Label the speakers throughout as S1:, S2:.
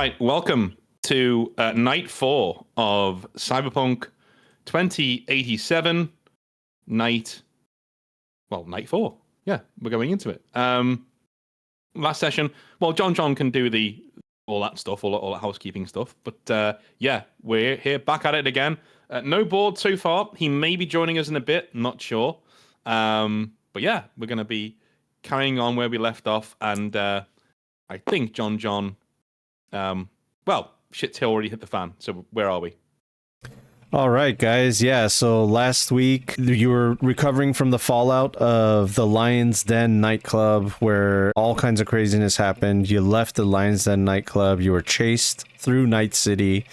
S1: right, welcome to night 4 of Cyberpunk 2087. Night 4. Yeah, we're going into it. Last session, well, John can do all that stuff, all that housekeeping stuff. But yeah, we're here back at it again. No board so far. He may be joining us in a bit, not sure. But yeah, we're going to be carrying on where we left off. And I think John, well, shit's already hit the fan. So where are we?
S2: All right, guys. Yeah, so last week you were recovering from the fallout of the Lion's Den nightclub where all kinds of craziness happened. You left the Lion's Den nightclub. You were chased through Night City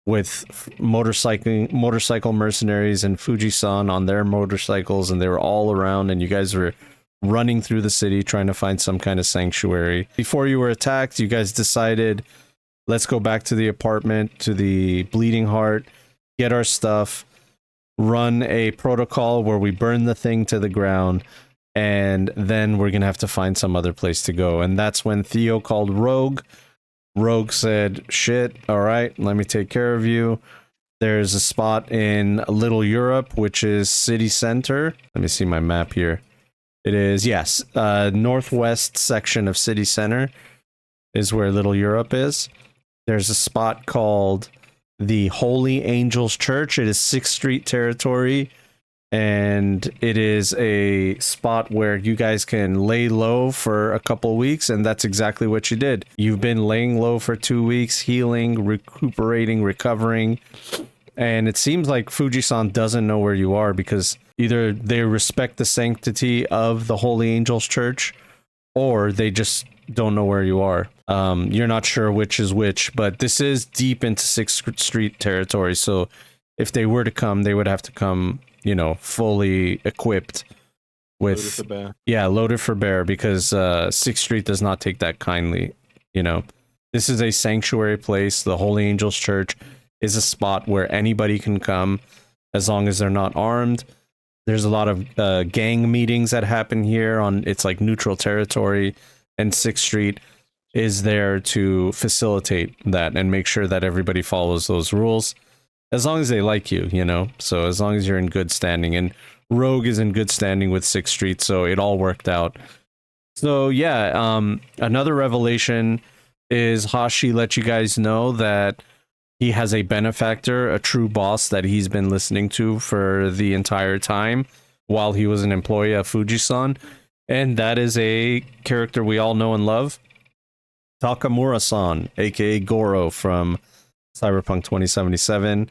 S2: with motorcycle mercenaries and Fuji-san on their motorcycles, and they were all around, and you guys were running through the city trying to find some kind of sanctuary. Before you were attacked, you guys decided, let's go back to the apartment, to the Bleeding Heart, get our stuff, run a protocol where we burn the thing to the ground, and then we're gonna have to find some other place to go. And that's when Theo called Rogue. Rogue said, shit, all right, let me take care of you. There's a spot in Little Europe, which is city center. Let me see my map here. It is, yes, northwest section of city center is where Little Europe is. There's a spot called the Holy Angels Church. It is 6th Street territory, and it is a spot where you guys can lay low for a couple weeks, and that's exactly what you did. You've been laying low for 2 weeks, healing, recuperating, recovering, and it seems like Fuji-san doesn't know where you are because either they respect the sanctity of the Holy Angels Church, or they just don't know where you are. You're not sure which is which, but this is deep into 6th Street territory, so if they were to come, they would have to come, you know, fully equipped with...
S1: Loaded for bear.
S2: Yeah, loaded for bear, because 6th Street does not take that kindly, you know. This is a sanctuary place. The Holy Angels Church is a spot where anybody can come, as long as they're not armed. There's a lot of gang meetings that happen here on, it's like neutral territory, and 6th Street is there to facilitate that and make sure that everybody follows those rules, as long as they like you, you know, so as long as you're in good standing. And Rogue is in good standing with 6th Street, so it all worked out. So yeah, another revelation is Hashi let you guys know that he has a benefactor, a true boss that he's been listening to for the entire time while he was an employee of Fuji-san. And that is a character we all know and love. Takamura-san, aka Goro from Cyberpunk 2077.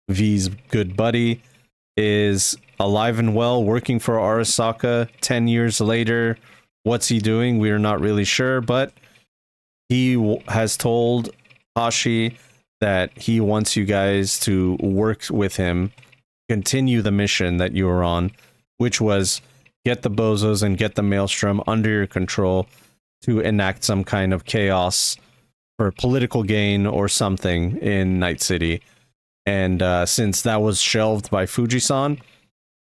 S2: V's good buddy, is alive and well, working for Arasaka 10 years later. What's he doing? We are not really sure, but he has told Hashi that he wants you guys to work with him, continue the mission that you were on, which was get the bozos and get the Maelstrom under your control to enact some kind of chaos for political gain or something in Night City. And since that was shelved by Fuji-san,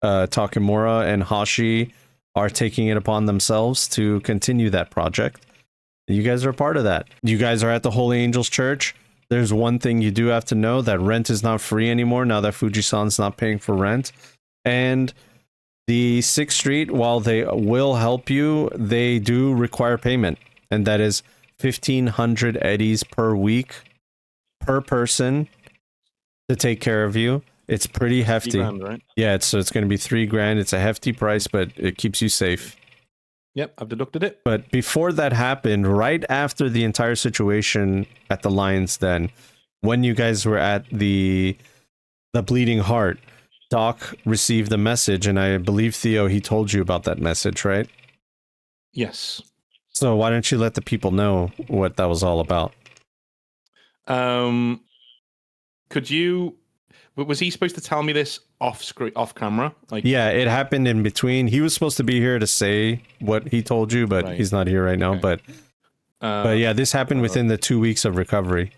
S2: Takamura and Hashi are taking it upon themselves to continue that project. You guys are a part of that. You guys are at the Holy Angels Church. There's one thing you do have to know, that rent is not free anymore now that Fuji-san's not paying for rent. And the 6th Street, while they will help you, they do require payment. And that is 1,500 eddies per week, per person, to take care of you. It's pretty hefty.
S1: $3,000, right?
S2: Yeah, so it's going to be $3,000. It's a hefty price, but it keeps you safe.
S1: Yep, I've deducted it.
S2: But before that happened, right after the entire situation at the Lion's Den, when you guys were at the Bleeding Heart, Doc received the message, and I believe, Theo, he told you about that message, right?
S1: Yes.
S2: So why don't you let the people know what that was all about?
S1: Could you... Was he supposed to tell me this off camera? Like,
S2: yeah, it happened in between. He was supposed to be here to say what he told you, but he's not here right now.
S1: Okay.
S2: But yeah, this happened within the 2 weeks of recovery.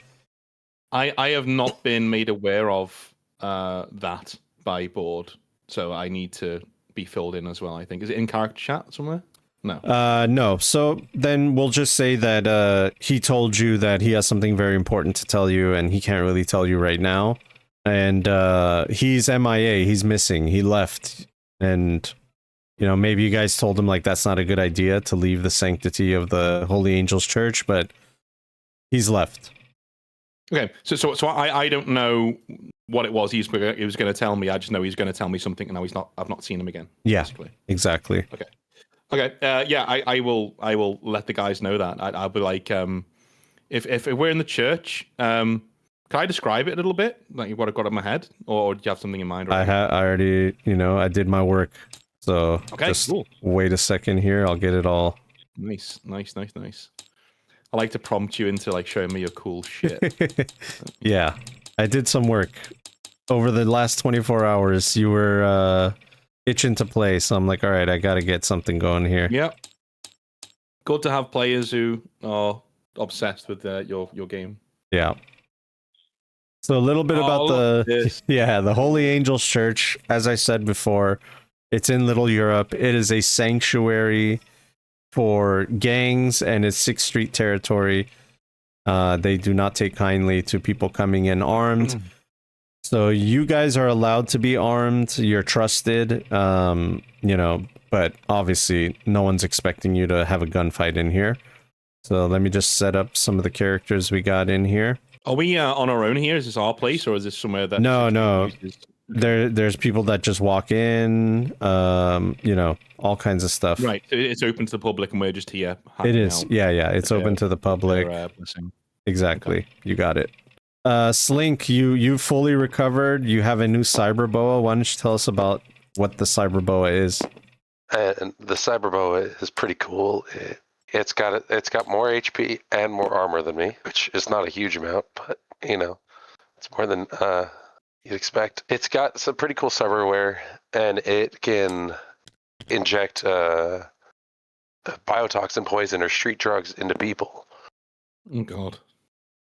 S1: I have not been made aware of that by board, so I need to be filled in as well, I think. Is it in character chat somewhere? No.
S2: No. So then we'll just say that he told you that he has something very important to tell you, and he can't really tell you right now. And he's MIA. He's missing. He left, and maybe you guys told him like that's not a good idea to leave the sanctity of the Holy Angels Church, but he's left.
S1: Okay, so I don't know what it was he was going to tell me. I just know he's going to tell me something, and now he's not. I've not seen him again.
S2: Yeah,
S1: basically.
S2: Exactly.
S1: Okay. Yeah, I will let the guys know that. I'll be like, if we're in the church, can I describe it a little bit, like what I've got in my head, or do you have something in mind?
S2: I already, I did my work. So just
S1: cool.
S2: Wait a second here. I'll get it all.
S1: Nice. I like to prompt you into like showing me your cool shit.
S2: Yeah, I did some work over the last 24 hours. You were itching to play, so I'm like, all right, I got to get something going here.
S1: Yeah. Good to have players who are obsessed with your game.
S2: Yeah. So a little bit about the Holy Angels Church. As I said before, it's in Little Europe. It is a sanctuary for gangs, and it's 6th Street territory. They do not take kindly to people coming in armed. So you guys are allowed to be armed. You're trusted, but obviously no one's expecting you to have a gunfight in here. So let me just set up some of the characters we got in here.
S1: Are we on our own here? Is this our place, or is this somewhere that...
S2: No. There's people that just walk in, all kinds of stuff.
S1: Right, it's open to the public, and we're just here.
S2: It is, yeah. It's open to the public. Exactly, okay. You got it. Slink, you fully recovered. You have a new cyber boa. Why don't you tell us about what the cyber boa is?
S3: And the cyber boa is pretty cool. It's got more HP and more armor than me, which is not a huge amount, but it's more than you'd expect. It's got some pretty cool cyberware, and it can inject biotoxin poison or street drugs into people.
S1: Oh God.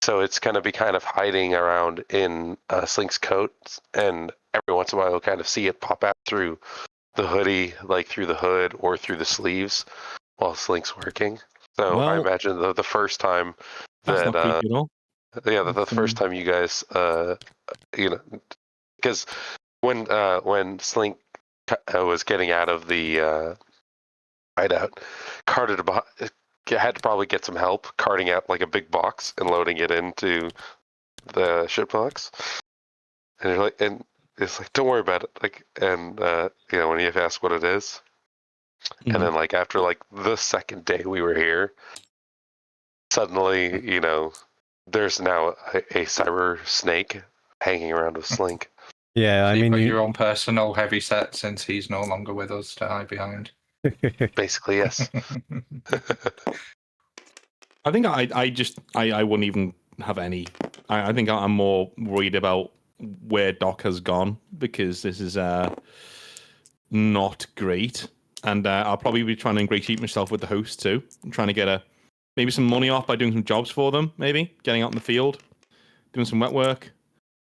S3: So it's going to be kind of hiding around in Slink's coat, and every once in a while you'll kind of see it pop out through the hoodie, like through the hood or through the sleeves while Slink's working. So I imagine the first time that the first time you guys because when Slink was getting out of the hideout, had to probably get some help carting out like a big box and loading it into the shipbox. And you're like, and it's like, don't worry about it. Like, and when you ask what it is, and then like after like the second day we were here, suddenly there's now a cyber snake hanging around with Slink.
S2: Yeah,
S4: so
S2: I mean,
S4: your own personal heavy set since he's no longer with us to hide behind.
S3: Basically, yes.
S1: I think I wouldn't even have any. I think I'm more worried about where Doc has gone, because this is not great, and I'll probably be trying to ingratiate myself with the host too. I'm trying to get maybe some money off by doing some jobs for them, maybe getting out in the field, doing some wet work.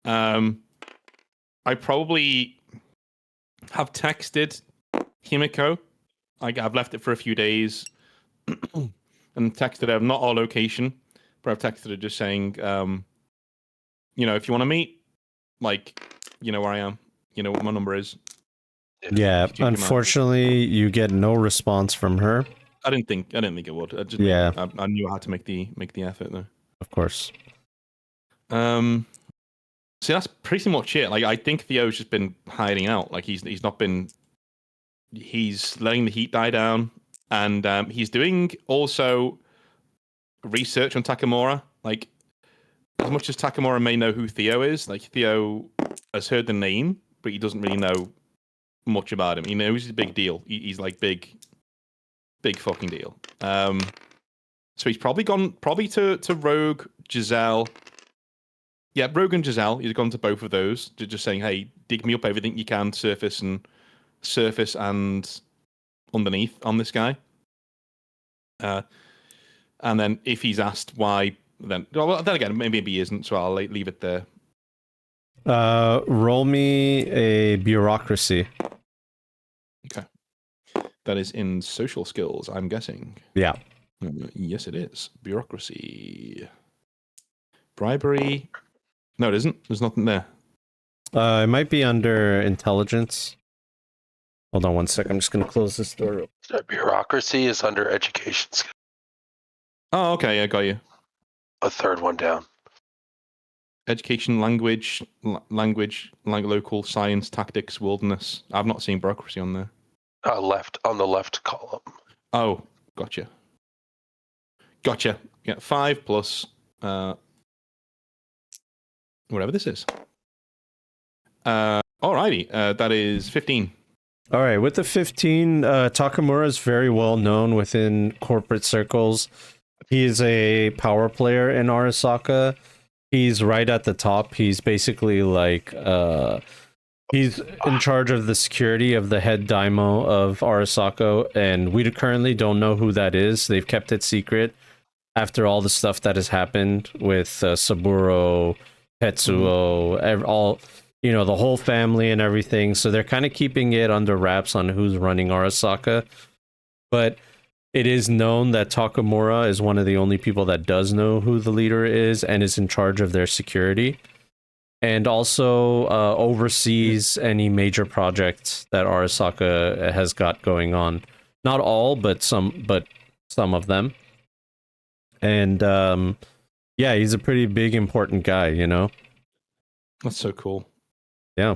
S1: I probably have texted Himiko. I've left it for a few days and texted her, not our location, but I've texted her just saying, if you want to meet, like, you know where I am, you know what my number is.
S2: Yeah, unfortunately, you get no response from her.
S1: I didn't think it would. I knew I had to make the effort though.
S2: Of course.
S1: So that's pretty much it. Like, I think Theo's just been hiding out. Like, he's not been. He's letting the heat die down, and he's doing also research on Takamura. Like, as much as Takamura may know who Theo is, like, Theo has heard the name, but he doesn't really know much about him. He knows he's a big deal. He's like big fucking deal. So he's probably gone to Rogue, Giselle. Yeah, Rogue and Giselle. He's gone to both of those, just saying, hey, dig me up everything you can, surface and underneath on this guy. And then if he's asked why, then again, maybe he isn't, so I'll leave it there.
S2: Roll me a bureaucracy.
S1: Okay. That is in social skills, I'm guessing.
S2: Yeah.
S1: Yes, it is. Bureaucracy. Bribery. No, it isn't. There's nothing there.
S2: It might be under intelligence. Hold on one sec. I'm just going to close this door.
S3: Bureaucracy is under education skills.
S1: Oh, okay. I got you.
S3: A third one down.
S1: Education, language, local, science, tactics, wilderness. I've not seen bureaucracy on there.
S3: Left on the left column.
S1: Oh, gotcha. Yeah, 5 plus whatever this is. Alrighty, that is 15.
S2: All right, with the 15, Takamura is very well known within corporate circles. He is a power player in Arasaka. He's right at the top. He's basically like he's in charge of the security of the head daimyo of Arasaka, and we currently don't know who that is. They've kept it secret after all the stuff that has happened with Saburo, Tetsuo, all, you know, the whole family and everything. So they're kind of keeping it under wraps on who's running Arasaka. But it is known that Takamura is one of the only people that does know who the leader is and is in charge of their security. And also oversees any major projects that Arasaka has got going on. Not all, but some of them. And yeah, he's a pretty big, important guy, you know?
S1: That's so cool.
S2: Yeah.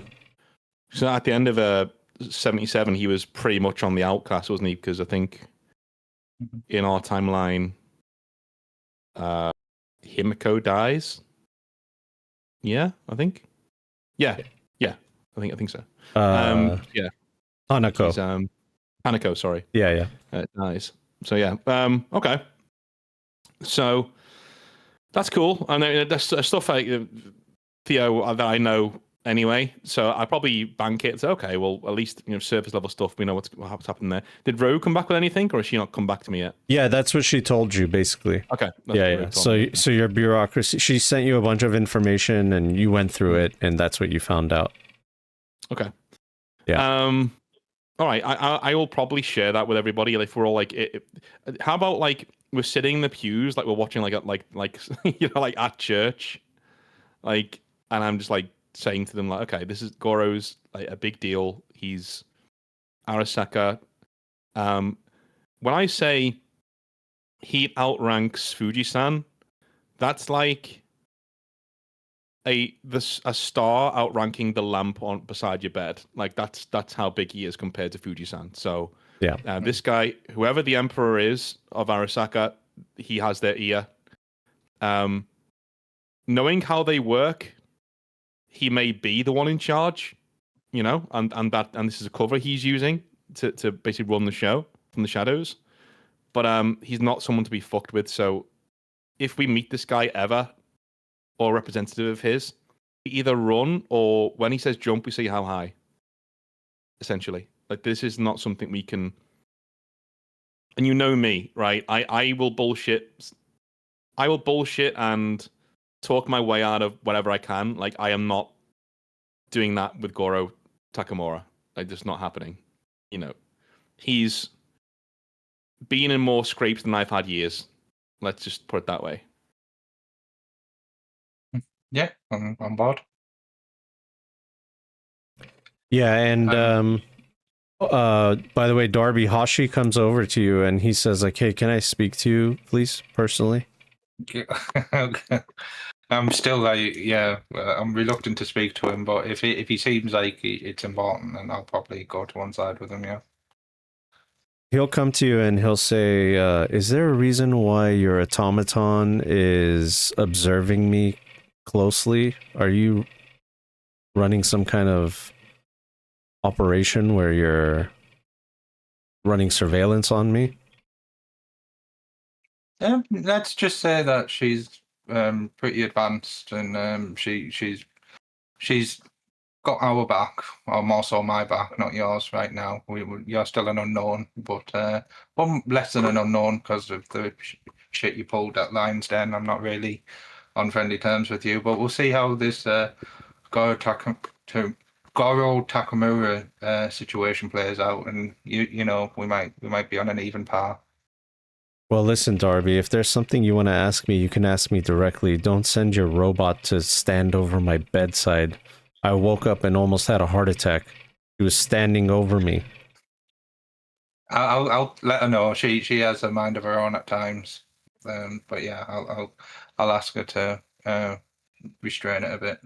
S1: So at the end of 77, he was pretty much on the outcast, wasn't he? Because I think in our timeline, Himiko dies. Yeah, I think. Yeah. I think so. Yeah.
S2: Hanako.
S1: Hanako, sorry.
S2: Yeah.
S1: Nice. So yeah. Okay. So that's cool. I know there's stuff like Theo that I know anyway. So I probably bank it. So, okay, well at least surface level stuff. We know what's happened there. Did Ro come back with anything, or has she not come back to me yet?
S2: Yeah, that's what she told you basically.
S1: Okay.
S2: Yeah. So your bureaucracy. She sent you a bunch of information, and you went through it, and that's what you found out.
S1: Okay.
S2: Yeah.
S1: All right. I will probably share that with everybody. If we're all like, how about like we're sitting in the pews, like we're watching like like at church, like, and I'm just like saying to them like, okay, this is Goro's like a big deal. He's Arasaka. When I say he outranks Fuji-san, that's like a star outranking the lamp on beside your bed. Like that's how big he is compared to Fuji-san. So
S2: yeah,
S1: this guy, whoever the emperor is of Arasaka, he has their ear. Knowing how they work, he may be the one in charge, and this is a cover he's using to basically run the show from the shadows. But he's not someone to be fucked with. So if we meet this guy ever, or a representative of his, we either run, or when he says jump, we say how high. Essentially, like this is not something we can. And you know me, right? I will bullshit. I will bullshit and talk my way out of whatever I can. Like I am not doing that with Goro Takamura. Like just not happening. He's been in more scrapes than I've had years. Let's just put it that way.
S4: Yeah, I'm on board.
S2: Yeah, and by the way, Darby Hashi comes over to you and he says like, "Hey, can I speak to you, please, personally?"
S4: Okay. I'm still like, I'm reluctant to speak to him, but if he seems like it's important, then I'll probably go to one side with him. Yeah.
S2: He'll come to you and he'll say, "Is there a reason why your automaton is observing me closely? Are you running some kind of operation where you're running surveillance on me?"
S4: Let's just say that she's pretty advanced, and she's got our back, or more so my back, not yours right now. You're still an unknown, but one less than an unknown because of the shit you pulled at Lions Den. I'm not really on friendly terms with you, but we'll see how this Goro Goro Takamura situation plays out, and you know we might be on an even par.
S2: Well, listen, Darby, if there's something you want to ask me, you can ask me directly. Don't send your robot to stand over my bedside. I woke up and almost had a heart attack. He was standing over me.
S4: I'll let her know. She has a mind of her own at times. But yeah, I'll ask her to restrain it a bit.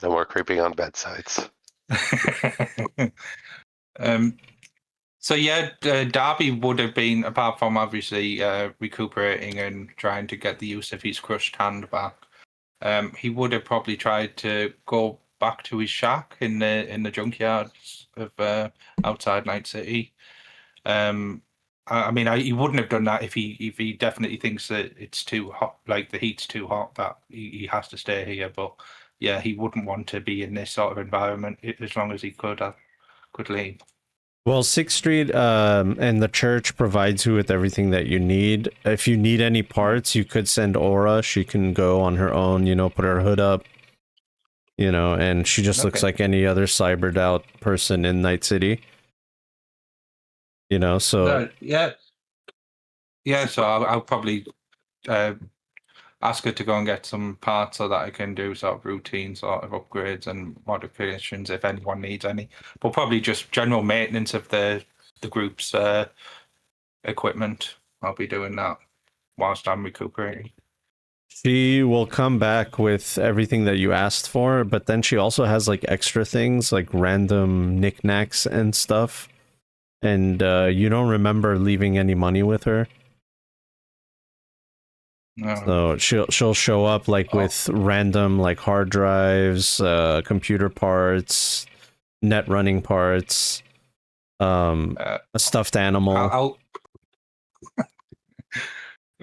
S3: No more creeping on bedsides.
S4: So yeah, Darby would have been, apart from obviously recuperating and trying to get the use of his crushed hand back, he would have probably tried to go back to his shack in the junkyards of outside Night City. I mean, he wouldn't have done that if he definitely thinks that it's too hot, like the heat's too hot, that he has to stay here. But yeah, he wouldn't want to be in this sort of environment as long as he could leave.
S2: Well, 6th Street and the church provides you with everything that you need. If you need any parts, you could send Aura. She can go on her own, put her hood up, and she just looks like any other cybered out person in Night City. So...
S4: Yeah, so I'll probably ask her to go and get some parts so that I can do sort of routine sort of upgrades and modifications if anyone needs any. But probably just general maintenance of the group's equipment. I'll be doing that whilst I'm recuperating.
S2: She will come back with everything that you asked for, but then she also has like extra things, like random knickknacks and stuff. And you don't remember leaving any money with her.
S4: No.
S2: So she'll show up like with random like hard drives, computer parts, net running parts, a stuffed animal.
S4: I'll...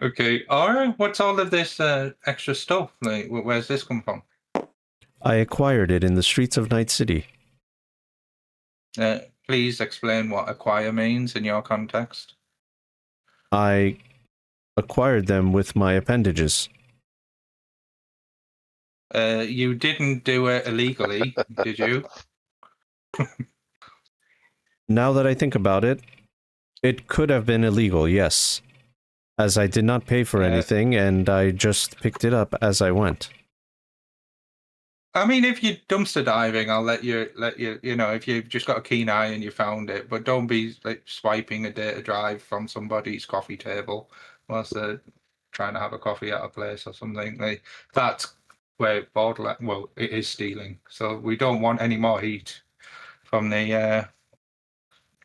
S4: Okay. Alright, what's all of this extra stuff? Like, where's this come from?
S2: I acquired it in the streets of Night City.
S4: Please explain what acquire means in your context.
S2: I acquired them with my appendages.
S4: You didn't do it illegally, did you?
S2: Now that I think about it, it could have been illegal, yes. As I did not pay for anything, and I just picked it up as I went.
S4: I mean, if you're dumpster diving, I'll let you, if you've just got a keen eye and you found it, but don't be like swiping a data drive from somebody's coffee table whilst they're trying to have a coffee at a place or something. Like, that's where borderline, well, it is stealing. So we don't want any more heat from the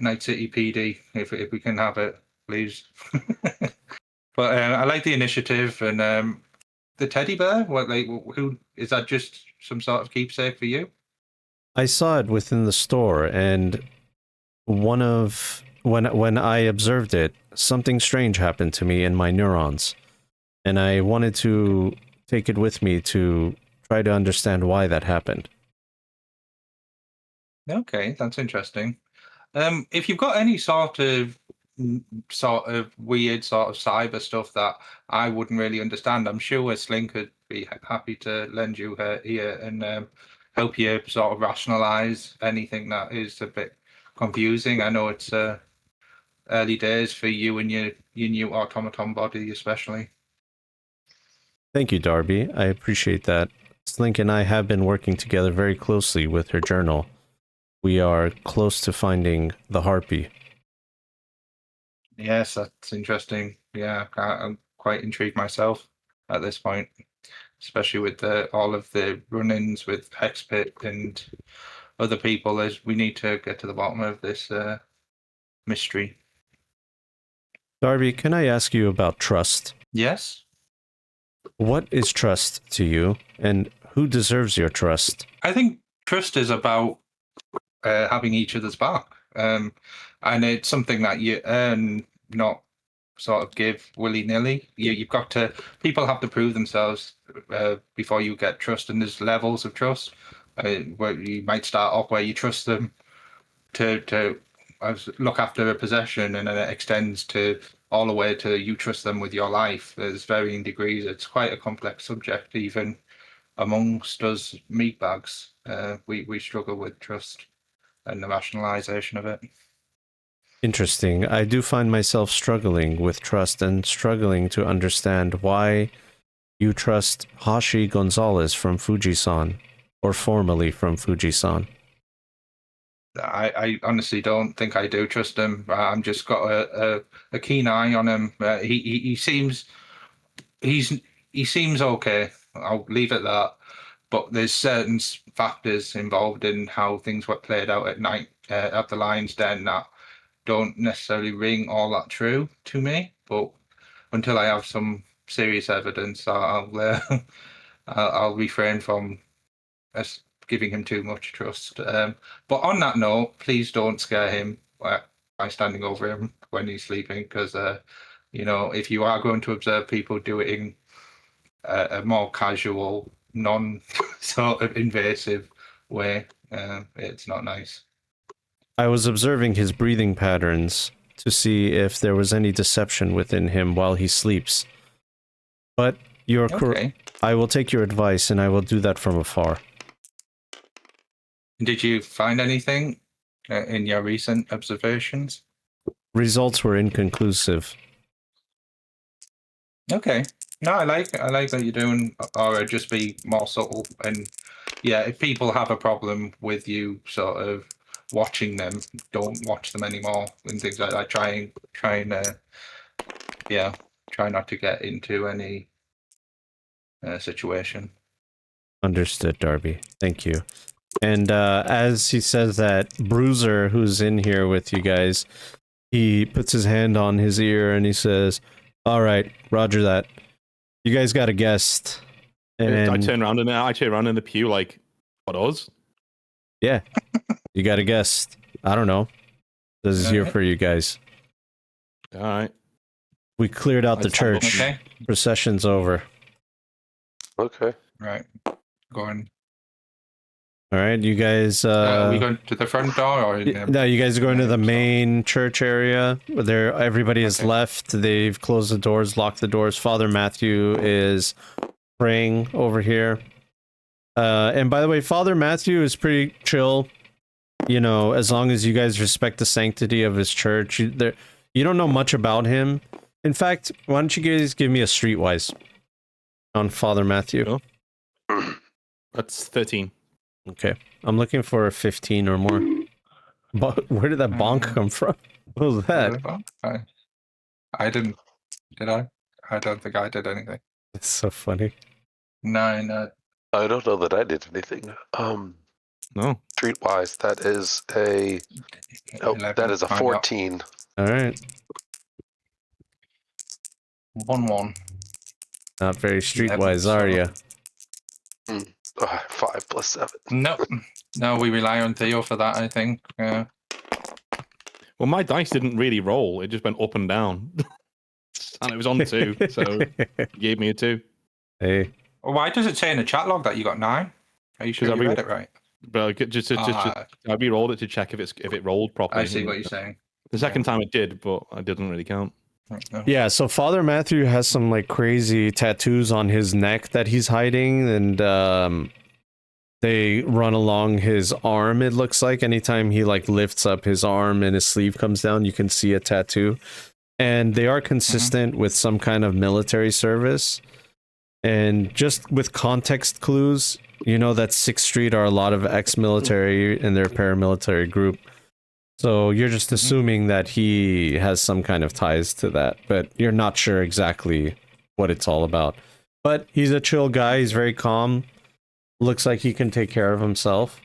S4: Night City PD if we can have it, please. But I like the initiative and the teddy bear. What, like, who is that? Just some sort of keepsake for you?
S2: I saw it within the store, and when I observed it, something strange happened to me in my neurons, and I wanted to take it with me to try to understand why that happened.
S4: Okay, that's interesting. If you've got any sort of weird sort of cyber stuff that I wouldn't really understand, I'm sure Slink would be happy to lend you her ear and help you sort of rationalize anything that is a bit confusing. I know it's early days for you and your new automaton body, especially.
S2: Thank you, Darby. I appreciate that. Slink and I have been working together very closely with her journal. We are close to finding the harpy.
S4: Yes, that's interesting. Yeah, I'm quite intrigued myself at this point, especially with all of the run-ins with Hexpit and other people. As we need to get to the bottom of this mystery.
S2: Darby, can I ask you about trust?
S4: Yes.
S2: What is trust to you, and who deserves your trust?
S4: I think trust is about having each other's back, and it's something that you earn, not sort of give willy-nilly. You've got to, people have to prove themselves before you get trust, and there's levels of trust where you might start off where you trust them to look after a possession, and then it extends to all the way to you trust them with your life. There's varying degrees. It's quite a complex subject even. amongst us meatbags, we struggle with trust and the rationalization of it.
S2: Interesting. I do find myself struggling with trust and struggling to understand why you trust Hashi Gonzalez from Fujisan, or formerly from Fujisan.
S4: I honestly don't think I do trust him. I'm just got a keen eye on him. He seems he seems okay. I'll leave it at that. But there's certain factors involved in how things were played out at night at the Lions Den that don't necessarily ring all that true to me. But until I have some serious evidence, I'll refrain from giving him too much trust. But on that note, please don't scare him by standing over him when he's sleeping, because if you are going to observe people doing a more casual, non sort of invasive way, it's not nice.
S2: I was observing his breathing patterns to see if there was any deception within him while he sleeps. But you're correct.
S4: Okay.
S2: I will take your advice and I will do that from afar.
S4: Did you find anything in your recent observations?
S2: Results were inconclusive.
S4: Okay. No, I like that you're doing, or just be more subtle. And yeah, if people have a problem with you sort of watching them, don't watch them anymore and things like that. Try not to get into any situation.
S2: Understood, Darby. Thank you. And as he says that, Bruiser, who's in here with you guys, he puts his hand on his ear and he says, "All right, roger that. You guys got a guest." And
S1: I turn around in the pew like, what, us?
S2: yeah, you got a guest. I don't know. This is here for you guys.
S1: All right.
S2: We cleared out the church.
S4: Okay.
S2: Procession's over.
S3: Okay.
S4: Right. Going.
S2: All right, you guys.
S4: Are we going to the front door, or
S2: No, you guys are going to the main church area. There, everybody has
S4: Okay.
S2: left. They've closed the doors, locked the doors. Father Matthew is praying over here. And by the way, Father Matthew is pretty chill. You know, as long as you guys respect the sanctity of his church. You don't know much about him. In fact, why don't you guys give me a streetwise on Father Matthew?
S1: Sure. That's 13.
S2: Okay, I'm looking for a 15 or more. But where did that bonk come from? What was that?
S4: I didn't. Did I? I don't think I did anything.
S2: It's so funny.
S4: No.
S3: I don't know that I did anything.
S1: No.
S3: Streetwise, that is a 14.
S2: All right.
S4: 1-1.
S2: Not very
S4: 11,
S2: streetwise, are you?
S3: 5 plus 7.
S4: No, we rely on Theo for that, I think.
S1: Well, my dice didn't really roll. It just went up and down. And it was on 2, so he gave me a 2.
S2: Hey.
S4: Well, why does it say in the chat log that you got 9? Are you sure you read it right?
S1: But I re-rolled it to check if it rolled properly.
S4: I see what you're saying.
S1: The second time it did, but I didn't really count.
S2: Yeah, so Father Matthew has some like crazy tattoos on his neck that he's hiding, and they run along his arm. It looks like anytime he like lifts up his arm and his sleeve comes down, you can see a tattoo, and they are consistent with some kind of military service. And just with context clues, you know that 6th Street are a lot of ex-military and their paramilitary group. So you're just assuming that he has some kind of ties to that, but you're not sure exactly what it's all about. But he's a chill guy. He's very calm. Looks like he can take care of himself.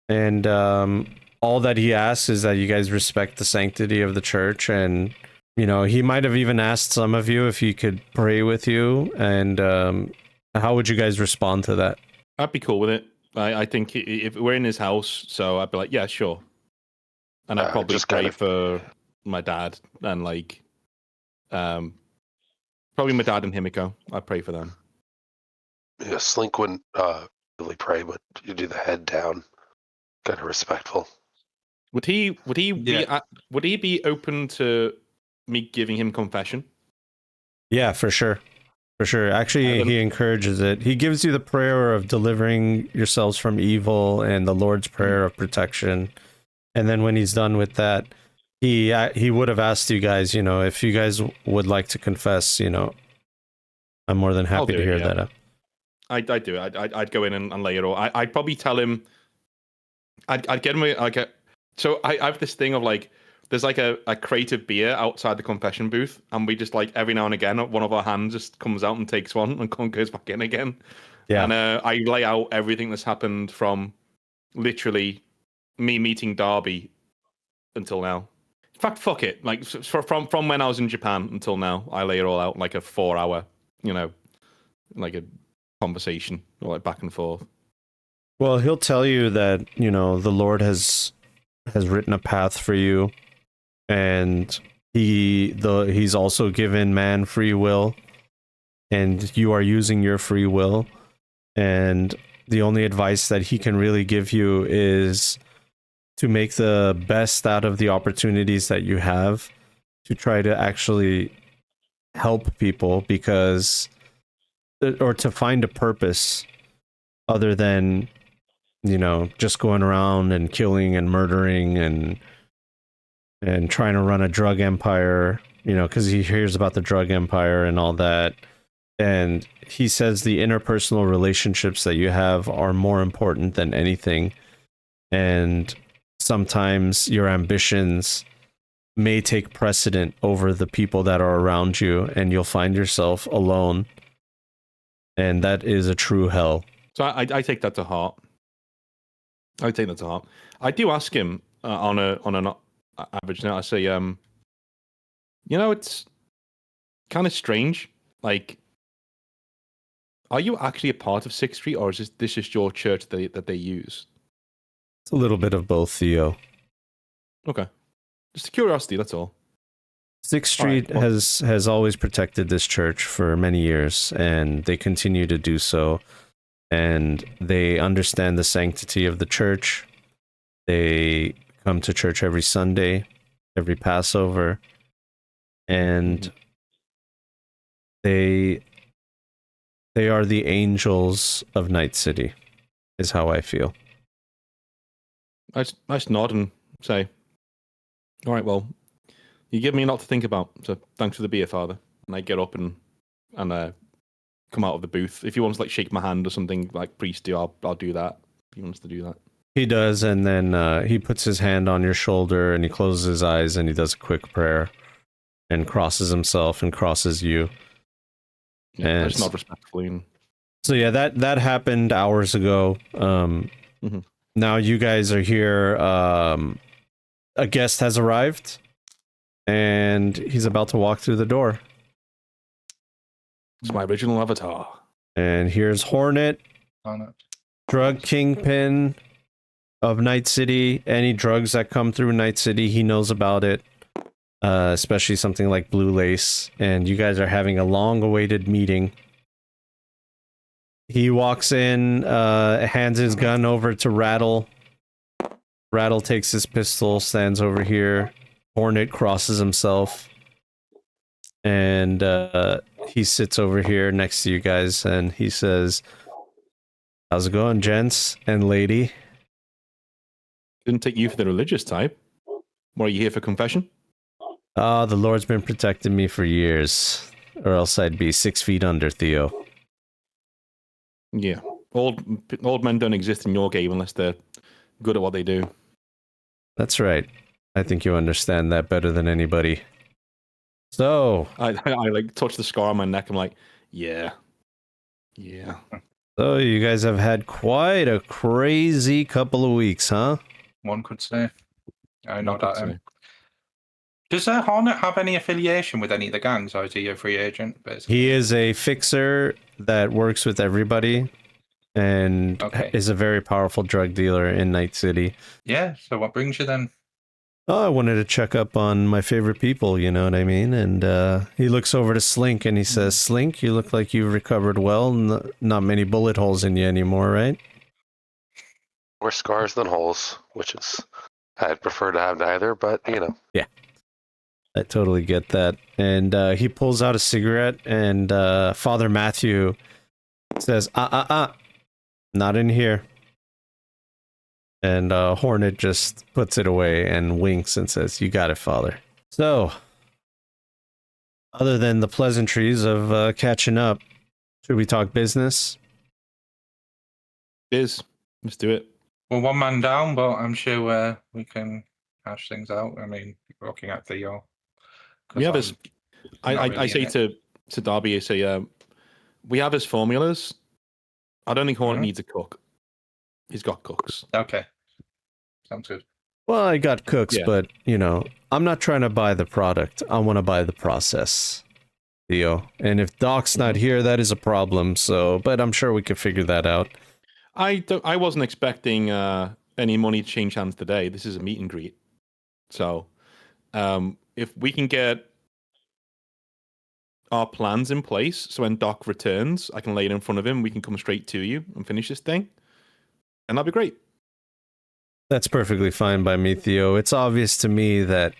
S2: And all that he asks is that you guys respect the sanctity of the church. And, you know, he might have even asked some of you if he could pray with you. And how would you guys respond to that?
S1: I'd be cool with it. I think if we're in his house, so I'd be like, yeah, sure. And I'd probably pray for my dad and like, probably my dad and Himiko. I'd pray for them.
S3: Yeah, Slink wouldn't really pray, but you do the head down, kind of respectful.
S1: Would he be open to me giving him confession?
S2: Yeah, for sure. For sure. Actually, he encourages it. He gives you the prayer of delivering yourselves from evil and the Lord's prayer of protection. And then when he's done with that, he would have asked you guys, if you guys would like to confess, I'm more than happy to hear that.
S1: I'd do it. I'd go in and lay it all. I'd probably tell him. I'd get him so I have this thing of like, there's like a crate of beer outside the confession booth, and we just like every now and again one of our hands just comes out and takes one and goes back in again. Yeah. And I lay out everything that's happened from literally me meeting Darby until now. In fact, fuck it. Like from when I was in Japan until now, I lay it all out like a 4-hour, like a conversation or like back and forth.
S2: Well, he'll tell you that, the Lord has written a path for you, and he's also given man free will, and you are using your free will, and the only advice that he can really give you is to make the best out of the opportunities that you have to try to actually help people, or to find a purpose other than just going around and killing and murdering and trying to run a drug empire, because he hears about the drug empire and all that. And he says the interpersonal relationships that you have are more important than anything. And sometimes your ambitions may take precedent over the people that are around you, and you'll find yourself alone. And that is a true hell.
S1: So I take that to heart. I take that to heart. I do ask him on an average note. I say, it's kind of strange. Like, are you actually a part of 6th Street, or is this just your church that they use?
S2: It's a little bit of both, Theo.
S1: Okay, just a curiosity. That's all.
S2: 6th Street has always protected this church for many years, and they continue to do so. And they understand the sanctity of the church. They come to church every Sunday, every Passover, and they are the angels of Night City, is how I feel.
S1: I just nod and say, all right, well, you give me a lot to think about, so thanks for the beer, Father. And I get up and come out of the booth. If he wants to like shake my hand or something like priest do, I'll do that. If he wants to do that.
S2: He does, and then he puts his hand on your shoulder and he closes his eyes and he does a quick prayer and crosses himself and crosses you.
S1: Yeah, and it's not respectfully.
S2: So yeah, that happened hours ago. Now you guys are here. A guest has arrived, and he's about to walk through the door.
S1: It's my original avatar.
S2: And here's Hornet, drug kingpin of Night City. Any drugs that come through Night City, he knows about it. Especially something like Blue Lace. And you guys are having a long-awaited meeting. He walks in, hands his gun over to Rattle. Rattle takes his pistol, stands over here. Hornet crosses himself. And he sits over here next to you guys, and he says, "How's it going, gents and lady?"
S1: Didn't take you for the religious type. What, are you here for confession?
S2: The Lord's been protecting me for years, or else I'd be 6 feet under, Theo.
S1: Yeah. Old men don't exist in your game unless they're good at what they do.
S2: That's right. I think you understand that better than anybody. So
S1: I like touch the scar on my neck. I'm like, yeah.
S2: So you guys have had quite a crazy couple of weeks, huh?
S4: One could say. I know that. Does Hornet have any affiliation with any of the gangs, or is he a free agent, basically?
S2: He is a fixer that works with everybody, and is a very powerful drug dealer in Night City.
S4: Yeah, so what brings you then?
S2: Oh, I wanted to check up on my favorite people, you know what I mean? And he looks over to Slink and he says, "Slink, you look like you've recovered well. Not many bullet holes in you anymore, right?"
S3: More scars than holes, which is, I'd prefer to have neither, but you know.
S2: Yeah. I totally get that. And he pulls out a cigarette, and Father Matthew says, not in here. And Hornet just puts it away and winks and says, "You got it, Father." So, other than the pleasantries of catching up, should we talk business?
S1: Biz, let's do it.
S4: We're one man down, but I'm sure we can hash things out. I mean, looking at Theo.
S1: We have his. I say to Darby, I say, we have his formulas. I don't think Hornet needs a cook. He's got cooks.
S4: Okay. Sounds good.
S2: Well, I got cooks, but, you know, I'm not trying to buy the product. I want to buy the process, Theo. And if Doc's not here, that is a problem. So, but I'm sure we could figure that out.
S1: I wasn't expecting any money to change hands today. This is a meet and greet. So, if we can get our plans in place, so when Doc returns, I can lay it in front of him. We can come straight to you and finish this thing, and that'd be great.
S2: That's perfectly fine by me, Theo. It's obvious to me that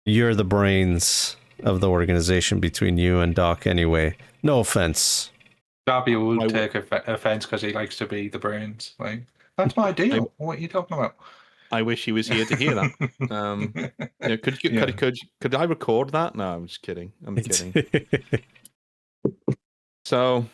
S2: you're the brains of the organization between you and Doc anyway. No offense.
S4: Darby will take offense because he likes to be the brains. Like, that's my deal. What are you talking about?
S1: I wish he was here to hear that. Could I record that? No, I'm just kidding. I'm kidding. So,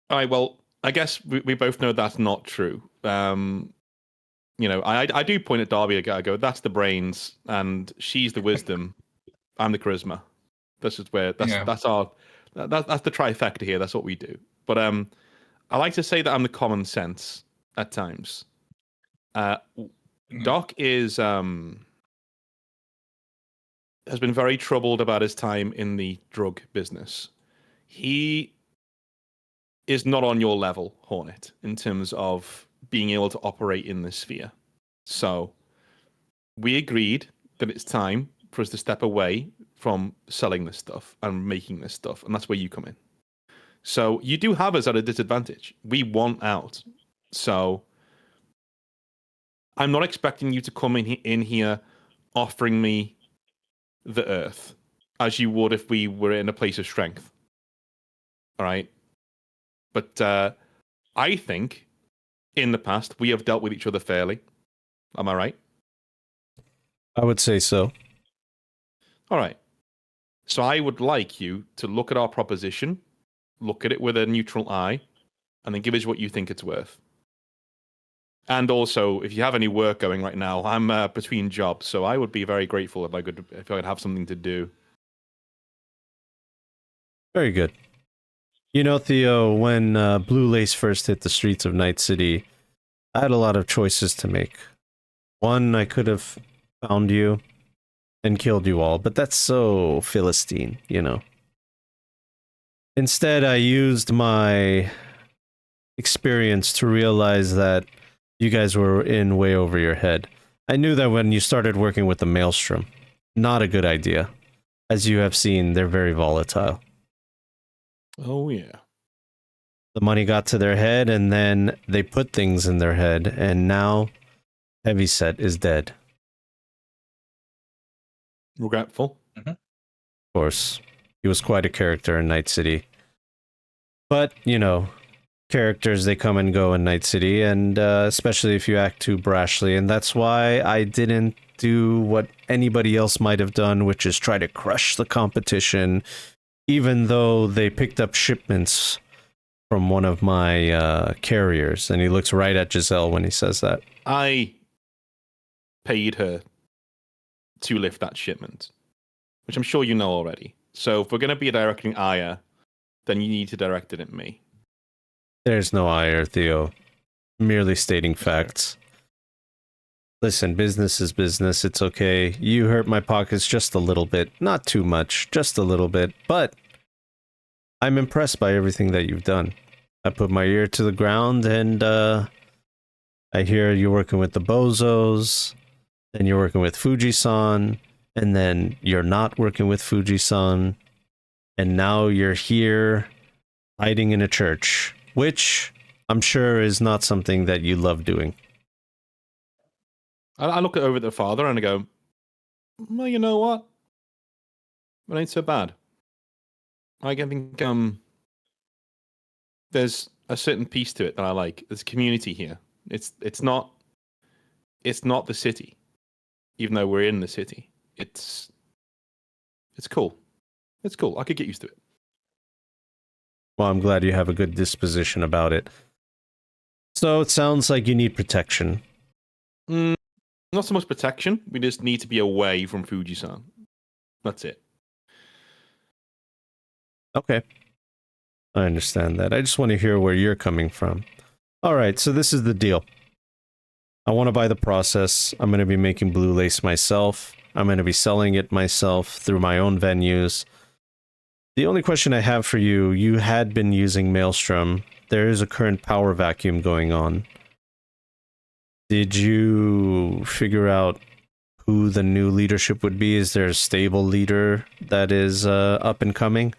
S1: all right. Well, I guess we both know that's not true. You know, I do point at Darby. I go, that's the brains, and she's the wisdom. I'm the charisma. This is where that's the trifecta here. That's what we do. But I like to say that I'm the common sense at times. Doc has been very troubled about his time in the drug business. He is not on your level, Hornet, in terms of being able to operate in this sphere. So we agreed that it's time for us to step away from selling this stuff and making this stuff, and that's where you come in. So you do have us at a disadvantage. We want out. So I'm not expecting you to come in here offering me the earth as you would if we were in a place of strength. All right? But I think in the past we have dealt with each other fairly. Am I right?
S2: I would say so.
S1: All right. So I would like you to look at our proposition, look at it with a neutral eye, and then give us what you think it's worth. And also, if you have any work going right now, I'm between jobs, so I would be very grateful if I could have something to do.
S2: Very good. You know, Theo, when Blue Lace first hit the streets of Night City, I had a lot of choices to make. One, I could have found you and killed you all, but that's so Philistine, you know. Instead, I used my experience to realize that you guys were in way over your head. I knew that when you started working with the Maelstrom. Not a good idea. As you have seen, they're very volatile.
S1: Oh, yeah.
S2: The money got to their head, and then they put things in their head, and now Heavyset is dead.
S1: Regretful.
S2: Of course. He was quite a character in Night City. But, you know, characters, they come and go in Night City, and especially if you act too brashly, and that's why I didn't do what anybody else might have done, which is try to crush the competition, even though they picked up shipments from one of my carriers. And he looks right at Giselle when he says that.
S1: I paid her to lift that shipment, which I'm sure you know already. So if we're going to be directing ire, then you need to direct it at me.
S2: There's no ire, Theo. Merely stating facts. Listen, business is business. It's okay. You hurt my pockets just a little bit. Not too much. Just a little bit. But I'm impressed by everything that you've done. I put my ear to the ground, and I hear you're working with the Bozos, then you're working with Fuji-san, and then you're not working with Fuji-san, and now you're here hiding in a church, which I'm sure is not something that you love doing.
S1: I look over at the father and I go, well, you know what? It ain't so bad. I think there's a certain piece to it that I like. There's community here. It's not the city, even though we're in the city. It's cool. It's cool. I could get used to it.
S2: Well, I'm glad you have a good disposition about it. So it sounds like you need protection.
S1: Not so much protection. We just need to be away from Fuji-san. That's it.
S2: Okay. I understand that. I just want to hear where you're coming from. All right, so this is the deal. I want to buy the process. I'm going to be making blue lace myself. I'm going to be selling it myself through my own venues. The only question I have for you, you had been using Maelstrom. There is a current power vacuum going on. Did you figure out who the new leadership would be? Is there a stable leader that is up and coming?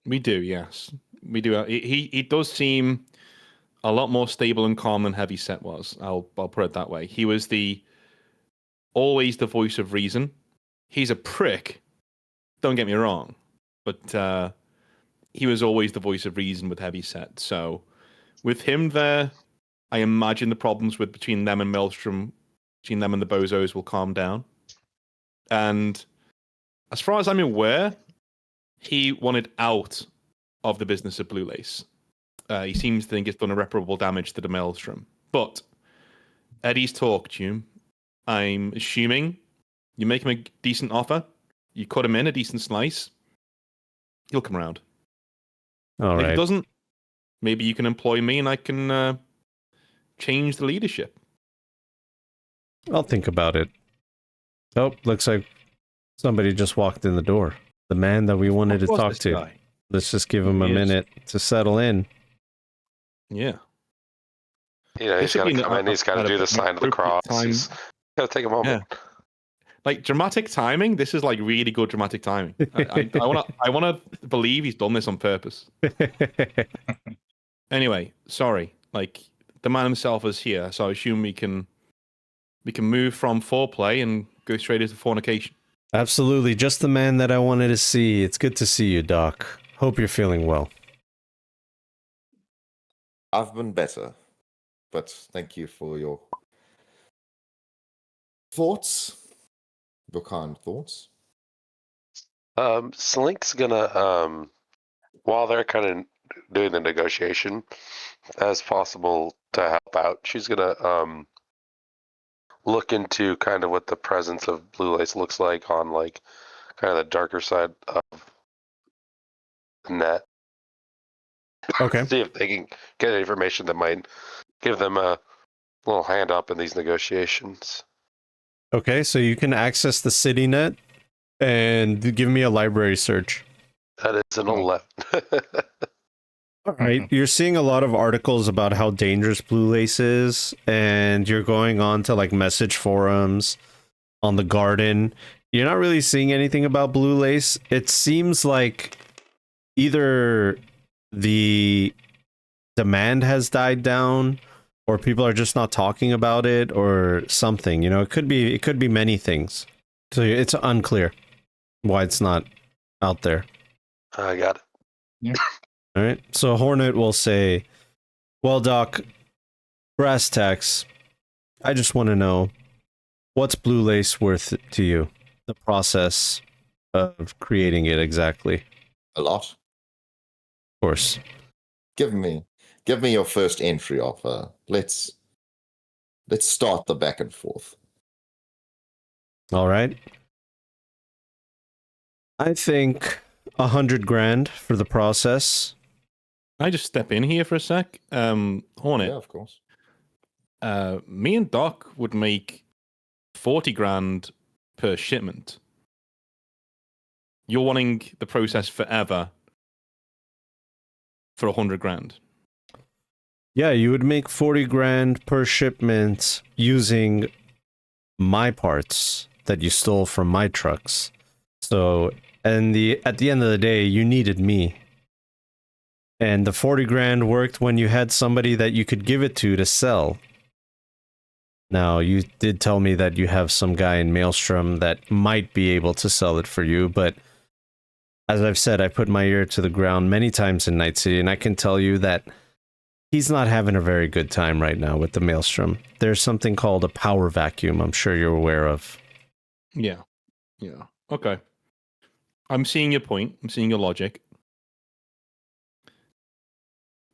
S1: We do, yes. We do. He does seem a lot more stable and calm than Heavyset was. I'll put it that way. He was always the voice of reason. He's a prick. Don't get me wrong, but he was always the voice of reason with Heavyset. So with him there, I imagine the problems between them and Maelstrom, between them and the Bozos, will calm down. And as far as I'm aware, he wanted out of the business of Blue Lace. He seems to think it's done irreparable damage to the Maelstrom. But Eddie's talked to him. I'm assuming you make him a decent offer, you cut him in a decent slice, he'll come around.
S2: All
S1: if
S2: right.
S1: he doesn't, maybe you can employ me and I can change the leadership.
S2: I'll think about it. Oh, looks like somebody just walked in the door. The man that we wanted to talk to.
S1: Guy?
S2: Let's just give him a
S1: He is.
S2: minute to settle in.
S1: Yeah.
S3: He's got to come in. He's got to do the sign of the cross. He's got to take a moment.
S1: Yeah. Like dramatic timing. This is like really good dramatic timing. I want to believe he's done this on purpose. Anyway, sorry. Like the man himself is here, so I assume we can move from foreplay and go straight into fornication.
S2: Absolutely, just the man that I wanted to see. It's good to see you, Doc. Hope you're feeling well.
S5: I've been better, but thank you for your thoughts, your kind thoughts.
S3: Slink's gonna, while they're kind of doing the negotiation, as possible to help out, she's gonna look into kind of what the presence of Blue Lace looks like on like kind of the darker side of the net.
S2: Okay.
S3: See if they can get information that might give them a little hand up in these negotiations.
S2: Okay, so you can access the CityNet and give me a library search.
S3: That is an 11.
S2: All right, you're seeing a lot of articles about how dangerous Blue Lace is, and you're going on to like message forums on the Garden. You're not really seeing anything about Blue Lace. It seems like either the demand has died down, or people are just not talking about it, or something. You know, it could be many things. So it's unclear why it's not out there.
S3: I got it.
S4: Yeah.
S2: All right. So Hornet will say, "Well, Doc, brass tacks. I just want to know, what's Blue Lace worth to you? The process of creating it exactly."
S5: A lot.
S2: Of course.
S5: Give me your first entry offer. Let's start the back and forth.
S2: All right. I think 100 grand for the process.
S1: Can I just step in here for a sec? Hornet,
S5: Yeah, of course.
S1: me and Doc would make 40 grand per shipment. You're wanting the process forever for 100 grand.
S2: Yeah, you would make 40 grand per shipment using my parts that you stole from my trucks. So, at the end of the day, you needed me. And the 40 grand worked when you had somebody that you could give it to sell. Now, you did tell me that you have some guy in Maelstrom that might be able to sell it for you, but as I've said, I put my ear to the ground many times in Night City, and I can tell you that he's not having a very good time right now with the Maelstrom. There's something called a power vacuum, I'm sure you're aware of.
S1: Yeah. Yeah. Okay. I'm seeing your point. I'm seeing your logic.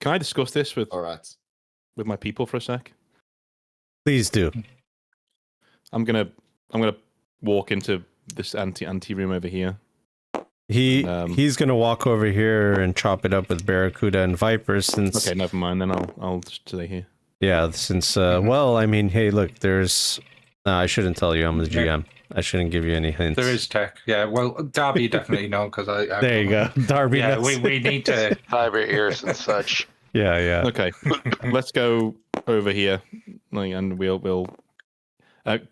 S1: Can I discuss this with
S5: All right.
S1: my people for a sec?
S2: Please do.
S1: I'm gonna walk into this anti room over here.
S2: He's gonna walk over here and chop it up with Barracuda and Viper since
S1: Okay, never mind. Then I'll just stay here.
S2: yeah, since well, I mean, hey, look, there's I shouldn't tell you I'm the
S4: Yeah.
S2: GM. I shouldn't give you any hints.
S4: There is tech. Yeah, well, Darby definitely know because I
S2: There you go. Darby
S4: Yeah,
S2: knows.
S4: we need to.
S3: Cyber ears and such.
S2: Yeah.
S1: Okay, let's go over here, and we'll.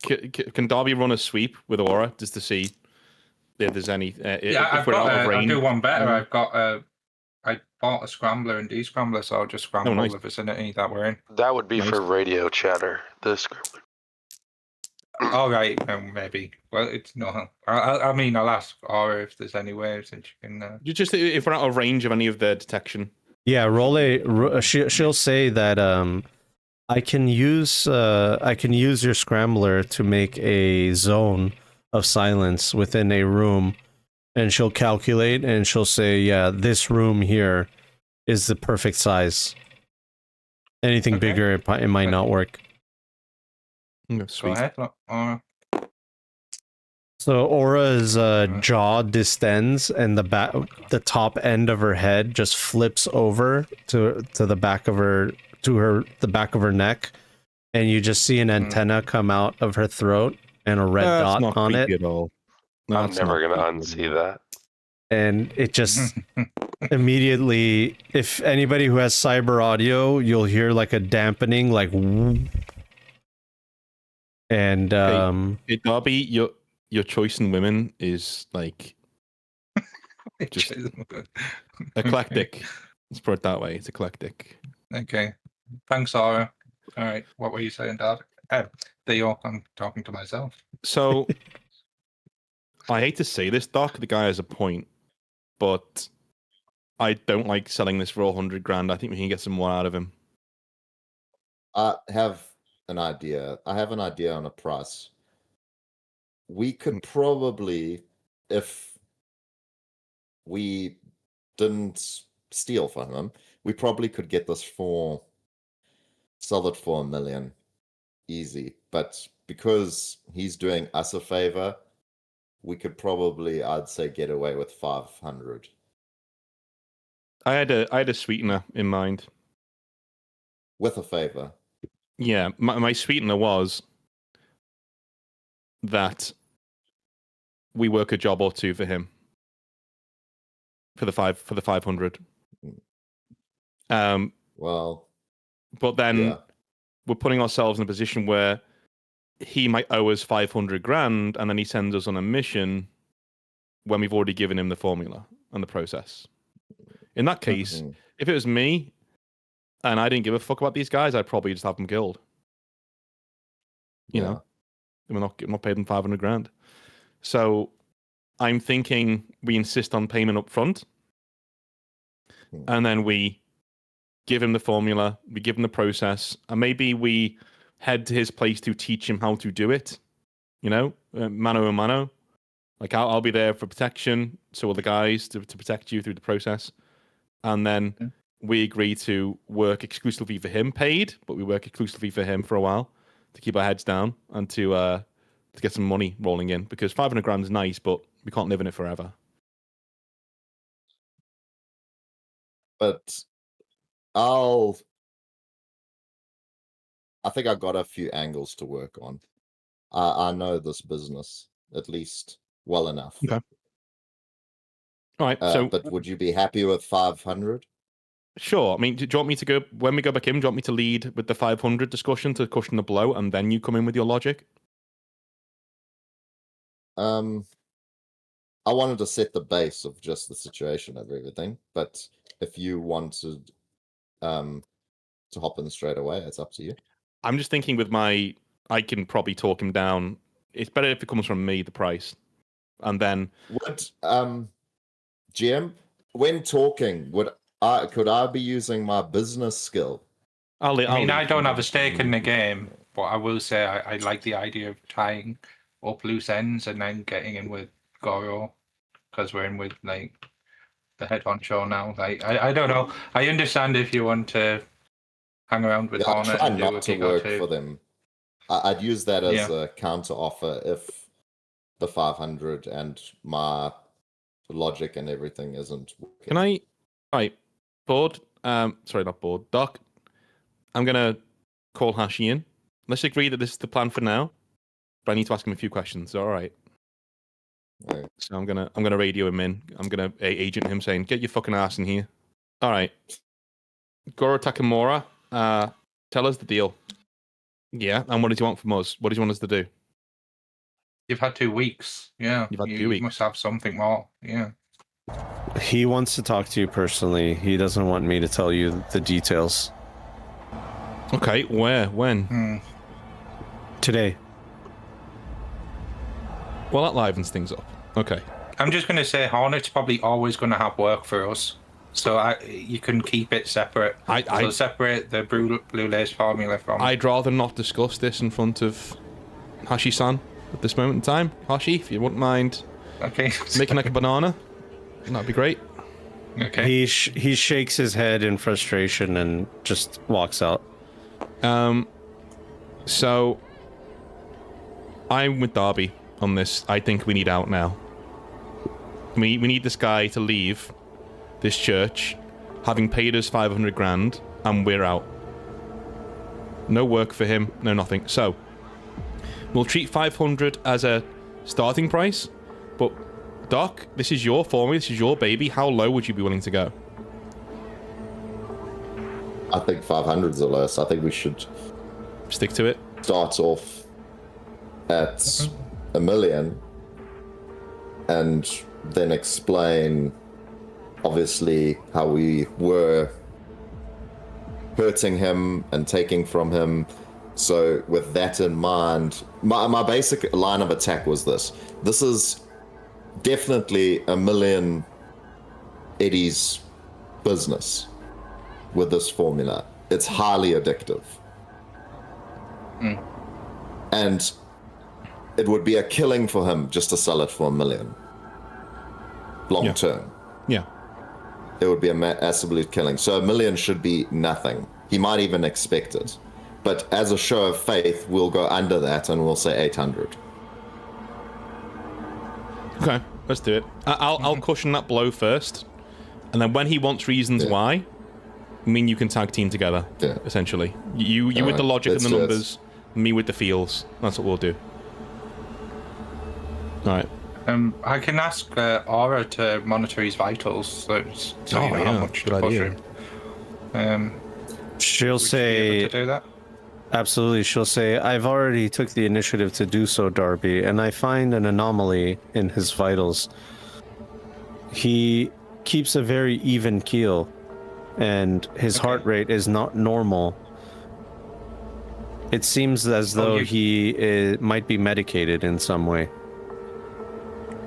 S1: Can Darby run a sweep with Aura just to see if there's any?
S4: Yeah,
S1: if we're out of
S4: I'll
S1: range.
S4: do one better. I've got I bought a scrambler and descrambler, so I'll just scramble
S1: nice.
S4: the vicinity that we're in.
S3: That would be
S1: Nice.
S3: for radio chatter. The scribbler.
S4: All right, maybe. Well, it's no. I mean, I'll ask Aura if there's any way since you can.
S1: You just if we're out of range of any of their detection.
S2: Yeah, she'll say that I can use your scrambler to make a zone of silence within a room, and she'll calculate and she'll say, yeah, this room here is the perfect size. Anything
S4: Okay.
S2: bigger, it might not work.
S4: Go
S1: Sweet.
S4: ahead, Aura.
S2: So Aura's jaw distends, and the top end of her head just flips over to the back of the back of her neck, and you just see an antenna come out of her throat and a red
S1: That's
S2: dot
S1: not
S2: on it,
S1: creepy at all.
S3: I'm
S1: That's
S3: never
S1: not
S3: gonna
S1: creepy at
S3: unsee
S1: all.
S3: that.
S2: and it just immediately. If anybody who has cyber audio, you'll hear like a dampening, like, whoop. And
S1: Hey, Darby, your choice in women is like just eclectic. Let's put it that way. It's eclectic.
S4: Okay. Thanks, Aura. All right. What were you saying, Dad? Theo, I'm talking to myself.
S1: So I hate to say this, Doc. The guy has a point, but I don't like selling this for 100 grand. I think we can get some more out of him.
S5: I have an idea. I have an idea on a price. We could probably, if we didn't steal from him, we probably could get this sell it for $1 million. Easy. But because he's doing us a favor, we could probably, I'd say, get away with 500.
S1: I had a sweetener in mind.
S5: With a favor.
S1: Yeah, my sweetener was that we work a job or two for him for the 500.
S5: Well,
S1: But then
S5: yeah.
S1: we're putting ourselves in a position where he might owe us 500 grand, and then he sends us on a mission when we've already given him the formula and the process. In that case,
S5: Mhm.
S1: if it was me and I didn't give a fuck about these guys, I'd probably just have them killed. You
S5: Yeah.
S1: know, we're not paid them 500 grand. So I'm thinking we insist on payment up front, and then we give him the formula, we give him the process, and maybe we head to his place to teach him how to do it. You know, mano a mano. Like I'll be there for protection, so will the guys to protect you through the process, and then we agree to work exclusively for him, paid, but we work exclusively for him for a while to keep our heads down and to get some money rolling in, because 500 grand is nice, but we can't live in it forever.
S5: But I think I got a few angles to work on. I know this business at least well enough.
S1: Okay. All right. So,
S5: but would you be happy with 500?
S1: Sure. I mean, do you want me to go when we go back in? Do you want me to lead with the 500 discussion to cushion the blow, and then you come in with your logic?
S5: I wanted to set the base of just the situation of everything, but if you wanted to hop in straight away, it's up to you.
S1: I'm just thinking I can probably talk him down. It's better if it comes from me, the price, and then
S5: GM, when talking, could I be using my business skill?
S1: I
S4: mean, I don't have a stake in the game, but I will say I like the idea of tying up loose ends and then getting in with Goro, because we're in with like the head honcho now. Like I don't know. I understand if you want to hang around with
S5: Yeah, I
S4: Hornet
S5: try
S4: and do
S5: not
S4: a
S5: to
S4: gig or
S5: work
S4: two.
S5: for them. I'd use that as
S4: Yeah.
S5: a counter offer if the 500 and my logic and everything isn't working.
S1: Can I? Right, board. Sorry, not board. Doc. I'm gonna call Hashi in. Let's agree that this is the plan for now. But I need to ask him a few questions. All right.
S5: Right.
S1: So I'm gonna radio him in. I'm gonna agent him saying, "Get your fucking ass in here." All right. Goro Takamura. Tell us the deal. Yeah. And what did you want from us? What did you want us to do?
S4: You've had 2 weeks. Yeah.
S1: You've had 2
S4: You
S1: weeks.
S4: must have something more. Yeah.
S2: He wants to talk to you personally. He doesn't want me to tell you the details.
S1: Okay. Where? When?
S2: Today.
S1: Well, that livens things up. Okay.
S4: I'm just going to say Hornet's probably always going to have work for us. So you can keep it separate. So separate the Blue Lace formula from...
S1: I'd rather not discuss this in front of Hashi-san at this moment in time. Hashi, if you wouldn't mind making like a banana, that'd be great.
S4: Okay.
S2: He shakes his head in frustration and just walks out.
S1: So I'm with Darby on this. I think we need out now. We need this guy to leave this church, having paid us 500 grand, and we're out. No work for him, no nothing. So we'll treat 500 as a starting price, but Doc, this is your formula, this is your baby. How low would you be willing to go?
S5: I think 500's the lowest. I think we should
S1: stick to it.
S5: Start off at $1 million and then explain obviously how we were hurting him and taking from him. So with that in mind, my basic line of attack was this. This is definitely $1 million Eddie's business with this formula. It's highly addictive. And it would be a killing for him just to sell it for $1 million. Long term.
S1: Yeah.
S5: It would be a absolute killing. So $1 million should be nothing. He might even expect it. But as a show of faith, we'll go under that and we'll say 800.
S1: Okay, let's do it. I'll cushion that blow first, and then when he wants reasons why, you can tag team together. Yeah. Essentially, you with the logic and the numbers, me with the feels. That's what we'll do. All right.
S4: I can ask Aura to monitor his vitals, so you know how much to push him.
S2: She'll say.
S4: To do that?
S2: Absolutely, she'll say, I've already took the initiative to do so, Darby, and I find an anomaly in his vitals. He keeps a very even keel, and his heart rate is not normal. It seems as though he might be medicated in some way.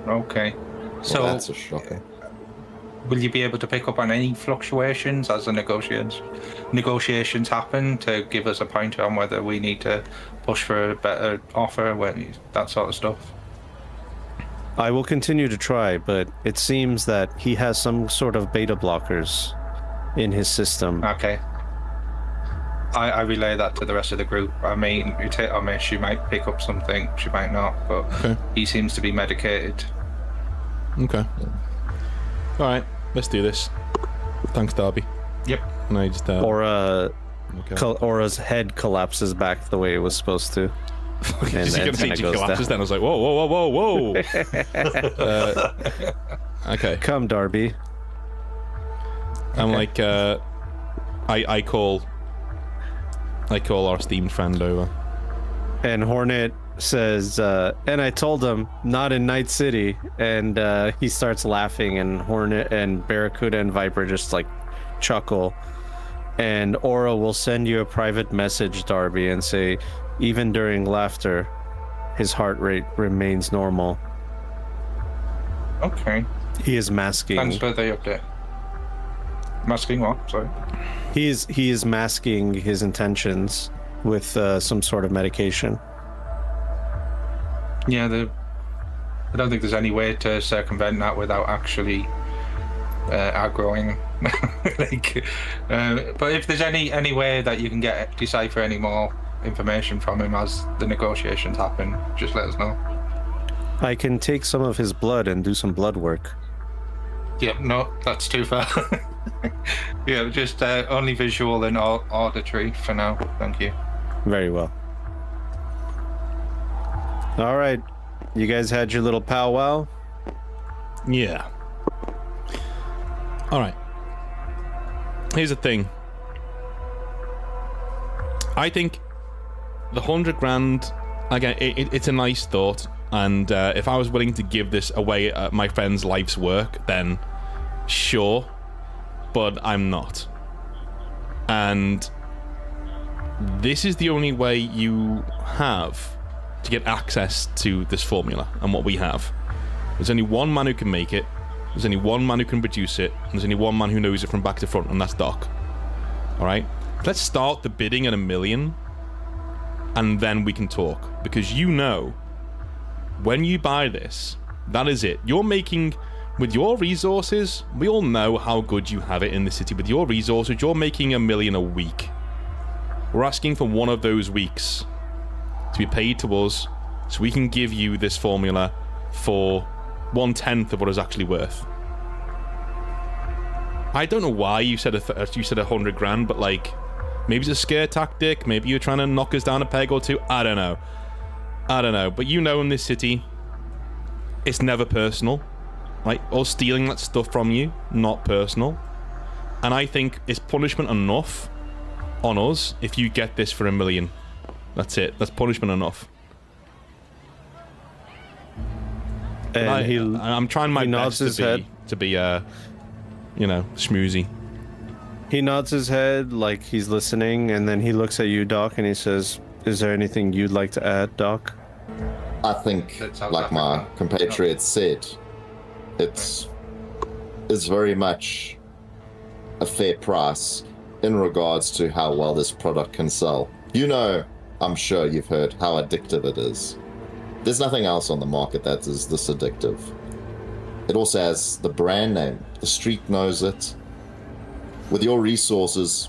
S4: Okay. So
S5: that's a shocker.
S4: Will you be able to pick up on any fluctuations as the negotiations happen to give us a pointer on whether we need to push for a better offer, that sort of stuff?
S2: I will continue to try, but it seems that he has some sort of beta blockers in his system.
S4: Okay. I relay that to the rest of the group. I mean, she might pick up something, she might not, but he seems to be medicated.
S1: Okay. All right. Let's do this. Thanks, Darby.
S4: Yep.
S1: And I just
S2: Aura's head collapses back the way it was supposed to.
S1: And then it collapses. Then I was like, whoa. Okay.
S2: Come, Darby.
S1: I'm like, I call our esteemed friend over.
S2: And Hornet says, and I told him not in Night City, and he starts laughing, and Hornet and Barracuda and Viper just like chuckle, and Aura will send you a private message, Darby, and say even during laughter his heart rate remains normal.
S4: Okay.
S2: He is masking.
S4: Thanks for the update. Masking what? Sorry.
S2: He is masking his intentions with some sort of medication.
S4: Yeah, I don't think there's any way to circumvent that without actually aggroing. But if there's any way that you can decipher any more information from him as the negotiations happen, just let us know.
S2: I can take some of his blood and do some blood work.
S4: Yep, no, that's too far. Yeah, just only visual and auditory for now. Thank you.
S2: Very well. All right. You guys had your little powwow?
S1: Yeah. All right. Here's the thing. I think the 100 grand, again, it's a nice thought. And if I was willing to give this away at my friend's life's work, then sure. But I'm not. And this is the only way you have to get access to this formula and what we have. There's only one man who can make it. There's only one man who can produce it. And there's only one man who knows it from back to front, and that's Doc. All right? Let's start the bidding at $1 million, and then we can talk. Because you know, when you buy this, that is it. You're making, with your resources, we all know how good you have it in the city. With your resources, you're making $1 million a week. We're asking for one of those weeks to be paid to us so we can give you this formula for 1/10 of what it's actually worth. I don't know why you said 100 grand, but like, maybe it's a scare tactic, maybe you're trying to knock us down a peg or two. I don't know, but you know, in this city it's never personal, right? Or stealing that stuff from you, not personal. And I think it's punishment enough on us if you get this for $1 million. That's it. That's punishment enough.
S2: And
S1: I'm trying my best to be schmoozy.
S2: He nods his head like he's listening, and then he looks at you, Doc, and he says, "Is there anything you'd like to add, Doc?"
S5: I think, like my compatriot said, it's very much a fair price in regards to how well this product can sell. You know, I'm sure you've heard how addictive it is. There's nothing else on the market that is this addictive. It also has the brand name. The street knows it. With your resources,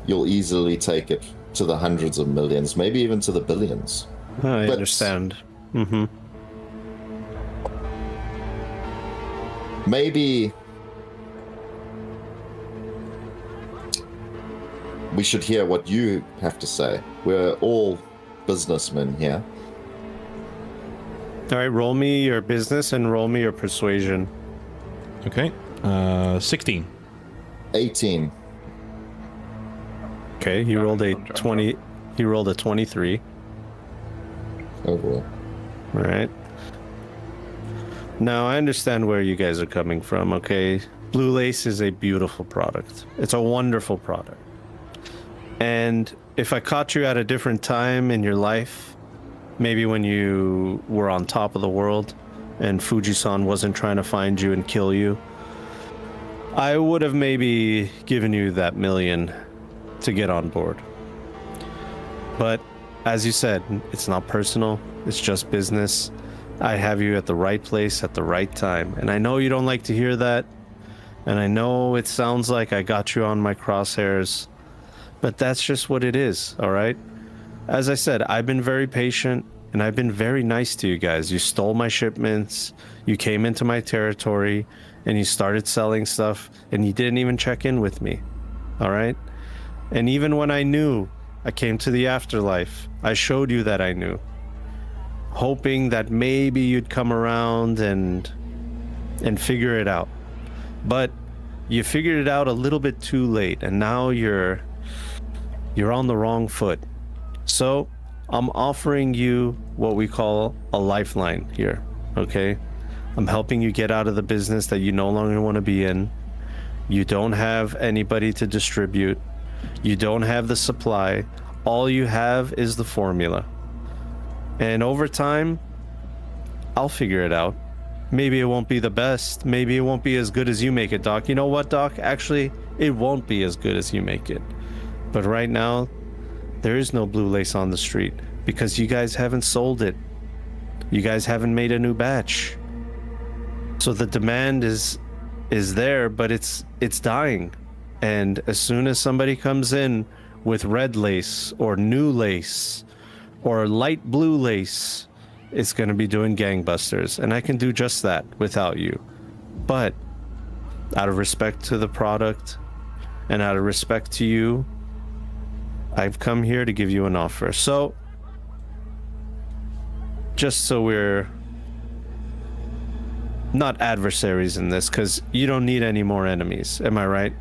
S5: you'll easily take it to the hundreds of millions, maybe even to the billions.
S2: I understand. Mm-hmm.
S5: Maybe we should hear what you have to say. We're all businessmen here.
S2: All right, roll me your business and roll me your persuasion.
S1: Okay. 16.
S5: 18.
S2: Okay, he rolled a 20. He rolled a 23.
S5: Oh boy.
S2: All right. Now, I understand where you guys are coming from, okay? Blue Lace is a beautiful product. It's a wonderful product. And if I caught you at a different time in your life, maybe when you were on top of the world and Fuji-san wasn't trying to find you and kill you, I would have maybe given you that $1 million to get on board. But as you said, it's not personal, it's just business. I have you at the right place at the right time. And I know you don't like to hear that. And I know it sounds like I got you on my crosshairs, but that's just what it is, all right? As I said, I've been very patient and I've been very nice to you guys. You stole my shipments, you came into my territory, and you started selling stuff, and you didn't even check in with me, all right? And even when I knew I came to the afterlife, I showed you that I knew, hoping that maybe you'd come around and figure it out. But you figured it out a little bit too late, and now you're on the wrong foot. So I'm offering you what we call a lifeline here, okay? I'm helping you get out of the business that you no longer want to be in. You don't have anybody to distribute. You don't have the supply. All you have is the formula. And over time, I'll figure it out. Maybe it won't be the best. Maybe it won't be as good as you make it, Doc. You know what, Doc? Actually, it won't be as good as you make it. But right now, there is no blue lace on the street because you guys haven't sold it. You guys haven't made a new batch. So the demand is there, but it's dying. And as soon as somebody comes in with red lace or new lace or light blue lace, it's going to be doing gangbusters, and I can do just that without you. But out of respect to the product and out of respect to you, I've come here to give you an offer. So just so we're not adversaries in this, because you don't need any more enemies. Am I right?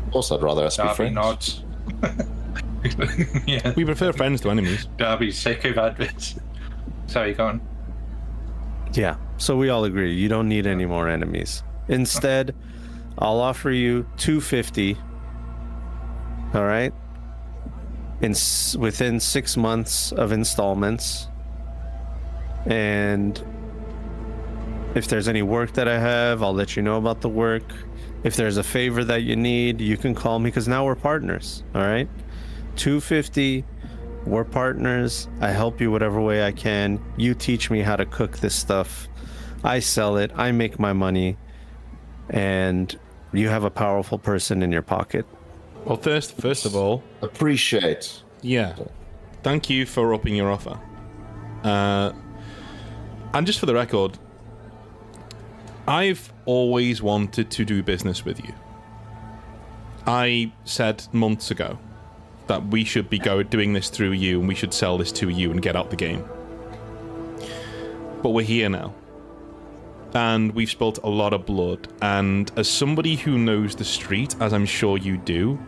S5: Of course, I'd rather us be
S4: Darby
S5: friends.
S4: nods. Yeah.
S1: We prefer friends to enemies.
S4: Darby's sick of adverts. Sorry, go on.
S2: Yeah. So we all agree you don't need any more enemies. Instead, I'll offer you 250. All right. Within 6 months of installments. And if there's any work that I have, I'll let you know about the work. If there's a favor that you need, you can call me, because now we're partners. All right. 250. We're partners. I help you whatever way I can. You teach me how to cook this stuff. I sell it. I make my money. And you have a powerful person in your pocket.
S1: Well, first of all,
S5: Appreciate.
S1: yeah, thank you for upping your offer. And just for the record, I've always wanted to do business with you. I said months ago that we should be doing this through you, and we should sell this to you and get out the game. But we're here now. And we've spilt a lot of blood. And as somebody who knows the street, as I'm sure you do,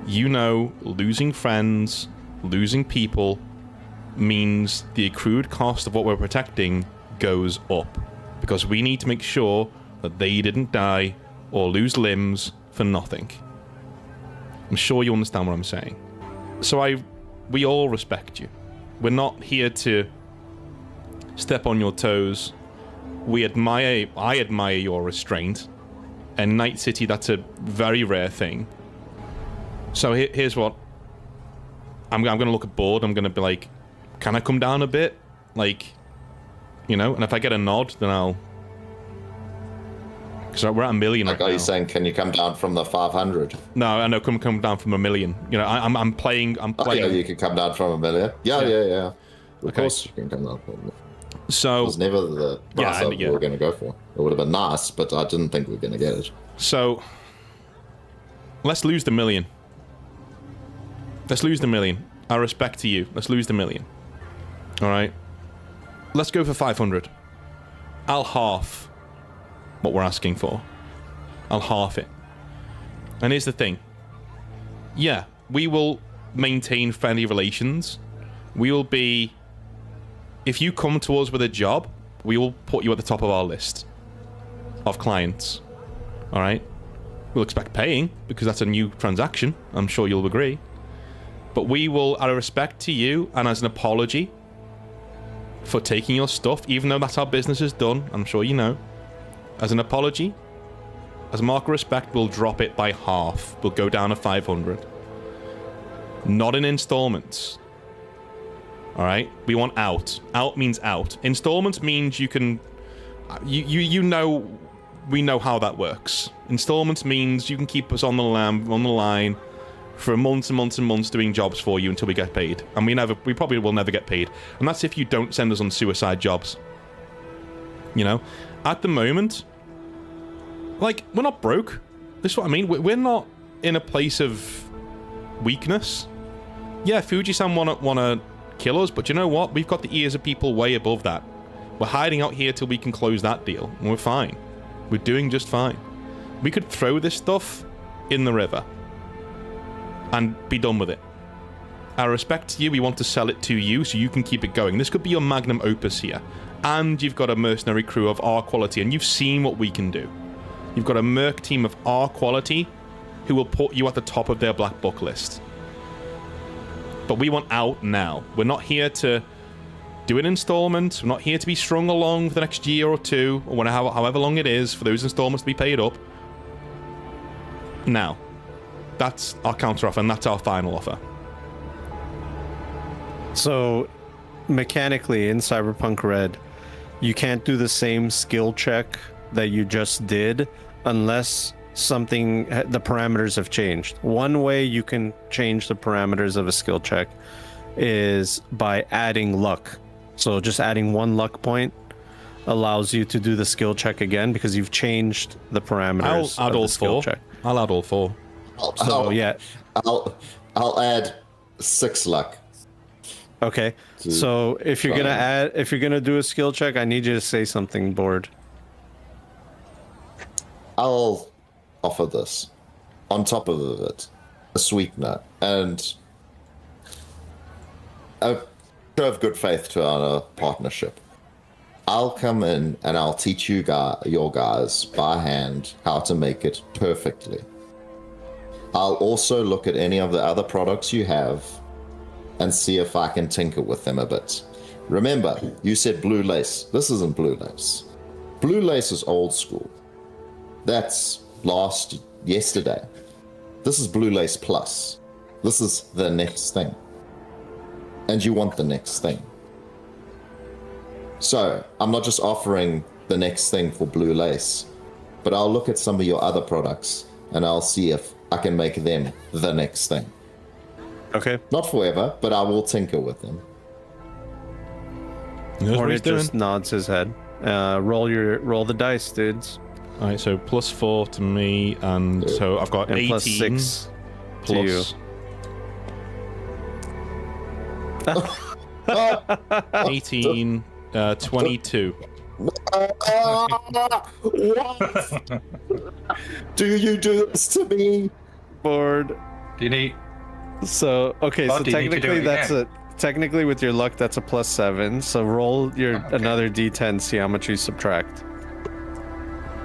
S1: you know losing friends, losing people, means the accrued cost of what we're protecting goes up. Because we need to make sure that they didn't die or lose limbs for nothing. I'm sure you understand what I'm saying. So we all respect you. We're not here to step on your toes. I admire your restraint. In Night City, that's a very rare thing. So here's what. I'm going to look at board. I'm going to be like, can I come down a bit? Like, you know, and if I get a nod, then I'll... Because we're at 1 million
S5: Like,
S1: right
S5: are
S1: now.
S5: you saying, can you come down from the 500?
S1: No, I know. Come down from 1 million. You know, I'm playing.
S5: Oh, yeah, you can come down from 1 million. Yeah. Of
S1: Okay.
S5: course you can come down from it.
S1: So
S5: It was never the price that we were going to go for. It would have been nice, but I didn't think we were going to get it.
S1: So let's lose the 1 million. Let's lose the 1 million. Our respect to you. Let's lose the 1 million. All right. Let's go for 500. I'll half what we're asking for. I'll half it. And here's the thing. Yeah, we will maintain friendly relations. We will be... If you come to us with a job, we will put you at the top of our list of clients. All right? We'll expect paying, because that's a new transaction. I'm sure you'll agree. But we will, out of respect to you and as an apology for taking your stuff, even though that's how business is done, I'm sure you know, as an apology, as a mark of respect, we'll drop it by half. We'll go down to 500. Not in installments. All right? We want out. Out means out. Installments means you can... You know... We know how that works. Installments means you can keep us on the line for months and months and months doing jobs for you until we get paid. And we probably will never get paid. And that's if you don't send us on suicide jobs. You know? At the moment... Like, we're not broke. This is what I mean. We're not in a place of weakness. Yeah, Fuji-san wanna kill us, but you know what? We've got the ears of people way above that. We're hiding out here till we can close that deal, and we're fine. We're doing just fine. We could throw this stuff in the river and be done with it. Our respect to you, we want to sell it to you so you can keep it going. This could be your magnum opus here. And you've got a mercenary crew of our quality, and you've seen what we can do. You've got a merc team of our quality who will put you at the top of their black book list. But we want out now. We're not here to Do an installment. We're not here to be strung along for the next year or two, or whenever, however long it is for those installments to be paid up. Now, that's our counter offer, and that's our final offer.
S2: So, mechanically in Cyberpunk Red, you can't do the same skill check that you just did unless the parameters have changed. One way you can change the parameters of a skill check is by adding luck. So just adding 1 luck point allows you to do the skill check again because you've changed the parameters
S1: I'll add
S2: of
S1: all
S2: the skill
S1: 4.
S2: check.
S1: I'll add all 4.
S5: I'll add 6 luck.
S2: Okay. So if you're gonna do a skill check, I need you to say something, Board.
S5: I'll offer this on top of it, a sweetener and a show of good faith to our partnership. I'll come in and I'll teach your guys by hand how to make it perfectly. I'll also look at any of the other products you have and see if I can tinker with them a bit. Remember, you said blue lace. This isn't blue lace. Blue lace is old school. That's yesterday. This is blue lace plus. This is the next thing. And you want the next thing. So, I'm not just offering the next thing for blue lace, but I'll look at some of your other products and I'll see if I can make them the next thing.
S2: Okay.
S5: Not forever, but I will tinker with them.
S2: Hornet just nods his head. Roll the dice, dudes.
S1: All right, so +4 to me, and so I've got
S2: And
S1: 18
S2: plus 6 to you.
S1: plus 18, 22.
S5: What? Do you do this to me?
S2: Board.
S4: Do you need?
S2: So okay,
S4: Oh,
S2: so
S4: do you need to do
S2: technically
S4: it
S2: that's
S4: again?
S2: technically with your luck that's a +7. So roll your
S4: Okay.
S2: another d10, see how much you subtract.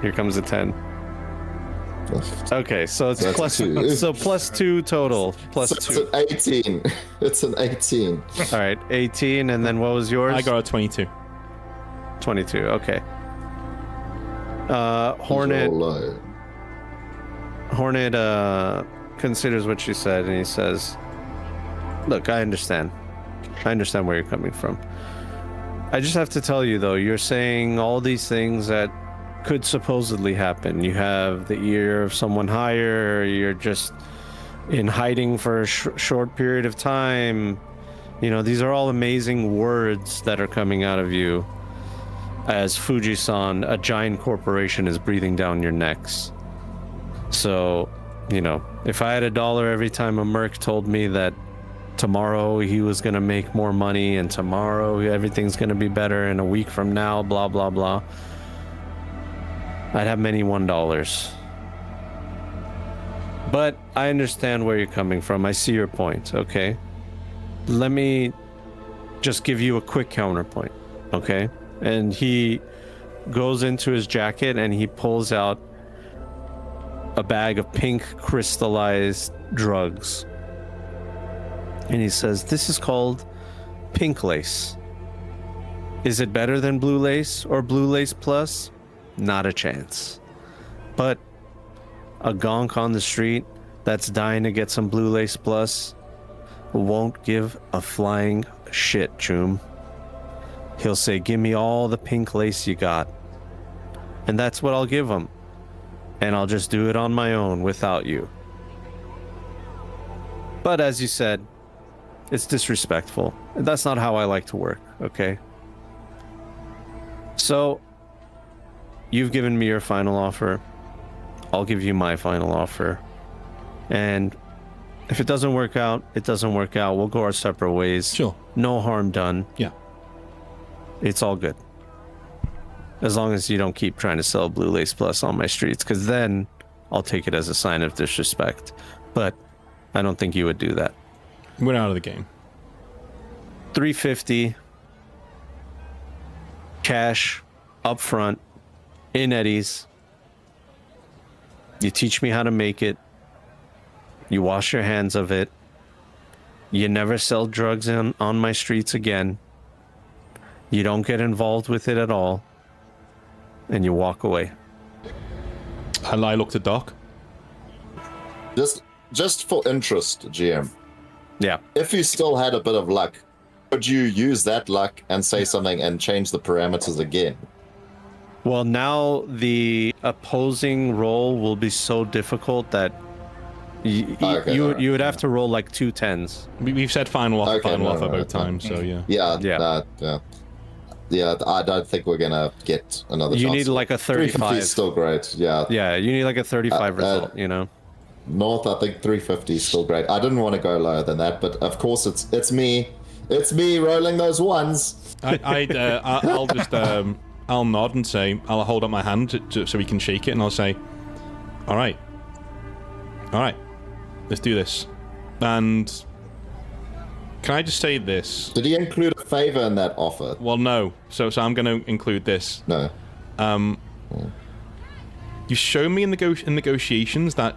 S2: Here comes a 10. Okay, so it's
S5: That's
S2: plus
S5: 2.
S2: so +2 total. Plus
S5: So
S2: 2.
S5: it's an 18. It's an 18.
S2: All right, 18, and then what was yours?
S1: I got a 22.
S2: 22. Okay.
S5: You're
S2: Hornet
S5: low.
S2: considers what you said, and he says, "Look, I understand. I understand where you're coming from. I just have to tell you, though, you're saying all these things that could supposedly happen. You have the ear of someone higher. You're just in hiding for a short period of time. You know, these are all amazing words that are coming out of you as Fuji-san, a giant corporation, is breathing down your necks. So, you know, if I had $1 every time a merc told me that tomorrow he was going to make more money and tomorrow everything's going to be better and a week from now, blah, blah, blah, I'd have many $1. But I understand where you're coming from. I see your point, okay? Let me just give you a quick counterpoint, okay? And he goes into his jacket and he pulls out a bag of pink crystallized drugs. And he says, "This is called pink lace. Is it better than blue lace or blue lace plus? Not a chance. But a gonk on the street that's dying to get some blue lace plus won't give a flying shit, Choom. He'll say, 'Give me all the pink lace you got.' And that's what I'll give him. And I'll just do it on my own without you. But as you said, it's disrespectful. That's not how I like to work, okay? So, you've given me your final offer. I'll give you my final offer. And if it doesn't work out, it doesn't work out. We'll go our separate ways.
S1: Sure.
S2: No harm done.
S1: Yeah.
S2: It's all good. As long as you don't keep trying to sell Blue Lace Plus on my streets, because then I'll take it as a sign of disrespect. But I don't think you would do that.
S1: We're out of the game.
S2: $350 cash up front in Eddie's. You teach me how to make it. You wash your hands of it. You never sell drugs on my streets again. You don't get involved with it at all, and you walk away.
S1: And I looked at Doc.
S5: Just for interest, GM.
S2: Yeah.
S5: If you still had a bit of luck, could you use that luck and say something and change the parameters again?
S2: Well, now the opposing roll will be so difficult that you would have to roll like 2 10s.
S1: We've said final offer both times, so yeah.
S5: Yeah, I don't think we're gonna get another.
S2: You
S5: chance.
S2: need like a 35.
S5: 350 is still great. Yeah.
S2: Yeah, you need like a 35 result. You know.
S5: North, I think 350 is still great. I didn't want to go lower than that, but of course it's me rolling those ones.
S1: I'll just I'll nod and say I'll hold up my hand so we can shake it, and I'll say, all right, let's do this. And can I just say this?
S5: Did he include a favor in that offer?
S1: Well, no. So I'm going to include this.
S5: No.
S1: You show me in negotiations that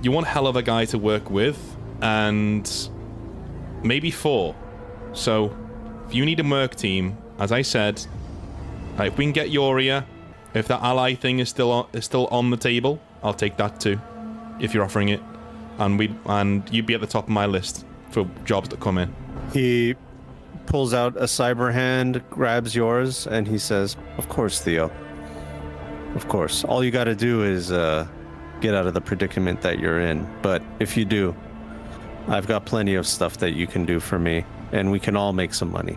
S1: you want hell of a guy to work with, and maybe 4. So if you need a merc team, as I said, if we can get Yoria, if that ally thing is still on the table, I'll take that too. If you're offering it, and you'd be at the top of my list for jobs that come in.
S2: He pulls out a cyber hand, grabs yours, and he says, "Of course, Theo. Of course. All you got to do is get out of the predicament that you're in. But if you do, I've got plenty of stuff that you can do for me, and we can all make some money."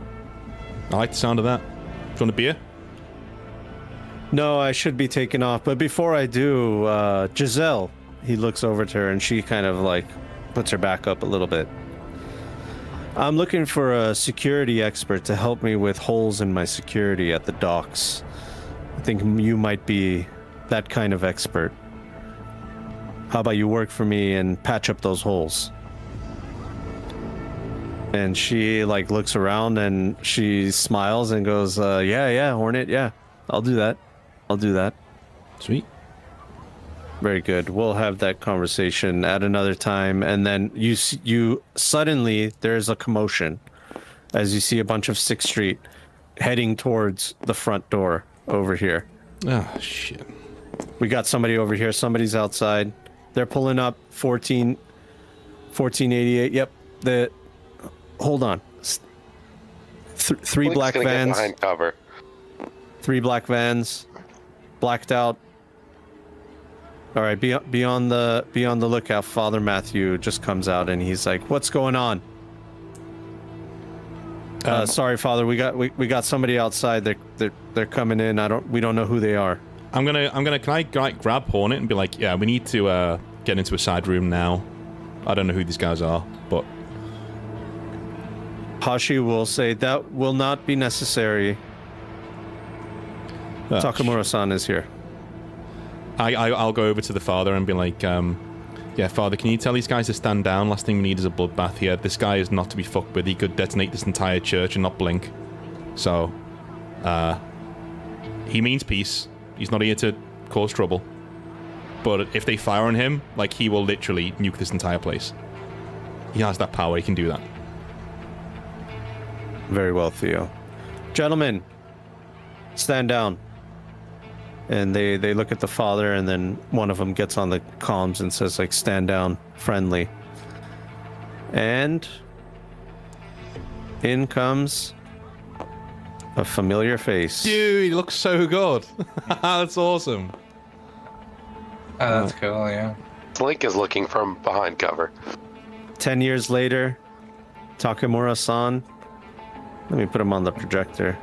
S1: I like the sound of that. Do you want a beer?
S2: No, I should be taking off. But before I do, Giselle, he looks over to her, and she kind of like puts her back up a little bit. I'm looking for a security expert to help me with holes in my security at the docks. I think you might be that kind of expert. How about you work for me and patch up those holes? And she like looks around and she smiles and goes, yeah, Hornet, yeah, I'll do that.
S1: Sweet.
S2: Very good. We'll have that conversation at another time. And then you suddenly, there's a commotion as you see a bunch of 6th Street heading towards the front door over here.
S1: Oh, shit.
S2: We got somebody over here. Somebody's outside. They're pulling up 1488. Yep. Hold on. 3 black vans.
S3: Behind cover.
S2: 3 black vans. Blacked out. All right, be on the lookout. Father Matthew just comes out and he's like, "What's going on?" Sorry, Father. We got somebody outside. They're coming in. We don't know who they are.
S1: Can I grab Hornet and be like, yeah, we need to get into a side room now. I don't know who these guys are, but
S2: Hashi will say that will not be necessary. Takamura-san is here.
S1: I'll go over to the father and be like, yeah, Father, can you tell these guys to stand down? Last thing we need is a bloodbath here. This guy is not to be fucked with. He could detonate this entire church and not blink. So, he means peace. He's not here to cause trouble. But if they fire on him, like, he will literally nuke this entire place. He has that power. He can do that.
S2: Very well, Theo. Gentlemen, stand down. And they look at the father, and then one of them gets on the comms and says, like, stand down, friendly. And in comes a familiar face.
S1: Dude, he looks so good. That's awesome.
S4: Oh, that's cool, yeah.
S3: Slink is looking from behind cover.
S2: 10 years later, Takamura-san. Let me put him on the projector.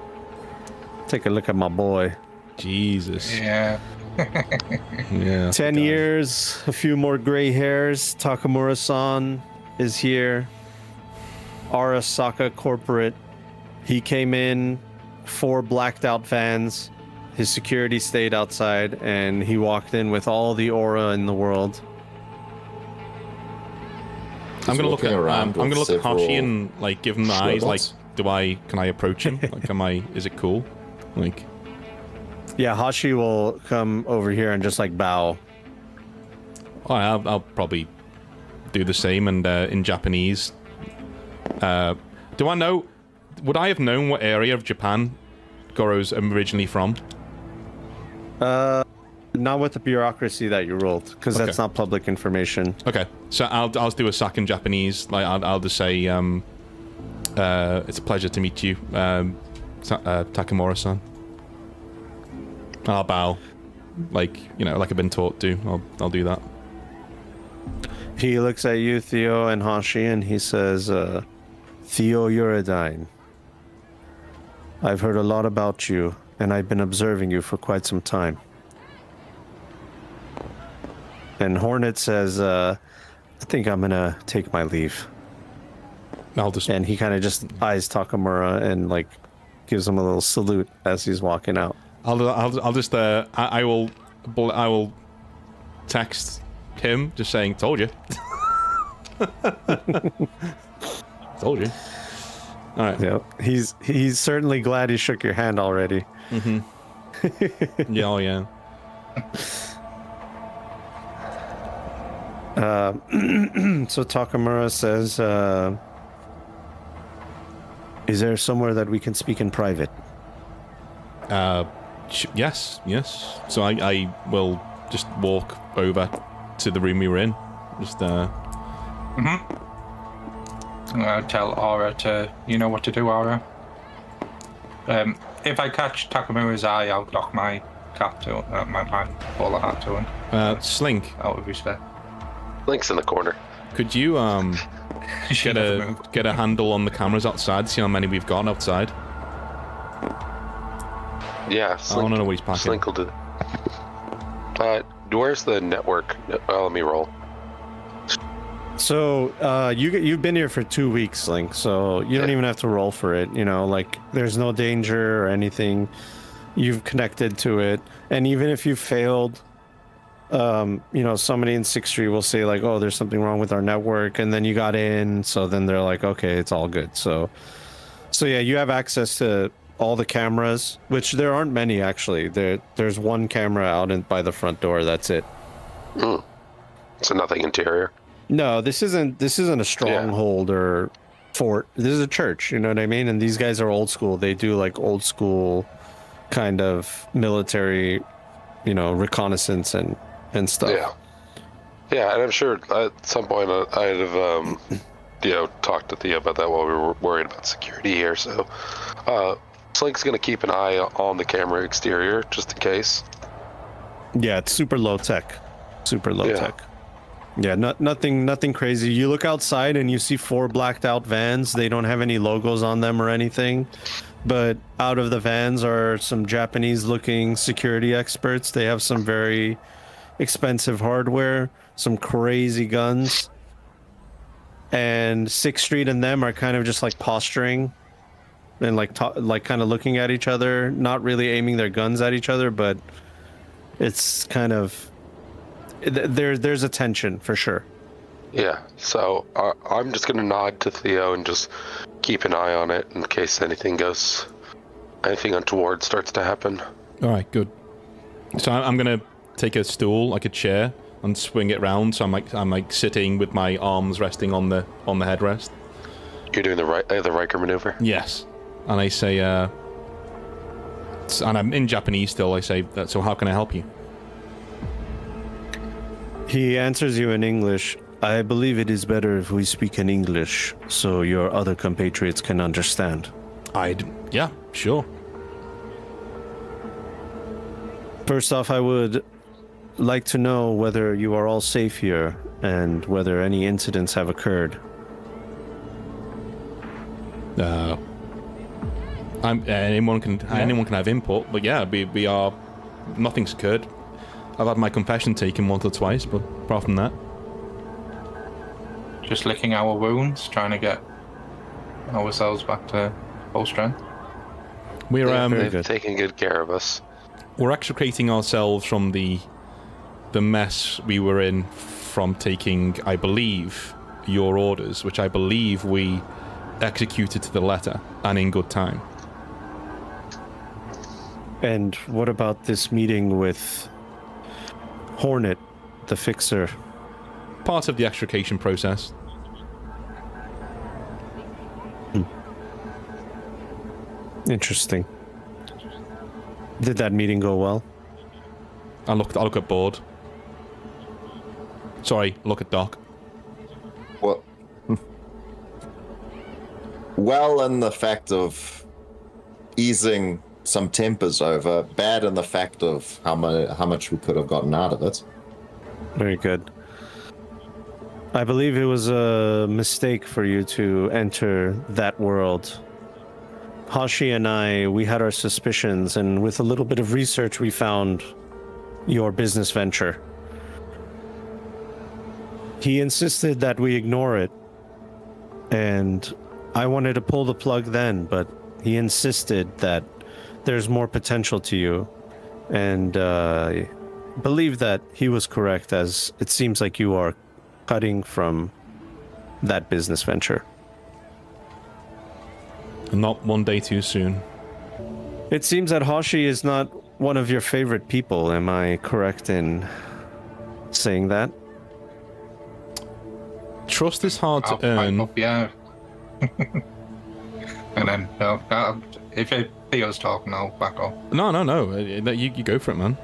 S2: Take a look at my boy.
S1: Jesus.
S4: Yeah.
S1: Yeah.
S2: 10 years, a few more gray hairs. Takamura-san is here. Arasaka Corporate. He came in, 4 blacked out vans. His security stayed outside, and he walked in with all the aura in the world.
S1: I'm gonna look at Hashi and like give him the eyes. Like, can I approach him? Like, is it cool? Like,
S2: yeah, Hashi will come over here and just like bow.
S1: I'll probably do the same, and in Japanese. Do I know? Would I have known what area of Japan Goro's originally from?
S2: Not with the bureaucracy that you rolled, because
S1: Okay.
S2: that's not public information.
S1: Okay, so I'll do a sack in Japanese. Like I'll just say, it's a pleasure to meet you, Takamura-san. I'll bow, like like I've been taught to. I'll do that.
S2: He looks at you, Theo and Hashi, and he says, Theo Uridine, I've heard a lot about you, and I've been observing you for quite some time. And Hornet says, I think I'm gonna take my leave.
S1: I'll just
S2: And he kind of just eyes Takamura and like gives him a little salute as he's walking out.
S1: I'll just I will text him just saying, "Told you." Told you. All right.
S2: Yeah, he's certainly glad he shook your hand already.
S1: Mm-hmm. Yeah. Oh yeah.
S2: So Takamura says, is there somewhere that we can speak in private?
S1: Yes. So I will just walk over to the room we were in. Just
S4: I'll tell Aura to, you know what to do, Aura. If I catch Takamura's eye, I'll dock my cap to my bowler hat to him.
S1: Slink.
S4: Out of respect.
S3: Link's in the corner.
S1: Could you
S4: She never moved.
S1: get a handle on the cameras outside? See how many we've got outside.
S3: Yeah,
S1: I want to know what he's packing.
S3: Slink will do that. Where's the network? Let me roll.
S2: So you've been here for 2 weeks, Link, so you don't even have to roll for it. Like there's no danger or anything. You've connected to it, and even if you failed, somebody in 6th Street will say like, oh, there's something wrong with our network, and then you got in, so then they're like, okay, it's all good. So yeah, you have access to all the cameras, which there aren't many actually. There's one camera out by the front door. That's it.
S3: So nothing interior.
S2: No, this isn't a stronghold or fort. This is a church, you know what I mean? And these guys are old school. They do like old school kind of military, reconnaissance and stuff.
S3: Yeah, and I'm sure at some point I'd have talked to Thea about that while we were worried about security here. So Slink's gonna keep an eye on the camera exterior just in case.
S2: Yeah, it's super low tech. Yeah, nothing crazy. You look outside and you see 4 blacked out vans. They don't have any logos on them or anything. But out of the vans are some Japanese looking security experts. They have some very expensive hardware, some crazy guns. And 6th Street and them are kind of just like posturing and like kind of looking at each other, not really aiming their guns at each other, but it's kind of there's a tension for sure.
S3: Yeah, so I'm just gonna nod to Theo and just keep an eye on it in case anything untoward starts to happen.
S1: All right, good. So I'm gonna take a stool, like a chair, and swing it round. So I'm like sitting with my arms resting on the headrest.
S3: You're doing the Riker maneuver.
S1: Yes, and I say, and I'm in Japanese still. I say, so how can I help you?
S2: He answers you in English. I believe it is better if we speak in English so your other compatriots can understand.
S1: Yeah, sure.
S2: First off, I would like to know whether you are all safe here and whether any incidents have occurred.
S1: Anyone can have input, but yeah, we are. Nothing's occurred. I've had my confession taken once or twice, but apart from that,
S4: Just licking our wounds, trying to get ourselves back to full strength.
S3: They've taken good care of us.
S1: We're extricating ourselves from the mess we were in from taking, I believe, your orders, which I believe we executed to the letter and in good time.
S2: And what about this meeting with Hornet, the fixer?
S1: Part of the extrication process.
S2: Interesting. Did that meeting go well?
S1: I look at board. Sorry, look at Doc.
S5: Well, well, in the fact of easing some tempers over, bad in the fact of how much we could have gotten out of it.
S2: Very good. I believe it was a mistake for you to enter that world. Hashi and I, we had our suspicions, and with a little bit of research, we found your business venture. He insisted that we ignore it, and I wanted to pull the plug then, but he insisted that there's more potential to you, and I believe that he was correct, as it seems like you are cutting from that business venture.
S1: Not one day too soon.
S2: It seems that Hashi is not one of your favorite people. Am I correct in saying that?
S1: Trust is hard to
S4: I'll pipe
S1: earn.
S4: up, yeah. And then, if Theo's talking, I'll back off.
S1: No. You go for it, man.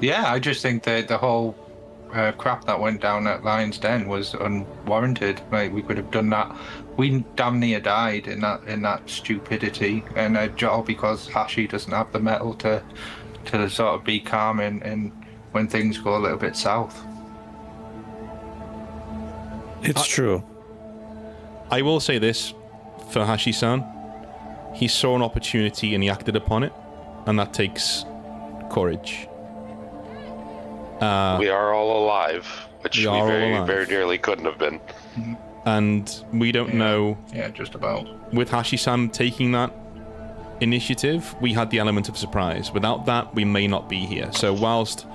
S4: Yeah, I just think that the whole crap that went down at Lion's Den was unwarranted. Like, we could have done that. We damn near died in that stupidity, and all because Hashi doesn't have the metal to sort of be calm and when things go a little bit south.
S2: It's true.
S1: I will say this for Hashi-san. He saw an opportunity and he acted upon it, and that takes courage.
S3: We are all alive, which we very nearly couldn't have been.
S1: And we don't know.
S4: Yeah, just about.
S1: With Hashi-san taking that initiative, we had the element of surprise. Without that, we may not be here. So whilst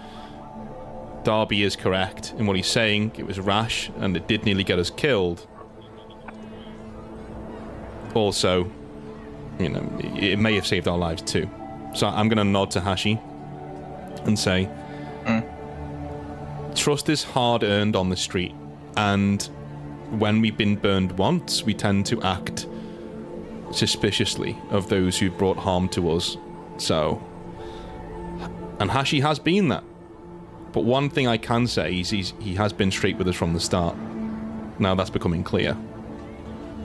S1: Darby is correct in what he's saying, it was rash and it did nearly get us killed. Also, you know, it may have saved our lives too. So I'm going to nod to Hashi and say, trust is hard earned on the street, and when we've been burned once, we tend to act suspiciously of those who brought harm to us. So, and Hashi has been that. But one thing I can say is he has been straight with us from the start. Now that's becoming clear.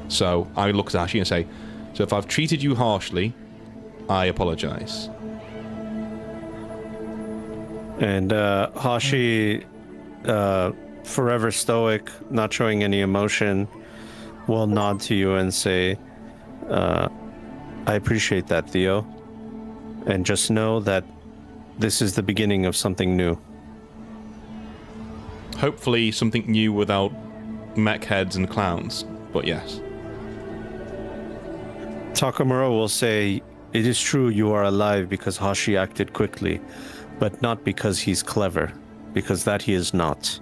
S1: So I look at Hashi and say, so if I've treated you harshly, I apologize.
S2: And Hashi, forever stoic, not showing any emotion, will nod to you and say, I appreciate that, Theo. And just know that this is the beginning of something new.
S1: Hopefully something new without mech heads and clowns, but yes.
S2: Takamura will say, it is true you are alive because Hashi acted quickly, but not because he's clever, because that he is not.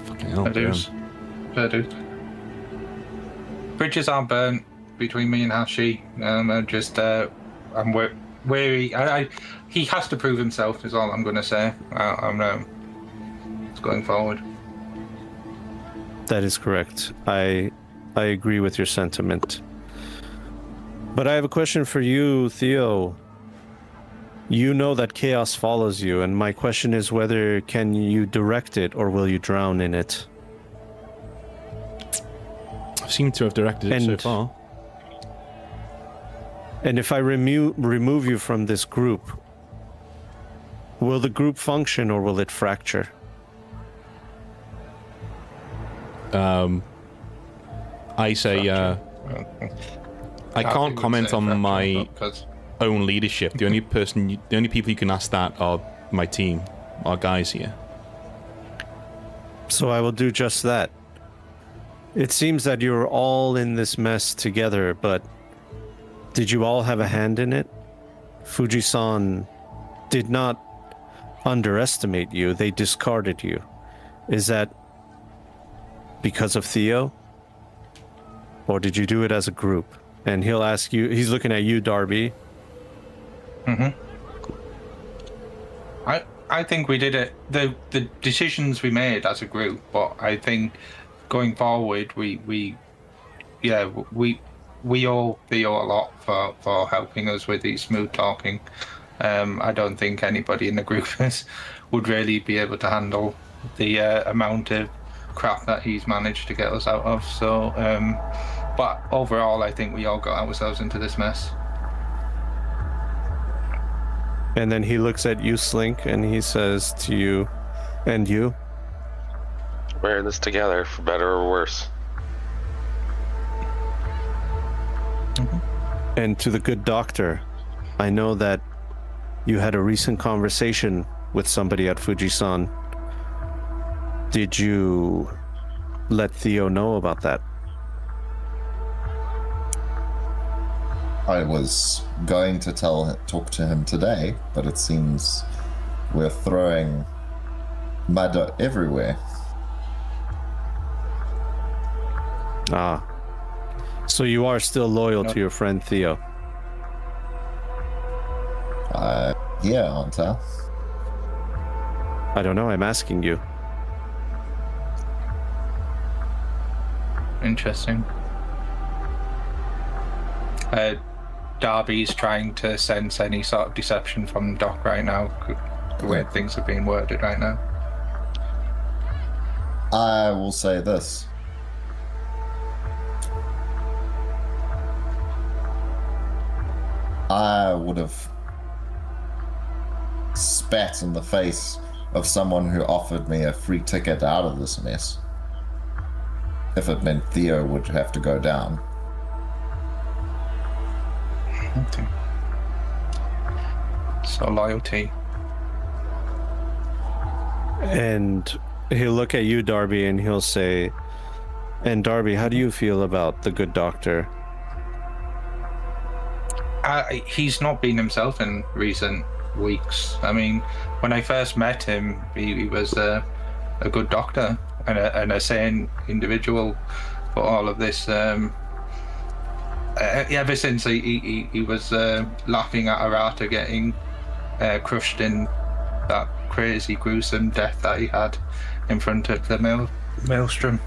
S1: Fucking hell,
S4: Fair dues. Bridges aren't burnt between me and Hashi. I'm just, I'm wary. He has to prove himself, is all I'm going to say. It's going forward.
S2: That is correct. I agree with your sentiment. But I have a question for you, Theo. You know that chaos follows you, and my question is whether can you direct it or will you drown in it?
S1: I seem to have directed it so far.
S2: And if I remove you from this group, will the group function or will it fracture?
S1: I say, I can't comment on my own leadership. The only people you can ask that are my team, our guys here.
S2: So I will do just that. It seems that you're all in this mess together, but did you all have a hand in it? Fuji-san did not underestimate you, they discarded you. Is that because of Theo? Or did you do it as a group? And he'll ask you, he's looking at you, Darby.
S4: I think we did it. The decisions we made as a group, but I think going forward, we we owe Theo a lot for helping us with these smooth talking. I don't think anybody in the group would really be able to handle the amount of crap that he's managed to get us out of. So, but overall, I think we all got ourselves into this mess.
S2: And then he looks at you, Slink, and he says to you, and you?
S3: We're in this together, for better or worse.
S2: And to the good doctor, I know that you had a recent conversation with somebody at Fujisan. Did you let Theo know about that?
S5: I was going to talk to him today, but it seems we're throwing mud everywhere.
S2: Ah. So you are still loyal to your friend Theo?
S5: Yeah, aren't I?
S2: I don't know, I'm asking you.
S4: Interesting. Darby's trying to sense any sort of deception from Doc right now, the way things are being worded right now.
S5: I will say this. I would have spat in the face of someone who offered me a free ticket out of this mess if it meant Theo would have to go down.
S4: Okay. So loyalty.
S2: And he'll look at you, Darby, and he'll say, and Darby, how do you feel about the good doctor?
S4: He's not been himself in recent weeks. I mean, when I first met him, he was a good doctor and a sane individual. But all of this, ever since he was laughing at Arata getting crushed in that crazy, gruesome death that he had in front of the maelstrom,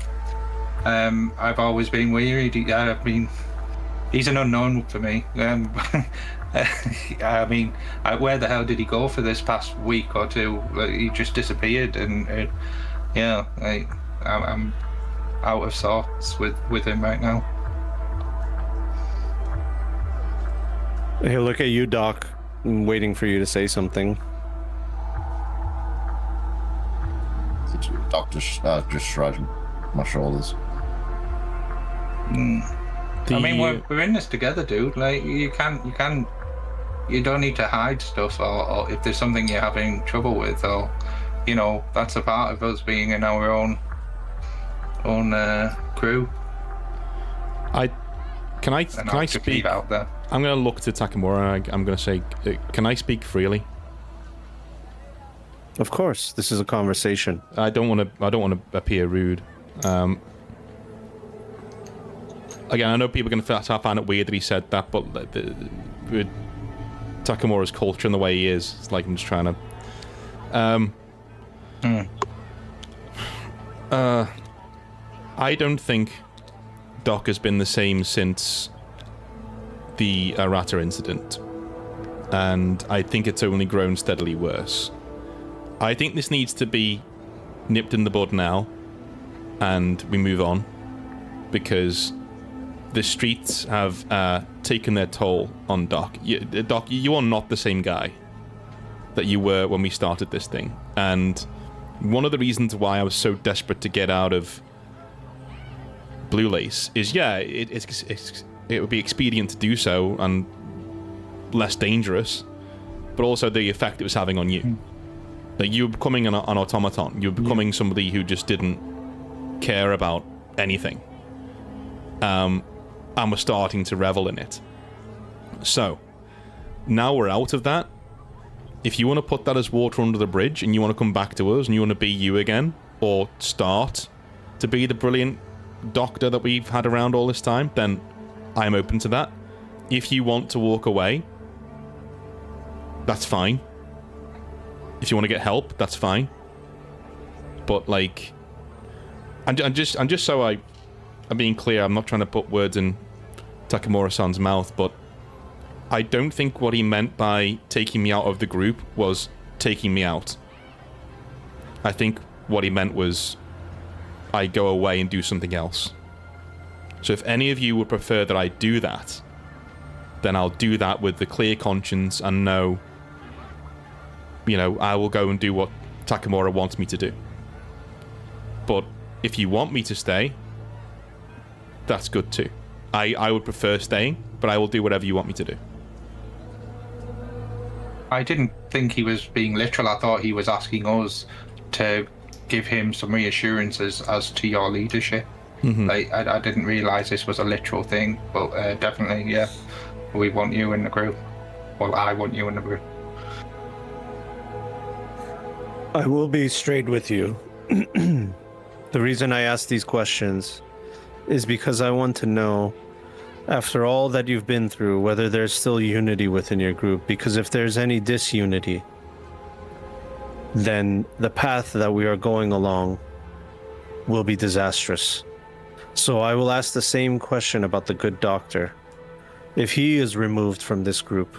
S4: I've always been worried. I mean, he's an unknown for me. I mean, where the hell did he go for this past week or two? He just disappeared, and yeah, I'm out of sorts with him right now.
S2: He'll look at you, Doc, waiting for you to say something.
S5: Doctor just shrugged my shoulders.
S4: I mean, we're in this together, dude. Like, you don't need to hide stuff, or if there's something you're having trouble with, or that's a part of us being in our own crew.
S1: Can I speak
S4: out there?
S1: I'm going to look to Takamura and I'm going to say, can I speak freely?
S2: Of course, this is a conversation.
S1: I don't want to appear rude. Again, I know people are going to find it weird that he said that, but with Takamura's culture and the way he is, it's like I'm just trying to. I don't think Doc has been the same since the Arata incident, and I think it's only grown steadily worse. I think this needs to be nipped in the bud now, and we move on, because the streets have taken their toll on Doc. Doc, you are not the same guy that you were when we started this thing, and one of the reasons why I was so desperate to get out of Blue Lace is, it would be expedient to do so and less dangerous, but also the effect it was having on you. Like, you were becoming an automaton. You were becoming somebody who just didn't care about anything, and was starting to revel in it. So now we're out of that. If you want to put that as water under the bridge and you want to come back to us and you want to be you again, or start to be the brilliant doctor that we've had around all this time, then I'm open to that. If you want to walk away, that's fine. If you want to get help, that's fine. But, like, I'm just so I'm being clear, I'm not trying to put words in Takamura-san's mouth, but I don't think what he meant by taking me out of the group was taking me out. I think what he meant was I go away and do something else. So if any of you would prefer that I do that, then I'll do that with the clear conscience and know, I will go and do what Takamura wants me to do. But if you want me to stay, that's good too. I would prefer staying, but I will do whatever you want me to do.
S4: I didn't think he was being literal. I thought he was asking us to give him some reassurances as to your leadership.
S1: Mm-hmm.
S4: I didn't realize this was a literal thing, but definitely, yeah, we want you in the group. Well, I want you in the group.
S2: I will be straight with you. The reason I ask these questions is because I want to know, after all that you've been through, whether there's still unity within your group. Because if there's any disunity, then the path that we are going along will be disastrous. So I will ask the same question about the good doctor. If he is removed from this group,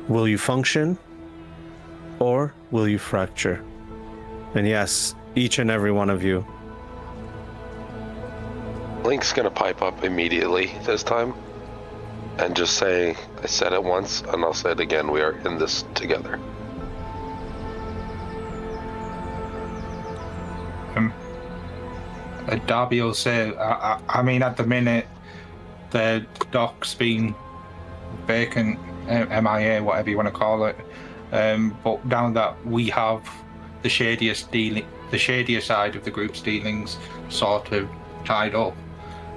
S2: will you function or will you fracture? And yes, each and every one of you.
S3: Link's gonna pipe up immediately this time and just say, I said it once and I'll say it again, we are in this together.
S4: Darby will say, I mean, at the minute, the dock's been vacant, MIA, whatever you want to call it. But now that we have the shadier side of the group's dealings sort of tied up,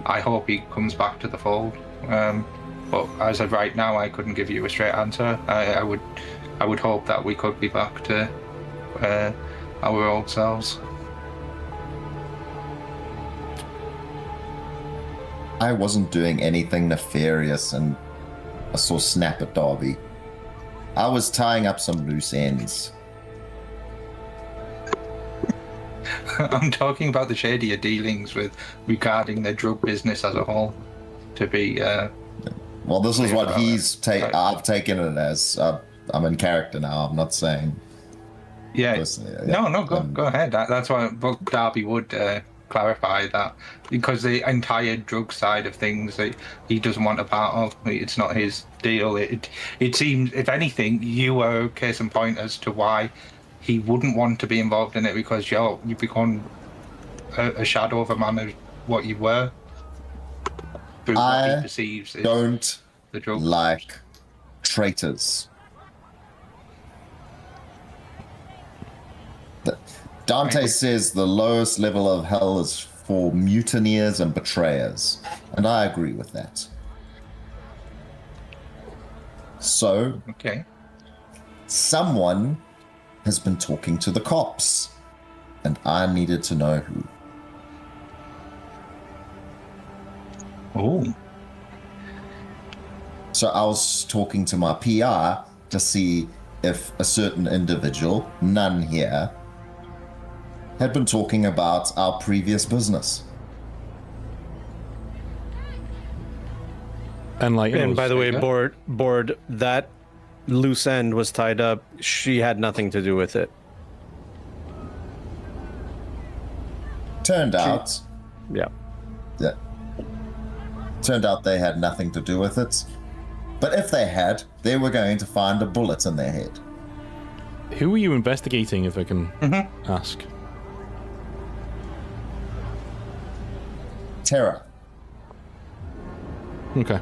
S4: I hope he comes back to the fold. But as of right now, I couldn't give you a straight answer. I would hope that we could be back to our old selves.
S5: I wasn't doing anything nefarious, and I saw snap at Darby. I was tying up some loose ends.
S4: I'm talking about the shadier dealings regarding the drug business as a whole. To be
S5: well, this is what I've taken it as. I'm in character now. I'm not saying.
S4: Yeah. No. Go ahead. That's why Darby would clarify that, because the entire drug side of things that he doesn't want a part of. It's not his deal. It seems, if anything, you were a case in point as to why he wouldn't want to be involved in it, because you've become a shadow of a man of what you were. Through what he perceives is the drug.
S5: Like traitors. Dante says the lowest level of hell is for mutineers and betrayers, and I agree with that. So,
S4: okay,
S5: someone has been talking to the cops, and I needed to know who.
S4: Oh.
S5: So I was talking to my PR to see if a certain individual, none here, had been talking about our previous business.
S1: And
S2: by the way, board, that loose end was tied up. She had nothing to do with it.
S5: Turned out they had nothing to do with it. But if they had, they were going to find a bullet in their head.
S1: Who were you investigating, if I can ask?
S5: Terra.
S1: Okay.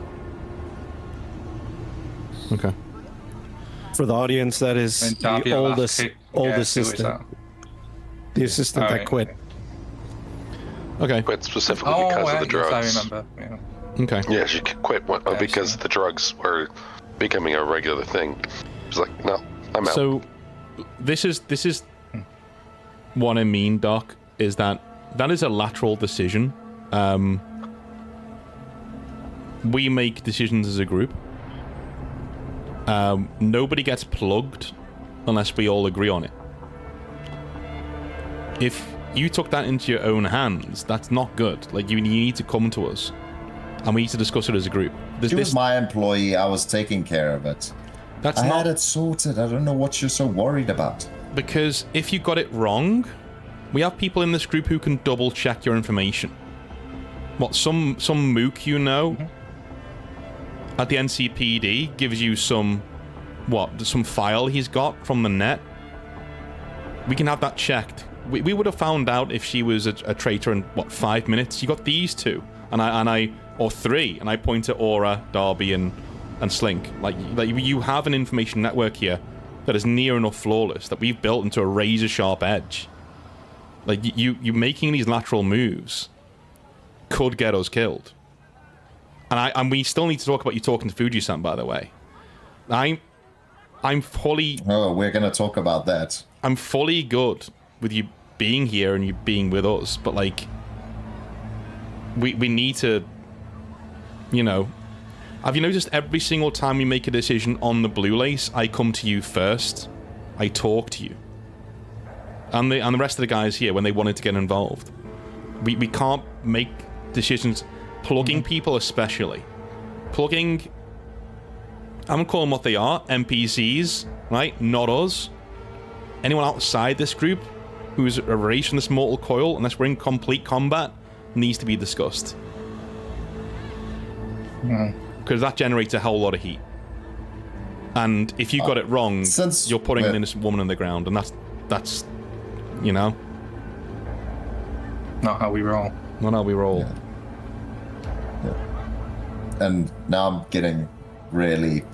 S2: For the audience, that is the old assistant. The assistant that quit.
S1: Okay.
S3: Quit specifically because of the drugs.
S4: Yes, I remember. Yeah.
S1: Okay.
S3: Yeah, she quit because the drugs were becoming a regular thing. She's like, no, I'm out.
S1: So, this is what I mean, Doc, is that is a lateral decision. We make decisions as a group. Nobody gets plugged unless we all agree on it. If you took that into your own hands, that's not good. Like, you need to come to us and we need to discuss it as a group.
S5: She was my employee. I was taking care of it.
S1: That's
S5: I
S1: not
S5: had it sorted. I don't know what you're so worried about.
S1: because if you got it wrong, we have people in this group who can double check your information. What, some mook you know at the NCPD gives you some file he's got from the net. We can have that checked. We would have found out if she was a traitor in 5 minutes. You got these two, or three, and I point at Aura, Darby, and Slink. Like you have an information network here that is near enough flawless that we've built into a razor sharp edge. Like you making these lateral moves could get us killed. And we still need to talk about you talking to Fuji-san, by the way. I'm fully.
S5: Oh, we're gonna talk about that.
S1: I'm fully good with you being here and you being with us, but like, we need to, have you noticed every single time we make a decision on the Blue Lace, I come to you first, I talk to you, and the rest of the guys here when they wanted to get involved. We can't make decisions, plugging people especially, I'm gonna call them what they are, NPCs, right? Not us. Anyone outside this group who's erased from this mortal coil, unless we're in complete combat, needs to be discussed. Because that generates a whole lot of heat. And if you got it wrong, you're putting an innocent woman on the ground, and that's
S4: not how we roll.
S1: Not how we roll.
S5: Yeah. And now I'm getting really,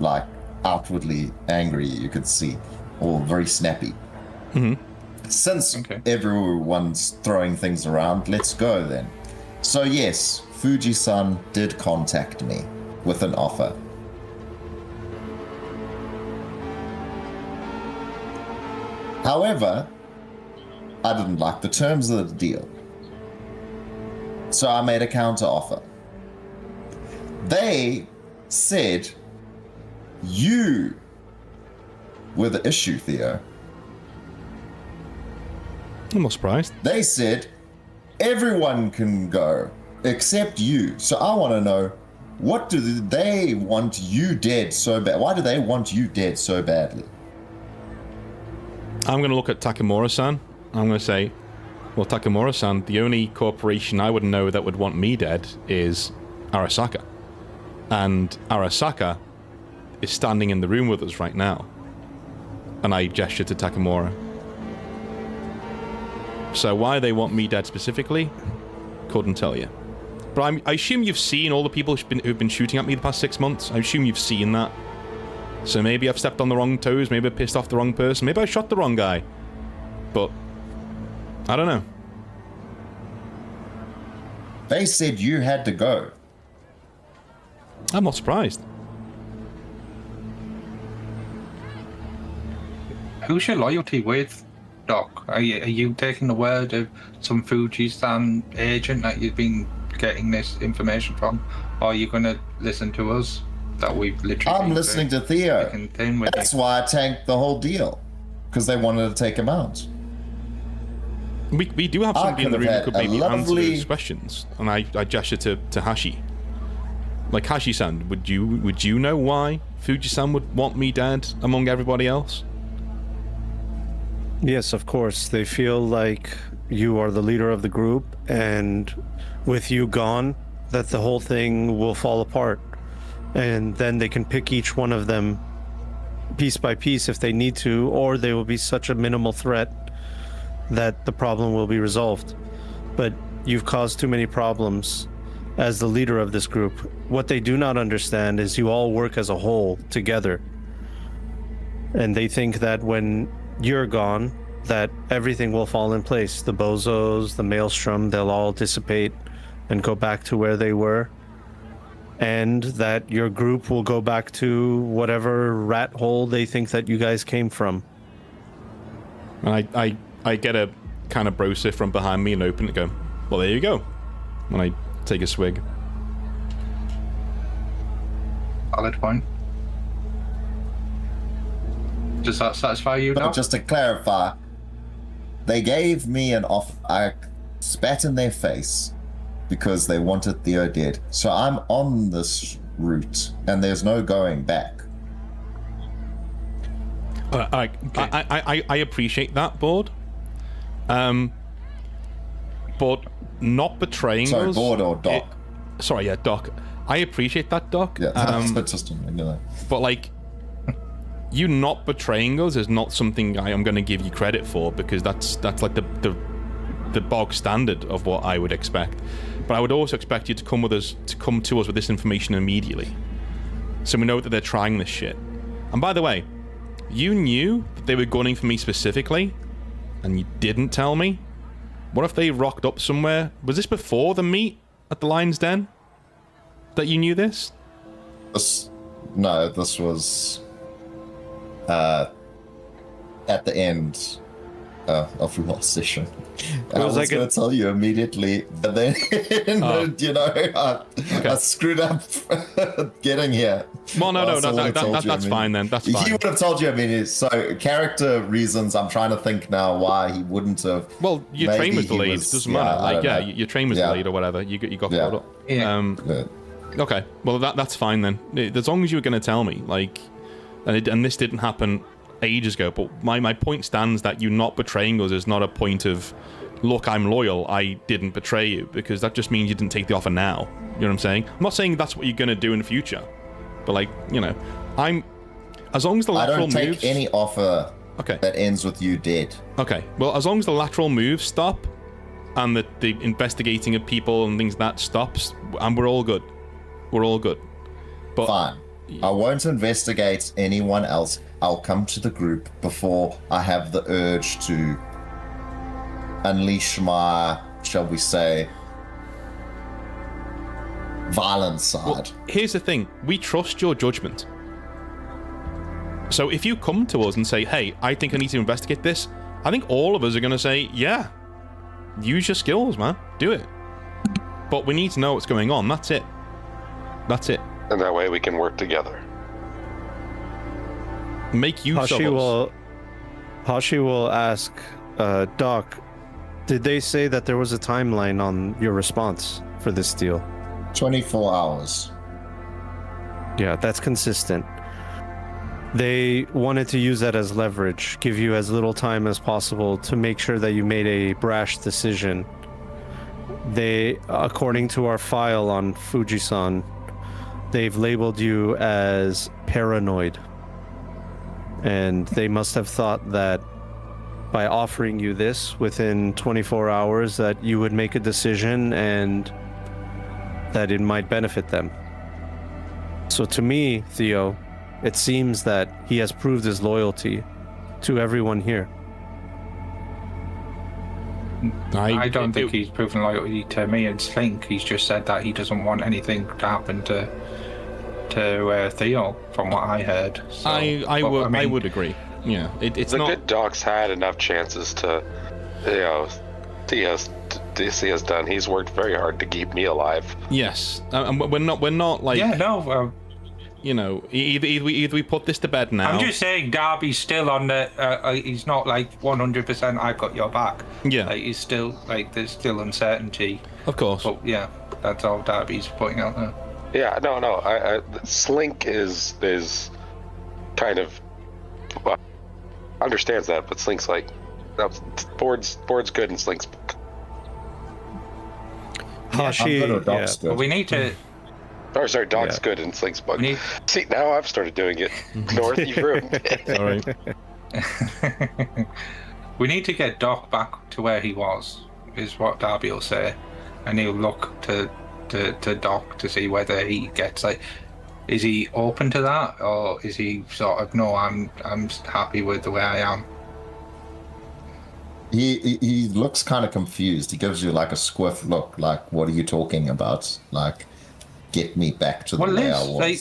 S5: outwardly angry, you could see, or very snappy. Since everyone's throwing things around, let's go then. So yes, Fuji-san did contact me with an offer. However, I didn't like the terms of the deal. So I made a counter offer. They said you were the issue, Theo.
S1: I'm not surprised.
S5: They said everyone can go except you. So I want to know, what do they want you dead so bad? Why do they want you dead so badly?
S1: I'm going to look at Takamura-san. I'm going to say, well, Takamura-san, the only corporation I would know that would want me dead is Arasaka. And Arasaka is standing in the room with us right now. And I gesture to Takamura. So why they want me dead specifically, couldn't tell you. But I assume you've seen all the people who've been shooting at me the past 6 months. I assume you've seen that. So maybe I've stepped on the wrong toes, maybe I pissed off the wrong person, maybe I shot the wrong guy. But I don't know.
S5: They said you had to go.
S1: I'm not surprised.
S4: Who's your loyalty with, Doc? Are you taking the word of some Fuji-san agent that you've been getting this information from? Or are you going to listen to us? That we've literally.
S5: I'm listening to Theo. That's why I tanked the whole deal. Because they wanted to take him out.
S1: We do have somebody in the room who could maybe answer those questions. And I gesture to Hashi. Like, Hashi-san, would you know why Fuji-san would want me dead among everybody else?
S2: Yes, of course. They feel like you are the leader of the group, and with you gone, that the whole thing will fall apart. And then they can pick each one of them piece by piece if they need to, or they will be such a minimal threat that the problem will be resolved. But you've caused too many problems as the leader of this group. What they do not understand is you all work as a whole together. And they think that when you're gone, that everything will fall in place. The bozos, the maelstrom, they'll all dissipate and go back to where they were. And that your group will go back to whatever rat hole they think that you guys came from.
S1: And I get a kind of brosif from behind me and open it and go, well, there you go. And I take a swig.
S4: Valid point. Does that satisfy you,
S5: But
S4: Doc?
S5: just to clarify, they gave me an offer. I spat in their face, because they wanted Theo dead. So I'm on this route, and there's no going back.
S1: I appreciate that, Board. But not betraying
S5: Sorry,
S1: us.
S5: Board or Doc?
S1: Sorry, yeah, Doc. I appreciate that, Doc.
S5: Yeah, just
S1: but like, you not betraying us is not something I am going to give you credit for, because that's like the bog standard of what I would expect. But I would also expect you to come to us with this information immediately, so we know that they're trying this shit. And by the way, you knew that they were gunning for me specifically, and you didn't tell me. What if they rocked up somewhere? Was this before the meet at the Lion's Den that you knew this?
S5: No, this was at the end of the last session. I was going to tell you immediately, but then I screwed up getting here.
S1: Well, no, that's fine then. That's fine.
S5: He would have told you. I mean, so character reasons. I'm trying to think now why he wouldn't have.
S1: Well, your train was delayed. Doesn't matter. Your train was delayed or whatever. You got caught up.
S4: Yeah.
S1: Okay. Well, that's fine then. As long as you were going to tell me, like, and this didn't happen ages ago. But my point stands that you not betraying us is not a point of, look, I'm loyal, I didn't betray you, because that just means you didn't take the offer now. You know what I'm saying? I'm not saying that's what you're going to do in the future, but like, as long as the lateral moves... I don't
S5: take any offer that ends with you dead.
S1: Okay, well, as long as the lateral moves stop and the investigating of people and things that stops, and we're all good. We're all good. But
S5: fine. I won't investigate anyone else. I'll come to the group before I have the urge to unleash my, shall we say, violent side.
S1: Well, here's the thing. We trust your judgment. So if you come to us and say, hey, I think I need to investigate this, I think all of us are going to say, yeah, use your skills, man. Do it. But we need to know what's going on. That's it. That's it.
S3: And that way we can work together.
S1: Make use of us.
S2: Hashi will ask, Doc, did they say that there was a timeline on your response for this deal?
S5: 24 hours.
S2: Yeah, that's consistent. They wanted to use that as leverage, give you as little time as possible to make sure that you made a brash decision. They, according to our file on Fujisan, they've labeled you as paranoid. And they must have thought that by offering you this within 24 hours that you would make a decision and that it might benefit them. So to me, Theo, it seems that he has proved his loyalty to everyone here.
S4: I don't think he's proven loyalty to me and Slink. He's just said that he doesn't want anything to happen to Theo, from what I heard. So,
S1: I would agree. Yeah, it's
S3: the
S1: not...
S3: good Doc's had enough chances to, Theo's done. He's worked very hard to keep me alive.
S1: Yes, and we're not like...
S4: Yeah, no.
S1: Either we put this to bed now.
S4: I'm just saying, Darby's still on the. He's not like 100%. I've got your back.
S1: Yeah,
S4: like, he's still like there's still uncertainty.
S1: Of course.
S4: But yeah, that's all Darby's putting out there.
S3: Yeah, no. Slink is kind of understands that, but Slink's like, board's good and Slink's.
S2: Hashi,
S5: yeah.
S4: But we need to.
S3: Oh, sorry, Doc's good and Slink's bug. See, now I've started doing it. North, you've ruined it.
S1: All right.
S4: We need to get Doc back to where he was, is what Darby will say, and he'll look to Doc to see whether he gets like, is he open to that, or is he sort of, no, I'm happy with the way I am.
S5: He looks kind of confused. He gives you like a squiff look, like, what are you talking about? Like, get me back to the way I was.
S4: Like,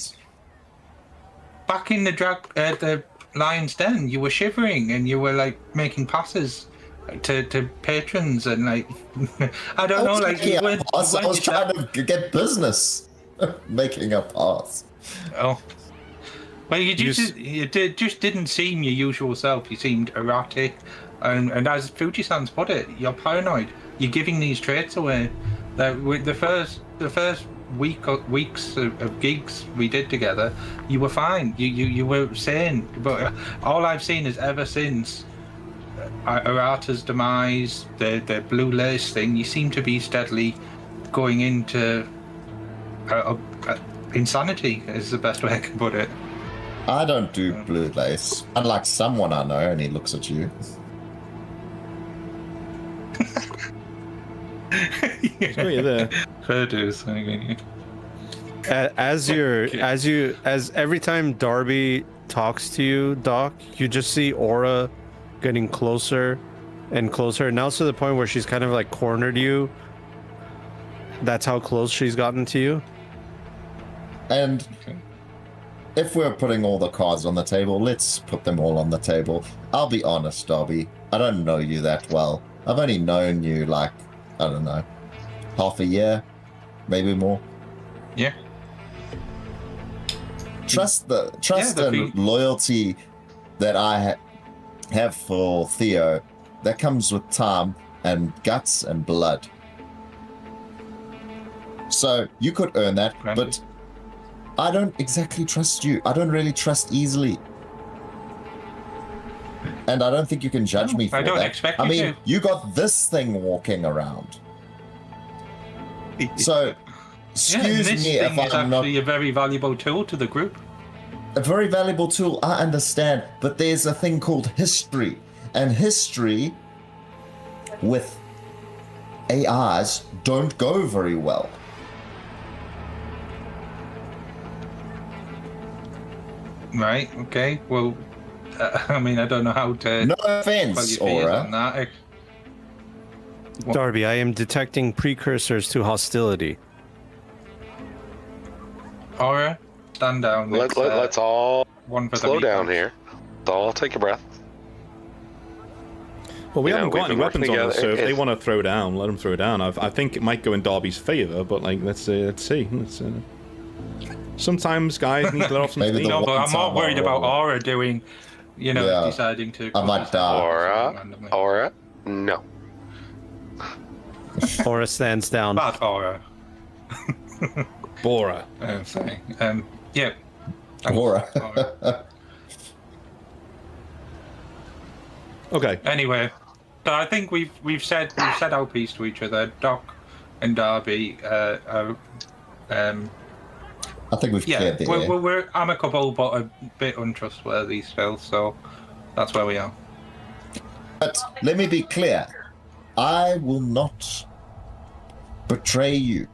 S4: back in the Lion's Den, you were shivering and you were like making passes to patrons and like I don't know, like
S5: I was trying to get business, making a pass.
S4: Oh, well, you just didn't seem your usual self. You seemed erratic, and as Fuji-san's put it, you're paranoid. You're giving these traits away With the first weeks of gigs we did together, you were fine. You were sane. But all I've seen is ever since Arata's demise, the blue lace thing, you seem to be steadily going into insanity. Is the best way I can put it.
S5: I don't do blue lace. Unlike someone I know, and he looks at you.
S1: Oh, you're there.
S4: Fair dues. I mean,
S2: As every time Darby talks to you, Doc, you just see Aura getting closer and closer. Now it's to the point where she's kind of like cornered you. That's how close she's gotten to you.
S5: And if we're putting all the cards on the table, let's put them all on the table. I'll be honest, Darby. I don't know you that well. I've only known you like, I don't know, half a year, maybe more.
S4: Yeah.
S5: Trust and loyalty that I have for Theo, that comes with time and guts and blood. So you could earn that, but I don't exactly trust you. I don't really trust easily. And I don't think you can judge me for that.
S4: I don't expect you to.
S5: I mean, you got this thing walking around. So, excuse
S4: this
S5: me
S4: thing
S5: if
S4: is
S5: I'm not...
S4: actually a very valuable tool to the group.
S5: A very valuable tool, I understand, but there's a thing called history. And history with AIs don't go very well.
S4: Right, okay. Well, I mean, I don't know how to...
S5: No offense, Aura.
S4: On that.
S2: Darby, I am detecting precursors to hostility.
S4: Aura, stand down.
S3: Let's all slow down here. Let's all take a breath.
S1: Well, we haven't got any
S3: we've been
S1: weapons
S3: working
S1: on us, so
S3: together.
S1: if they want to throw down, let them throw down. I think it might go in Darby's favour, but like, let's see. Sometimes guys need to let off some
S5: Maybe
S1: steam.
S5: the
S4: No, but I'm more
S5: time
S4: worried
S5: I'll
S4: about
S5: roll.
S4: Aura doing,
S5: Yeah.
S4: deciding to...
S5: I might die.
S3: Aura, no.
S2: Aura stands down.
S4: Bad Aura.
S1: Bora.
S4: Sorry. Yeah.
S5: Aura.
S1: Okay.
S4: Anyway, so I think we've said our piece to each other. Doc and Darby
S5: I think we've cleared the air.
S4: we're amicable but a bit untrustworthy still, so that's where we are.
S5: But let me be clear. I will not betray you.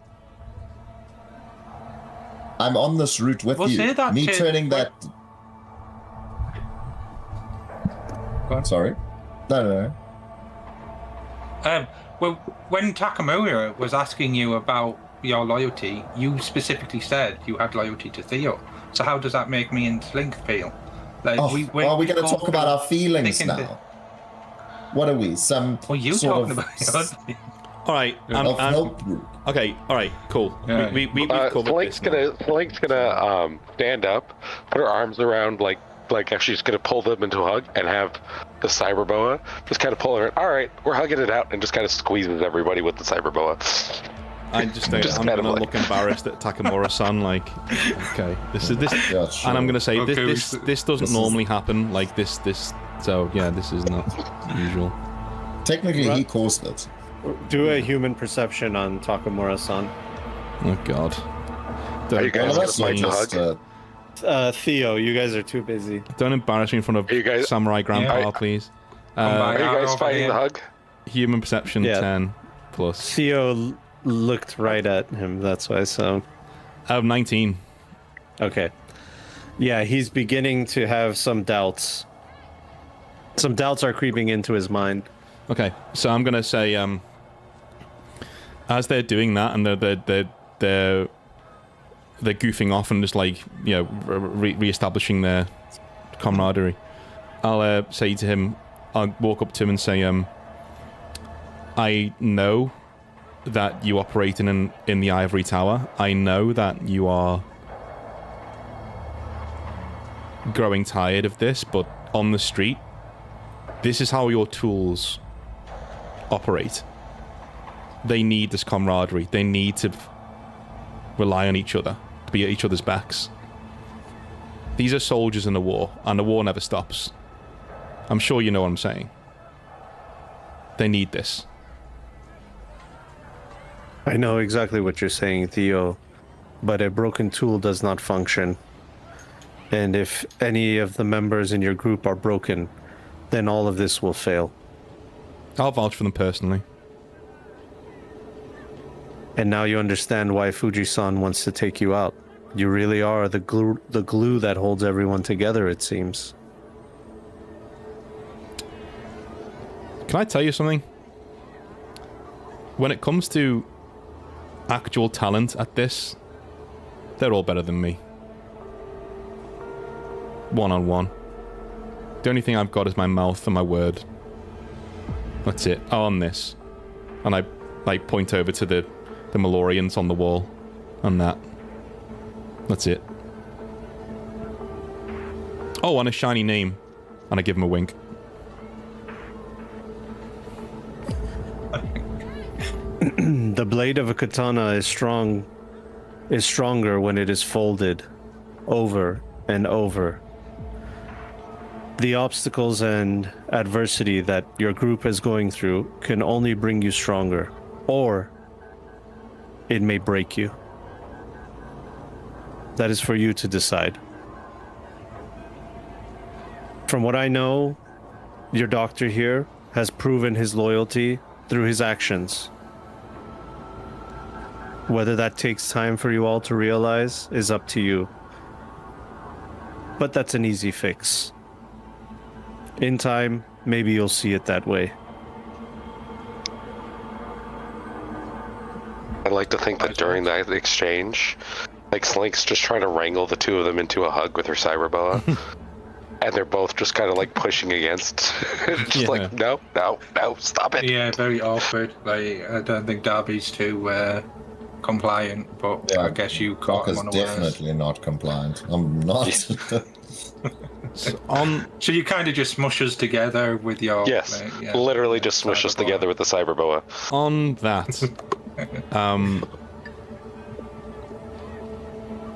S5: I'm on this route with
S4: Well,
S5: you.
S4: say that
S5: Me
S4: to-
S5: turning that...
S4: Go on.
S5: Sorry? No.
S4: Well, when Takamura was asking you about your loyalty, you specifically said you had loyalty to Theo. So how does that make me and Slink feel? Like,
S5: Are we going to talk about our feelings
S4: thick and
S5: now? What are we? Some
S4: Well, you
S5: sort
S4: talking
S5: of,
S4: about it.
S1: All right.
S5: of help group?
S1: Okay. All right. Cool.
S4: Yeah.
S1: We've covered this now.
S3: Slink's gonna stand up, put her arms around like she's gonna pull them into a hug, and have the cyber boa just kind of pull her. All right, we're hugging it out, and just kind of squeezes everybody with the cyber boa.
S1: I'm
S3: Just
S1: gonna look embarrassed at Takamura-san. Like, okay, this,
S5: Yeah, sure.
S1: and I'm gonna say
S4: Okay,
S1: this doesn't normally happen. Like this. So yeah, this is not usual.
S5: Technically, he caused it.
S2: Do a human perception on Takamura-san.
S1: Oh God.
S3: Are you guys
S5: Well,
S3: gonna
S5: that's not
S3: fight the
S5: just...
S3: hug?
S2: Theo, you guys are too busy.
S1: Don't embarrass me in front of
S3: Are you guys-
S1: Samurai Grandpa,
S4: Yeah.
S1: please.
S3: Are you guys
S4: over
S3: fighting
S4: here.
S3: the hug?
S1: Human perception
S2: Yeah.
S1: 10 plus.
S2: Theo looked right at him, that's why, so...
S1: I have 19.
S2: Okay. Yeah, he's beginning to have some doubts. Some doubts are creeping into his mind.
S1: Okay, so I'm gonna say, as they're doing that and they're goofing off and just like re-establishing their camaraderie, I'll say to him, I'll walk up to him and say, I know that you operate in the ivory tower. I know that you are growing tired of this, but on the street, this is how your tools operate. they need this camaraderie. They need to rely on each other, to be at each other's backs. These are soldiers in a war, and the war never stops. I'm sure you know what I'm saying. They need this.
S2: I know exactly what you're saying, Theo, but a broken tool does not function. And if any of the members in your group are broken, then all of this will fail.
S1: I'll vouch for them personally.
S2: And now you understand why Fuji-san wants to take you out. You really are the glue that holds everyone together, it seems.
S1: Can I tell you something? When it comes to actual talent at this, they're all better than me. One-on-one. The only thing I've got is my mouth and my word. That's it. On this. And I point over to the Malorians on the wall. And that. That's it. Oh, and a shiny name. And I give him a wink.
S2: The blade of a katana is stronger when it is folded over and over. The obstacles and adversity that your group is going through can only bring you stronger, or it may break you. That is for you to decide. From what I know, your doctor here has proven his loyalty through his actions. Whether that takes time for you all to realize is up to you. But that's an easy fix. In time, maybe you'll see it that way.
S3: I'd like to think that during that exchange, like Slink's just trying to wrangle the two of them into a hug with her cyber boa. And they're both just kind of like pushing against. Just like, no, stop it.
S4: Yeah, very awkward. Like, I don't think Darby's too compliant, but
S5: Yeah,
S4: I guess you
S5: Doc
S4: caught him
S5: is
S4: on a
S5: definitely not compliant. I'm not.
S1: So
S4: you kind of just smush us together with your...
S3: Yes,
S4: yeah,
S3: literally just smush us
S4: cyber boa.
S3: together with the cyber boa.
S1: on that,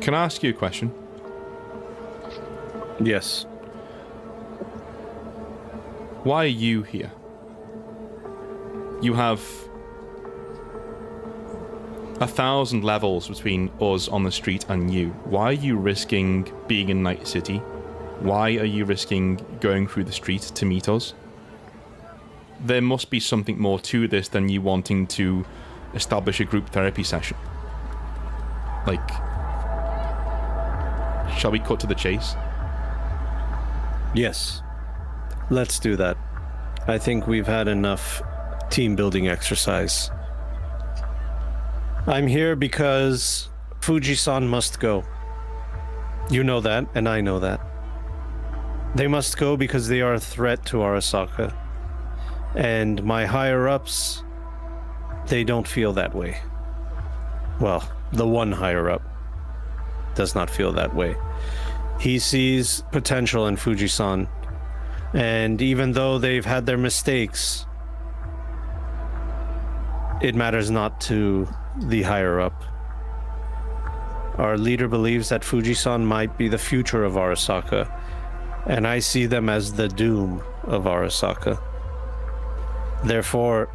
S1: can I ask you a question?
S2: Yes.
S1: Why are you here? You have 1,000 levels between us on the street and you. Why are you risking being in Night City? Why are you risking going through the street to meet us? There must be something more to this than you wanting to establish a group therapy session. Like, shall we cut to the chase?
S2: Yes. Let's do that. I think we've had enough team building exercise. I'm here because Fuji-san must go. You know that, and I know that. They must go because they are a threat to Arasaka. And my higher-ups, they don't feel that way. Well, the one higher-up does not feel that way. He sees potential in Fuji-san. And even though they've had their mistakes, it matters not to the higher-up. Our leader believes that Fuji-san might be the future of Arasaka, and I see them as the doom of Arasaka. Therefore,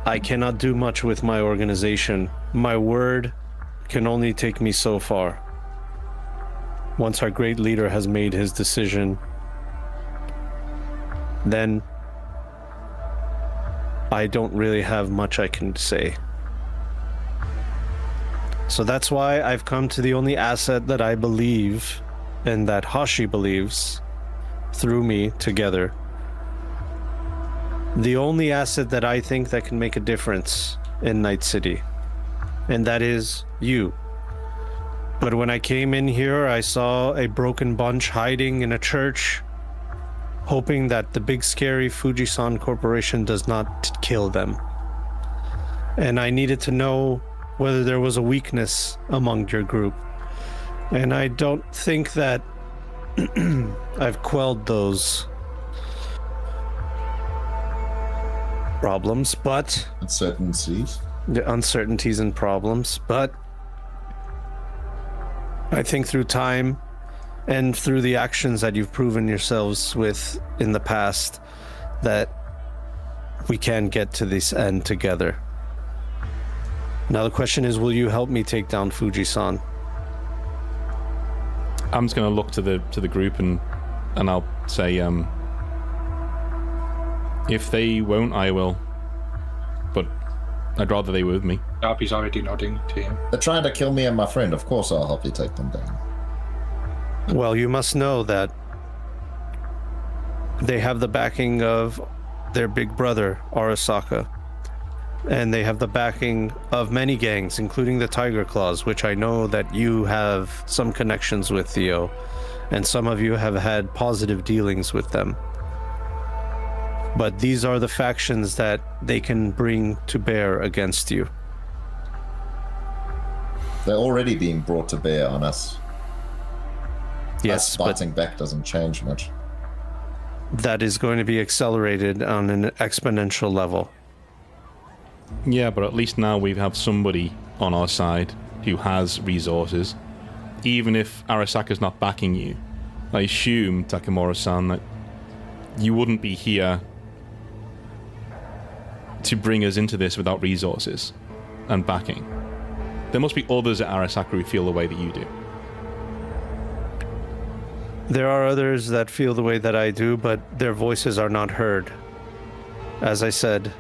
S2: I cannot do much with my organization. My word can only take me so far. Once our great leader has made his decision, then I don't really have much I can say. So that's why I've come to the only asset that I believe and that Hashi believes through me together. The only asset that I think that can make a difference in Night City. And that is you. But when I came in here, I saw a broken bunch hiding in a church, hoping that the big scary Fuji-san Corporation does not kill them. And I needed to know whether there was a weakness among your group. And I don't think that I've quelled those problems, but
S5: Uncertainties.
S2: the uncertainties and problems, but I think through time and through the actions that you've proven yourselves with in the past that we can get to this end together. Now the question is, will you help me take down Fuji-san?
S1: I'm just going to look to the group and I'll say, if they won't, I will. But I'd rather they were with me.
S4: Darby's already nodding to you.
S5: They're trying to kill me and my friend. Of course I'll help you take them down.
S2: Well, you must know that they have the backing of their big brother, Arasaka. And they have the backing of many gangs, including the Tiger Claws, which I know that you have some connections with, Theo. And some of you have had positive dealings with them. But these are the factions that they can bring to bear against you.
S5: They're already being brought to bear on us.
S2: Yes,
S5: Us
S2: but
S5: fighting back doesn't change much.
S2: that is going to be accelerated on an exponential level.
S1: Yeah, but at least now we have somebody on our side who has resources. Even if Arasaka's not backing you, I assume, Takamura-san, that you wouldn't be here to bring us into this without resources and backing. There must be others at Arasaka who feel the way that you do.
S2: There are others that feel the way that I do, but their voices are not heard. As I said,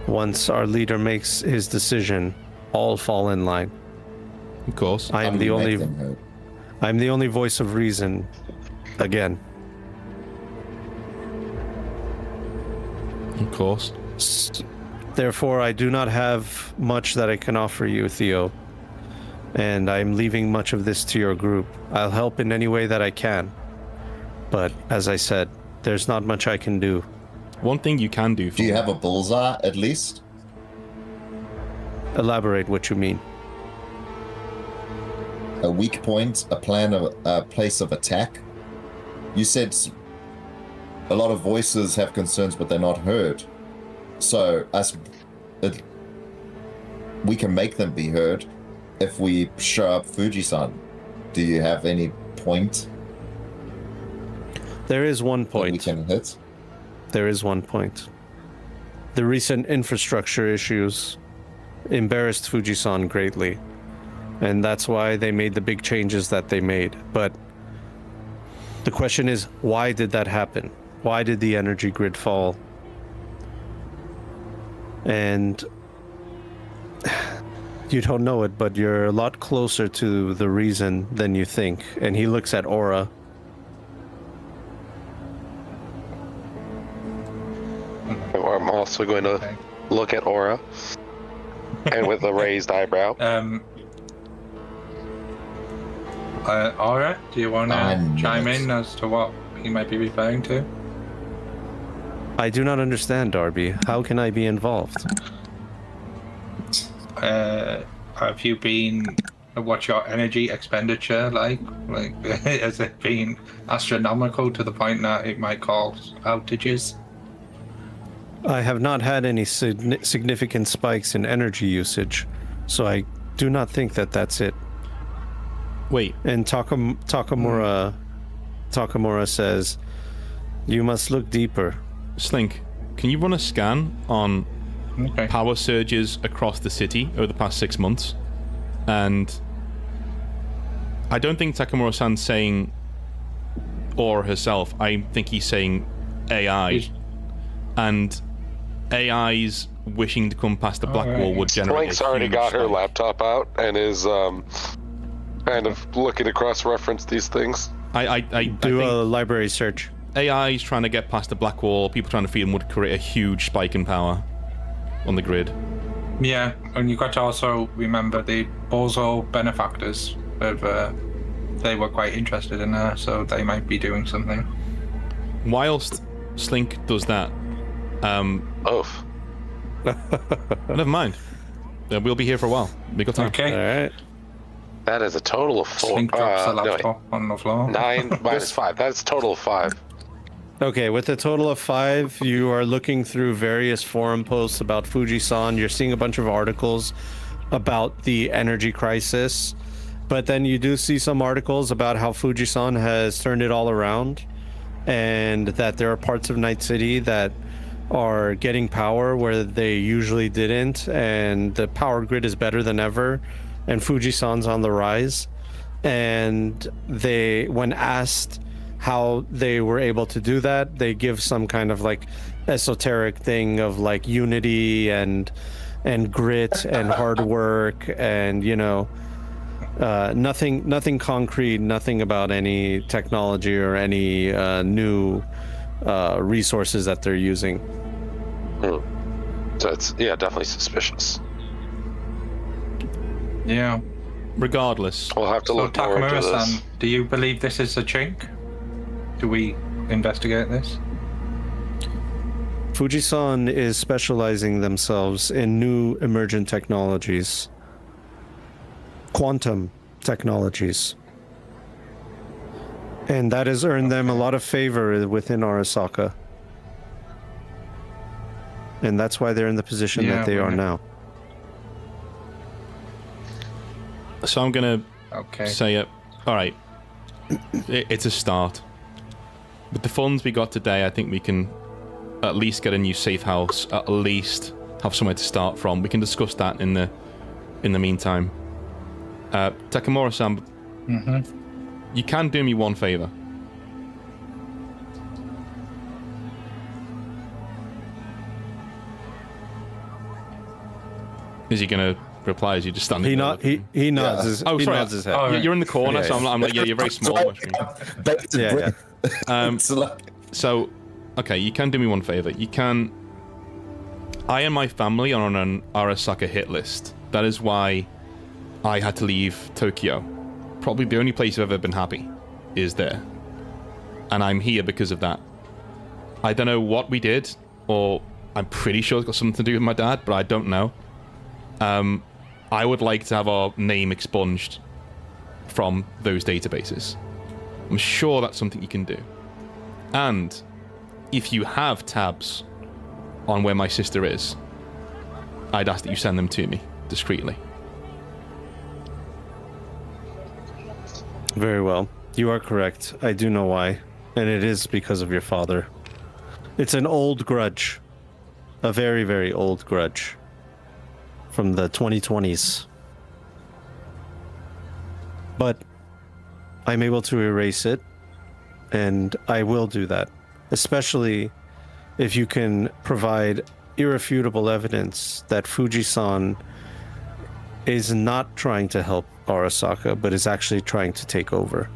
S2: once our leader makes his decision, all fall in line.
S1: Of course.
S2: I
S5: How
S2: am
S5: do
S2: the
S5: you make
S2: only
S5: them heard?
S2: I'm the only voice of reason. Again.
S1: Of course.
S2: Therefore, I do not have much that I can offer you, Theo. And I'm leaving much of this to your group. I'll help in any way that I can. But, as I said, there's not much I can do.
S1: One thing you can do for
S5: Do you
S1: me-
S5: have a bullseye at least?
S2: Elaborate what you mean.
S5: A weak point, a plan of a place of attack? You said a lot of voices have concerns, but they're not heard. So we can make them be heard if we show up Fuji-san. Do you have any point
S2: There is one
S5: that we
S2: point.
S5: can hit?
S2: There is one point. The recent infrastructure issues embarrassed Fuji-san greatly. And that's why they made the big changes that they made. But the question is, why did that happen? Why did the energy grid fall? And you don't know it, but you're a lot closer to the reason than you think. And he looks at Aura.
S3: I'm also going to
S4: Okay.
S3: look at Aura, and with a raised eyebrow.
S4: Aura, do you want to
S5: 9
S4: chime
S5: minutes.
S4: in as to what he might be referring to?
S2: I do not understand, Darby. How can I be involved?
S4: Have you been? What's your energy expenditure like? Like, has it been astronomical to the point that it might cause outages?
S2: I have not had any significant spikes in energy usage, so I do not think that that's it.
S1: Wait,
S2: And Takamura says, "You must look deeper."
S1: Slink, can you run a scan on
S4: Okay.
S1: power surges across the city over the past 6 months? And I don't think Takamura-san's saying Aura herself. I think he's saying AI. And AI's wishing to come past the black wall would generate
S3: Blank's
S1: a
S3: already
S1: huge
S3: got her
S1: spike.
S3: laptop out and is kind of looking to cross-reference these things.
S1: I
S2: Do
S1: think
S2: a library search.
S1: AI's trying to get past the black wall. People trying to feed them would create a huge spike in power on the grid.
S4: Yeah, and you've got to also remember the Bozo benefactors. They were quite interested in her, so they might be doing something.
S1: Whilst Slink does that,
S3: Oof.
S1: never mind. We'll be here for a while. We got time.
S2: All
S4: Okay.
S2: right.
S3: That is a total of 4.
S4: Slink drops the
S3: No, wait.
S4: laptop on the floor.
S3: 9 minus 5. That's a total of 5.
S2: Okay, with a total of 5, you are looking through various forum posts about Fujisan. You're seeing a bunch of articles about the energy crisis, but then you do see some articles about how Fujisan has turned it all around, and that there are parts of Night City that are getting power where they usually didn't, and the power grid is better than ever, and Fujisan's on the rise. And they, when asked how they were able to do that, they give some kind of like esoteric thing of like unity and grit and hard work, and nothing concrete, nothing about any technology or any new resources that they're using.
S3: So it's definitely suspicious.
S4: Yeah.
S1: Regardless,
S3: We'll have to
S4: So
S3: look more into this.
S4: Takamura-san, do you believe this is a chink? Do we investigate this?
S2: Fujisan is specializing themselves in new emergent technologies, quantum technologies, and that has earned them a lot of favor within Arasaka. And that's why they're in the position that they are now.
S1: so I'm gonna
S4: Okay.
S1: say it. All right, it's a start. With the funds we got today, I think we can at least get a new safe house. At least have somewhere to start from. We can discuss that in the meantime. Takamura-san, you can do me one favor. Is he gonna reply as you just stand there?
S2: He nods his
S1: Oh,
S2: he
S1: sorry.
S2: nods his head.
S4: Oh, right.
S1: You're in the corner,
S2: Yeah,
S1: so I'm like, yeah, you're very small on my screen.
S2: Yeah.
S5: It's like,
S1: So, okay, you can do me one favor. You can. I and my family are on an Arasaka hit list. That is why I had to leave Tokyo. Probably the only place I've ever been happy is there. And I'm here because of that. I don't know what we did, or I'm pretty sure it's got something to do with my dad, but I don't know. I would like to have our name expunged from those databases. I'm sure that's something you can do. And if you have tabs on where my sister is, I'd ask that you send them to me discreetly.
S2: Very well. You are correct. I do know why. And it is because of your father. It's an old grudge. A very, very old grudge. From the 2020s. But I'm able to erase it. And I will do that. Especially if you can provide irrefutable evidence that Fujisan is not trying to help Arasaka, but is actually trying to take over.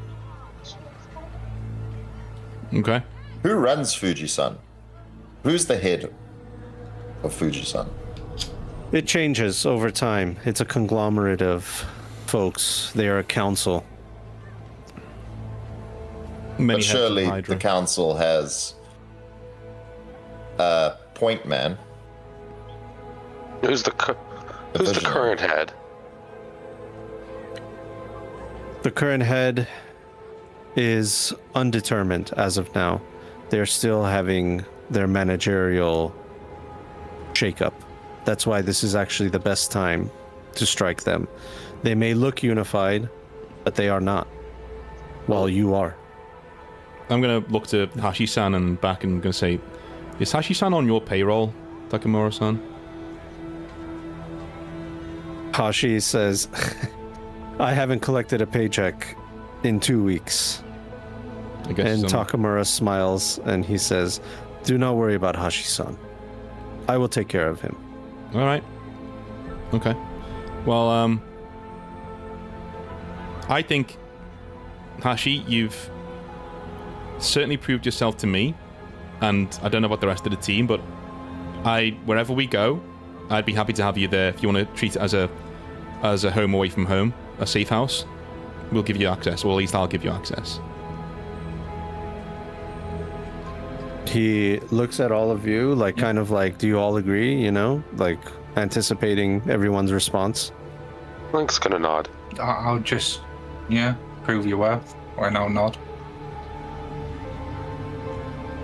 S1: Okay.
S5: who runs Fujisan? Who's the head of Fujisan?
S2: It changes over time. It's a conglomerate of folks. They are a council.
S1: Many
S5: But
S1: heads of
S5: surely
S1: Hydra.
S5: the council has a point man.
S3: Who's the
S5: visionary.
S3: current head?
S2: The current head is undetermined as of now. They're still having their managerial shakeup. That's why this is actually the best time to strike them. They may look unified, but they are not. While you are.
S1: I'm going to look to Hashi-san and back and going to say, is Hashi-san on your payroll, Takamura-san?
S2: Hashi says, I haven't collected a paycheck in 2 weeks.
S1: I guess
S2: And Takamura smiles and he says, do not worry about Hashi-san. I will take care of him.
S1: All right. Okay. Well, I think, Hashi, you've certainly proved yourself to me, and I don't know about the rest of the team, but wherever we go, I'd be happy to have you there. If you want to treat it as a home away from home, a safe house, we'll give you access, or at least I'll give you access.
S2: He looks at all of you, like, kind of like, do you all agree, you know? Like, anticipating everyone's response.
S3: Link's gonna nod.
S4: I'll just, prove your worth. Or no nod.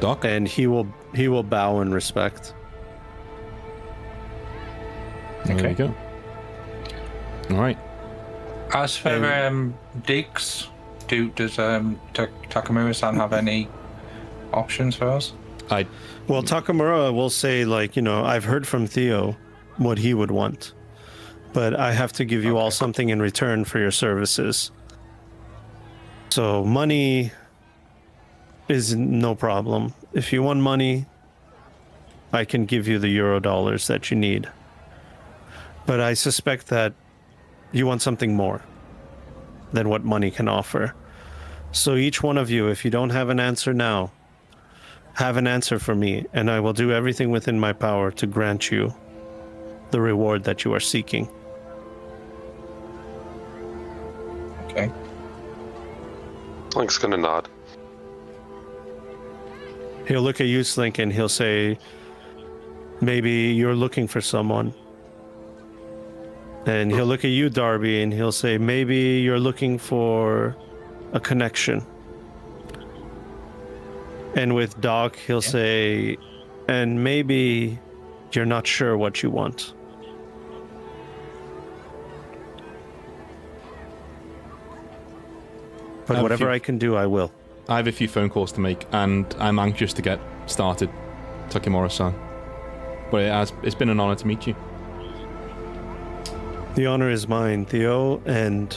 S1: Doc?
S2: and he will bow in respect.
S1: There you go. All right.
S4: As for Diggs, does Takamura-san have any options for us?
S2: Well, Takamura will say, like, I've heard from Theo what he would want, but I have to give you all something in return for your services. So money is no problem. If you want money, I can give you the euro dollars that you need. But I suspect that you want something more than what money can offer. So each one of you, if you don't have an answer now, have an answer for me, and I will do everything within my power to grant you the reward that you are seeking.
S4: Okay.
S3: Link's gonna nod.
S2: He'll look at you, Slink, and he'll say, maybe you're looking for someone. And he'll look at you, Darby, and he'll say, maybe you're looking for a connection. And with Doc, he'll say, and maybe you're not sure what you want. But whatever I can do, I will.
S1: I have a few phone calls to make, and I'm anxious to get started, Takemura-san. But it's been an honor to meet you.
S2: The honor is mine, Theo, and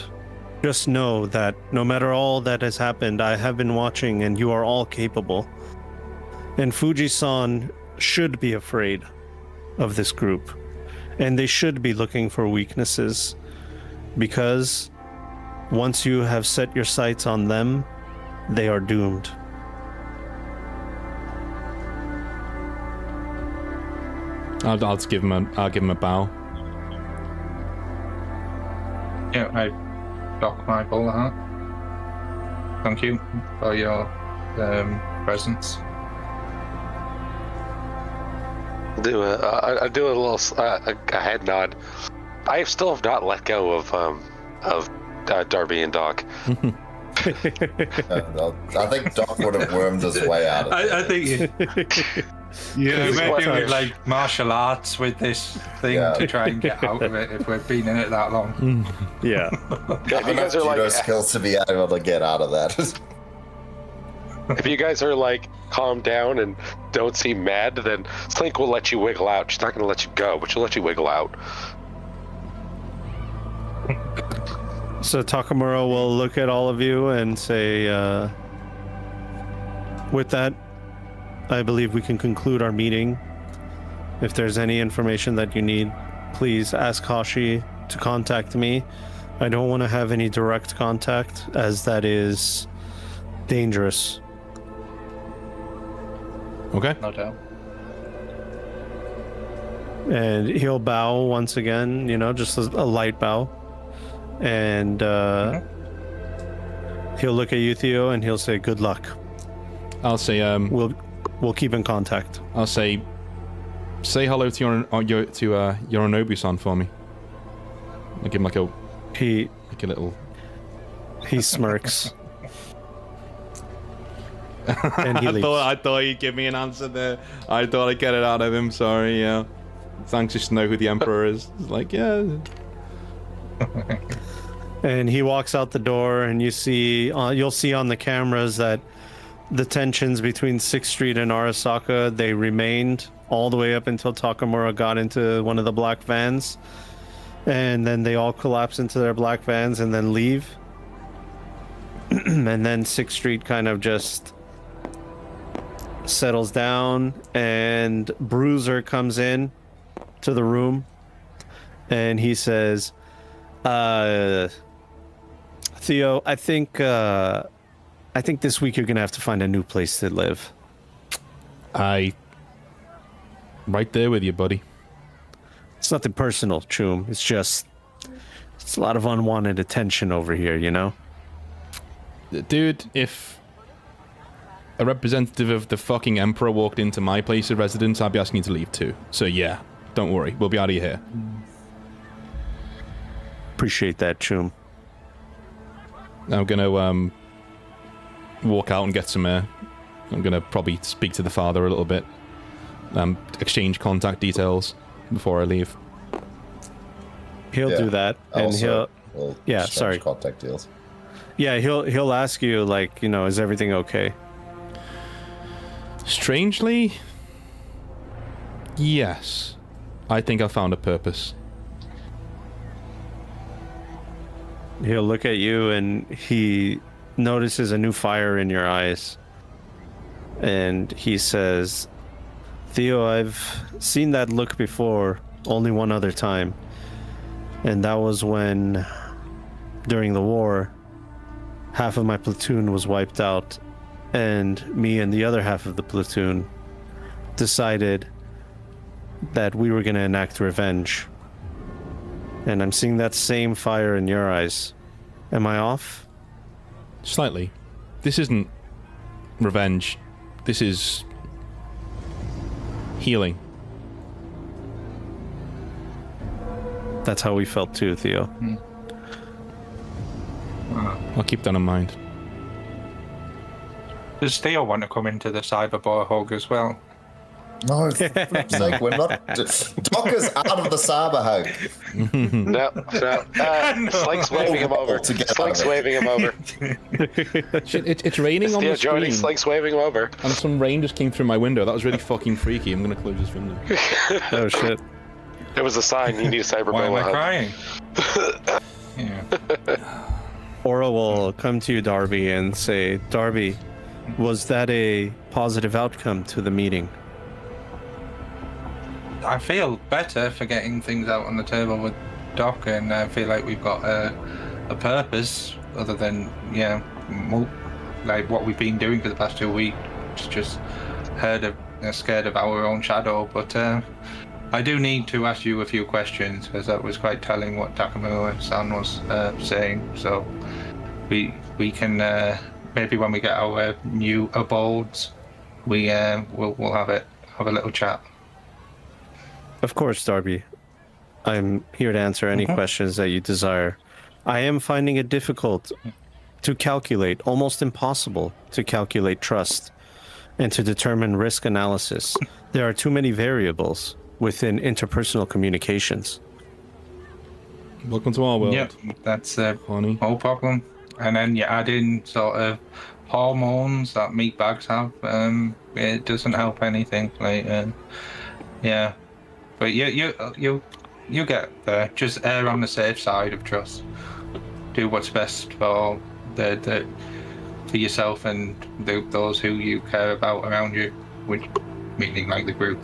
S2: just know that no matter all that has happened, I have been watching, and you are all capable. And Fuji-san should be afraid of this group, and they should be looking for weaknesses, because once you have set your sights on them, they are doomed.
S1: I'll just give him a bow.
S4: Yeah, I dock my bowler hat. Thank you for your presence.
S3: I do a little a head nod. I still have not let go of Darby and Doc.
S5: I think Doc would have wormed his way out of it.
S4: I think you're doing like martial arts with this thing to try and get out of it if we've been in it that long.
S2: Yeah.
S3: If you guys are like
S5: skills to be able to get out of that.
S3: If you guys are like calm down and don't seem mad, then Slink will let you wiggle out. She's not going to let you go, but she'll let you wiggle out.
S2: So Takamura will look at all of you and say, with that, I believe we can conclude our meeting. If there's any information that you need, please ask Hashi to contact me. I don't want to have any direct contact, as that is dangerous.
S1: Okay.
S4: No doubt.
S2: And he'll bow once again, just a light bow. And he'll look at you, Theo, and he'll say, good luck.
S1: I'll say,
S2: We'll keep in contact.
S1: I'll say hello to Yorinobu-san for me. I'll give him like a little.
S2: He smirks. And he leaves.
S1: I thought he'd give me an answer there. I thought I'd get it out of him. Sorry, yeah. It's anxious to know who the Emperor is. It's like, yeah.
S2: And he walks out the door, and you'll see on the cameras that the tensions between 6th Street and Arasaka, they remained all the way up until Takamura got into one of the black vans. And then they all collapse into their black vans and then leave. And then 6th Street kind of just settles down, and Bruiser comes in to the room, and he says, Theo, I think this week you're gonna have to find a new place to live.
S1: Right there with you, buddy.
S2: It's nothing personal, Choom. It's a lot of unwanted attention over here,
S1: Dude, if a representative of the fucking Emperor walked into my place of residence, I'd be asking you to leave too. So yeah, don't worry. We'll be out of here.
S2: Appreciate that, Choom.
S1: I'm gonna walk out and get some air. I'm going to probably speak to the father a little bit. Exchange contact details before I leave.
S2: He'll do that, and
S5: Also,
S2: he'll
S5: we'll
S2: yeah,
S5: exchange
S2: sorry.
S5: contact deals.
S2: Yeah, he'll ask you, like, you know, is everything okay?
S1: Strangely, yes. I think I found a purpose.
S2: He'll look at you and he notices a new fire in your eyes. And he says, Theo, I've seen that look before, only one other time. And that was when, during the war, half of my platoon was wiped out, and me and the other half of the platoon decided that we were going to enact revenge. And I'm seeing that same fire in your eyes. Am I off?
S1: Slightly. This isn't revenge. This is healing.
S2: That's how we felt too, Theo.
S1: I'll keep that in mind.
S4: Does Theo want to come into the cyber hug as well?
S5: No, for flip's sake, we're not. Doc is out of the cyber hug.
S3: No. Slink's waving him over. Slink's waving him over.
S1: It's raining on
S3: Theo
S1: the
S3: joining.
S1: screen,
S3: Slink's waving him over.
S1: and some rain just came through my window. That was really fucking freaky. I'm gonna close this window.
S2: Oh shit.
S3: It was a sign you need a cyber
S4: Why am I
S3: hug.
S4: crying? Yeah.
S2: Aura will come to you, Darby, and say, Darby, was that a positive outcome to the meeting?
S4: I feel better for getting things out on the table with Doc, and I feel like we've got a purpose other than like what we've been doing for the past 2 weeks. Just scared of our own shadow. But I do need to ask you a few questions, because that was quite telling what Takamura-san was saying. So we can maybe when we get our new abodes, we'll have a little chat.
S2: Of course, Darby. I'm here to answer any questions that you desire. I am finding it difficult to calculate, almost impossible to calculate trust and to determine risk analysis. There are too many variables within interpersonal communications.
S1: Welcome to our world.
S4: Yep, that's
S1: honey.
S4: no problem. And then you add in sort of hormones that meat bags have. It doesn't help anything. Like, yeah. But you get there. Just err on the safe side of trust. Do what's best for for yourself and those who you care about around you, which meaning like the group.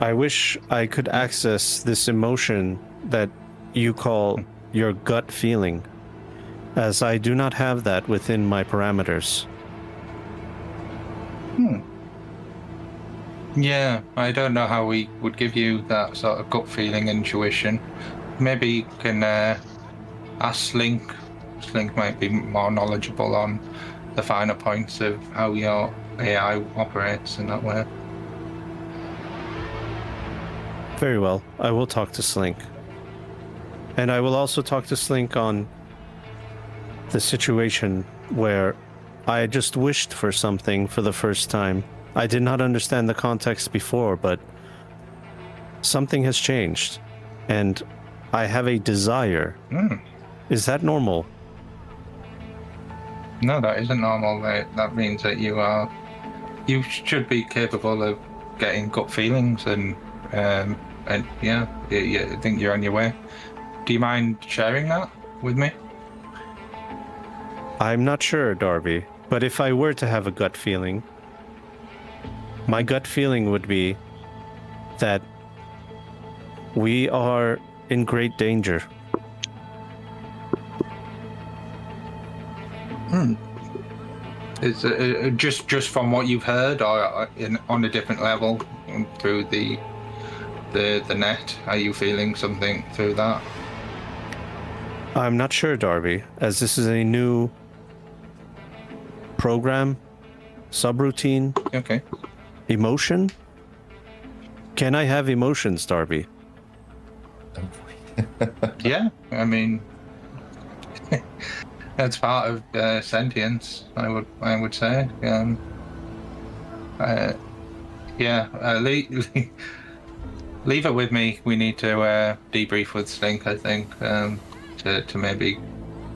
S2: I wish I could access this emotion that you call your gut feeling, as I do not have that within my parameters.
S4: Yeah, I don't know how we would give you that sort of gut feeling, intuition. Maybe you can ask Slink. Slink might be more knowledgeable on the finer points of how your AI operates in that way.
S2: Very well. I will talk to Slink. And I will also talk to Slink on the situation where I just wished for something for the first time. I did not understand the context before, but something has changed, and I have a desire. Is that normal?
S4: No, that isn't normal. That means that you should be capable of getting gut feelings, and yeah, I think you're on your way. Do you mind sharing that with me?
S2: I'm not sure, Darby, but if I were to have a gut feeling, my gut feeling would be that we are in great danger.
S4: Is it just from what you've heard, or on a different level through the net? Are you feeling something through that?
S2: I'm not sure, Darby, as this is a new program, subroutine,
S4: Okay.
S2: emotion. Can I have emotions, Darby?
S4: Yeah, I mean, It's part of sentience, I would say. Leave it with me. We need to debrief with Slink, I think, to maybe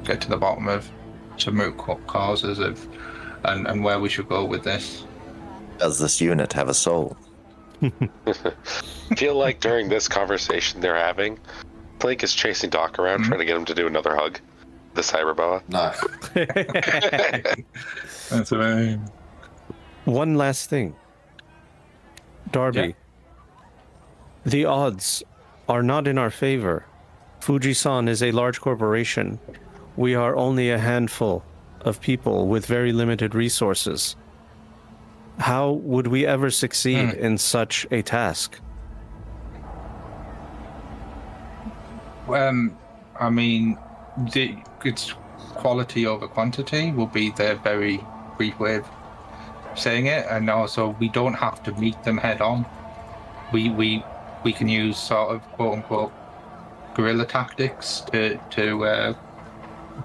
S4: get to the bottom of some root causes of and where we should go with this.
S6: Does this unit have a soul?
S3: Feel like during this conversation they're having, Blake is chasing Doc around, trying to get him to do another hug. The cyberboa.
S5: No.
S4: That's right.
S2: One last thing. Darby.
S4: Yeah.
S2: The odds are not in our favor. Fujisan is a large corporation. We are only a handful of people with very limited resources. How would we ever succeed in such a task?
S4: I mean, it's quality over quantity will be the very brief way of saying it, and also we don't have to meet them head on. We can use sort of quote unquote guerrilla tactics to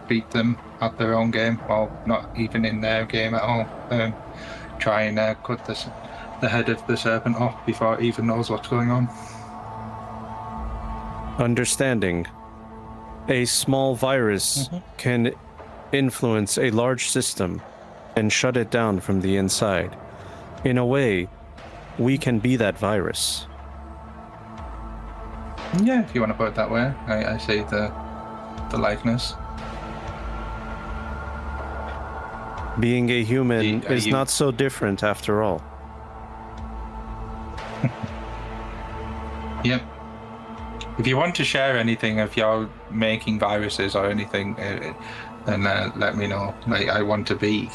S4: beat them at their own game, or not even in their game at all. Try and cut the head of the serpent off before it even knows what's going on.
S2: Understanding. A small virus can influence a large system and shut it down from the inside. In a way, we can be that virus.
S4: Yeah, if you want to put it that way, I see the likeness.
S2: Being a human
S4: Are
S2: is
S4: you-
S2: not so different after all.
S4: Yep. If you want to share anything, if you're making viruses or anything, then let me know. Like, I want to be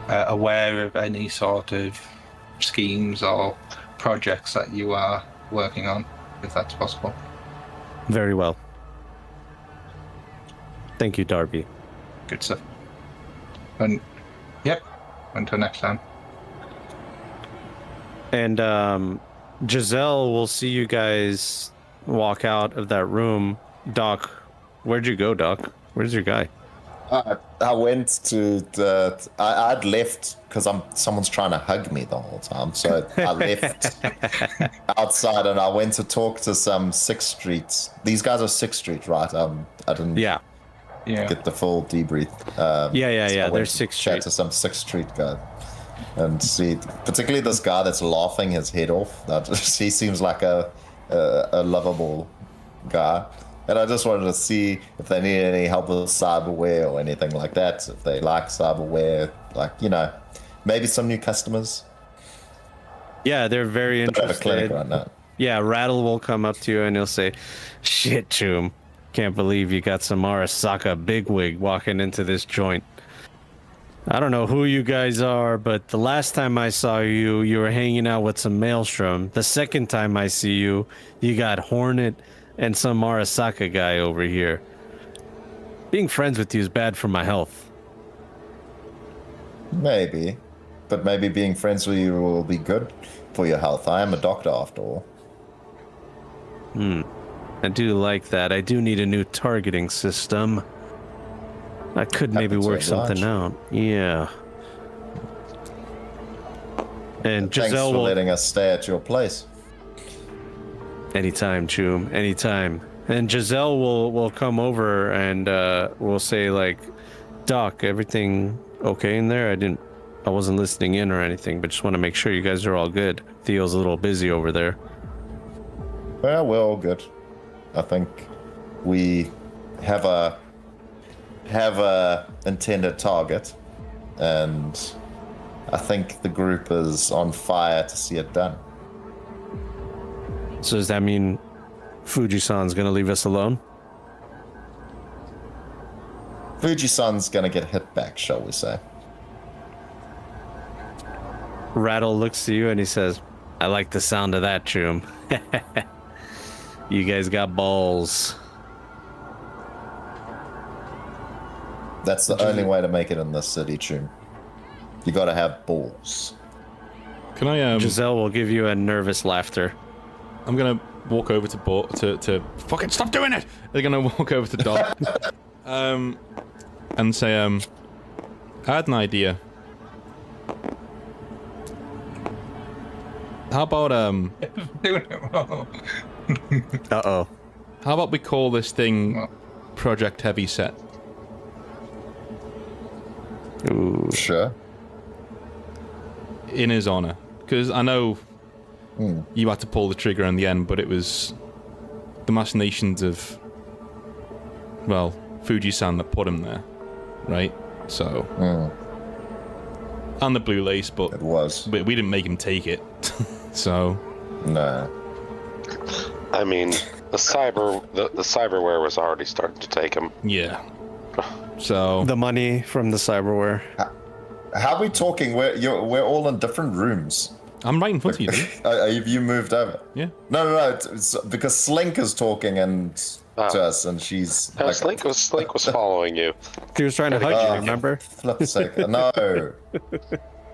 S4: aware of any sort of schemes or projects that you are working on, if that's possible.
S2: Very well. Thank you, Darby.
S4: Good stuff. And yep, until next time.
S2: And Giselle will see you guys walk out of that room. Doc, where'd you go, Doc? Where's your guy?
S5: I went to I'd left because someone's trying to hug me the whole time. So I left outside and I went to talk to some 6th Street. These guys are 6th Street, right? I didn't
S4: Yeah.
S5: get the full debrief.
S2: Yeah.
S5: I
S2: They're
S5: went
S2: 6th
S5: to
S2: Street.
S5: chat to some 6th Street guy and see, particularly this guy that's laughing his head off. He seems like a lovable guy. And I just wanted to see if they need any help with cyberware or anything like that. If they like cyberware, like, maybe some new customers.
S2: Yeah, they're very
S5: Don't have a clinic
S2: interested.
S5: right now.
S2: Yeah, Rattle will come up to you and he'll say, "Shit, Choom. Can't believe you got some Arasaka bigwig walking into this joint. I don't know who you guys are, but the last time I saw you, you were hanging out with some Maelstrom. The second time I see you, you got Hornet and some Arasaka guy over here. Being friends with you is bad for my health."
S5: Maybe. But maybe being friends with you will be good for your health. I am a doctor after all.
S2: I do like that. I do need a new targeting system. I could maybe
S5: Happens
S2: work
S5: at
S2: something out. Yeah. And
S5: Thanks
S2: Giselle
S5: for
S2: will...
S5: letting us stay at your place.
S2: Anytime, Choom. Anytime. And Giselle will come over and will say, like, "Doc, everything okay in there? I wasn't listening in or anything, but just want to make sure you guys are all good. Theo's a little busy over there."
S5: Well, we're all good. I think we have a intended target, and I think the group is on fire to see it done.
S2: So does that mean Fuji-san's gonna leave us alone?
S5: Fuji-san's gonna get hit back, shall we say.
S2: Rattle looks to you and he says, "I like the sound of that, Choom. You guys got balls."
S5: That's the only way to make it in this city, Tune. You gotta have balls.
S1: Can I
S2: Giselle will give you a nervous laughter.
S1: I'm gonna walk over to fucking stop doing it. They're gonna walk over to Doc. and say, I had an idea. How about,
S4: Doing it wrong.
S2: Uh-oh.
S1: how about we call this thing Project Heavy Set?
S2: Ooh.
S5: Sure.
S1: In his honor. Because I know you had to pull the trigger in the end, but it was the machinations of, well, Fuji-san that put him there, right? So... And the blue lace, but...
S5: It was.
S1: We didn't make him take it, so...
S5: No.
S3: I mean, the cyberware was already starting to take him.
S1: Yeah. So...
S2: The money from the cyberware.
S5: How are we talking? We're all in different rooms.
S1: I'm right in front of you, dude.
S5: Have you moved over?
S1: Yeah.
S5: No. It's because Slink is talking to us, and she's.
S3: No, Slink was following you.
S2: He was trying to hug you, remember?
S5: Flip sake. No.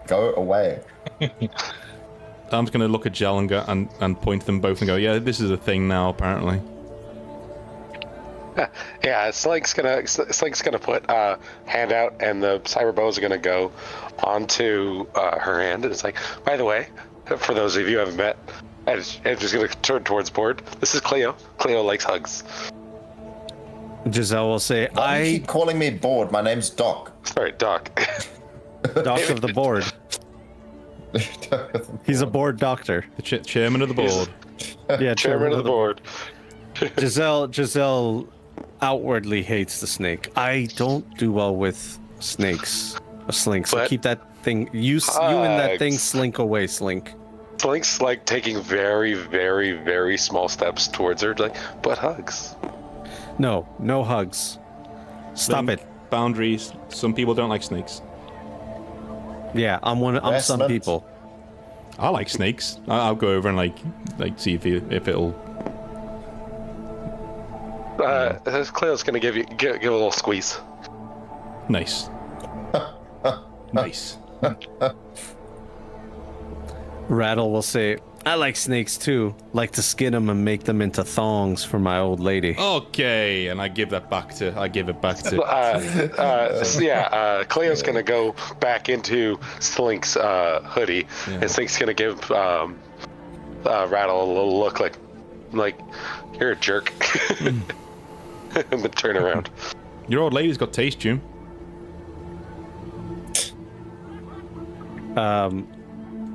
S5: Go away.
S1: I'm just gonna look at Gel and go and point to them both and go, yeah, this is a thing now, apparently.
S3: Yeah, Slink's gonna put hand out, and the cyber bows are gonna go onto her hand, and it's like, by the way, for those of you who haven't met, I'm just gonna turn towards Board. This is Cleo. Cleo likes hugs.
S2: Giselle will say,
S5: Why do you keep calling me Bored? My name's Doc.
S3: Sorry, Doc.
S2: Doc of the board. He's a board doctor.
S1: The chairman of the board.
S2: Yeah,
S3: Chairman of the board.
S2: Giselle outwardly hates the snake. I don't do well with snakes. A slink. So
S3: But
S2: keep that thing. You and that thing
S3: hugs.
S2: slink away, Slink.
S3: Slink's like taking very, very, very small steps towards her, like, but hugs.
S2: No hugs. Stop
S1: Slink,
S2: it.
S1: Boundaries. Some people don't like snakes.
S2: Yeah, I'm some
S5: Investment.
S2: people.
S1: I like snakes. I'll go over and like see if it'll.
S3: Cleo's gonna give a little squeeze.
S1: Nice. Nice.
S2: Rattle will say, I like snakes too. Like to skin them and make them into thongs for my old lady.
S1: Okay, and I give it back to.
S3: Cleo's gonna go back into Slink's hoodie, and Slink's gonna give Rattle a little look like you're a jerk, and then turn around.
S1: Your old lady's got taste, Jim.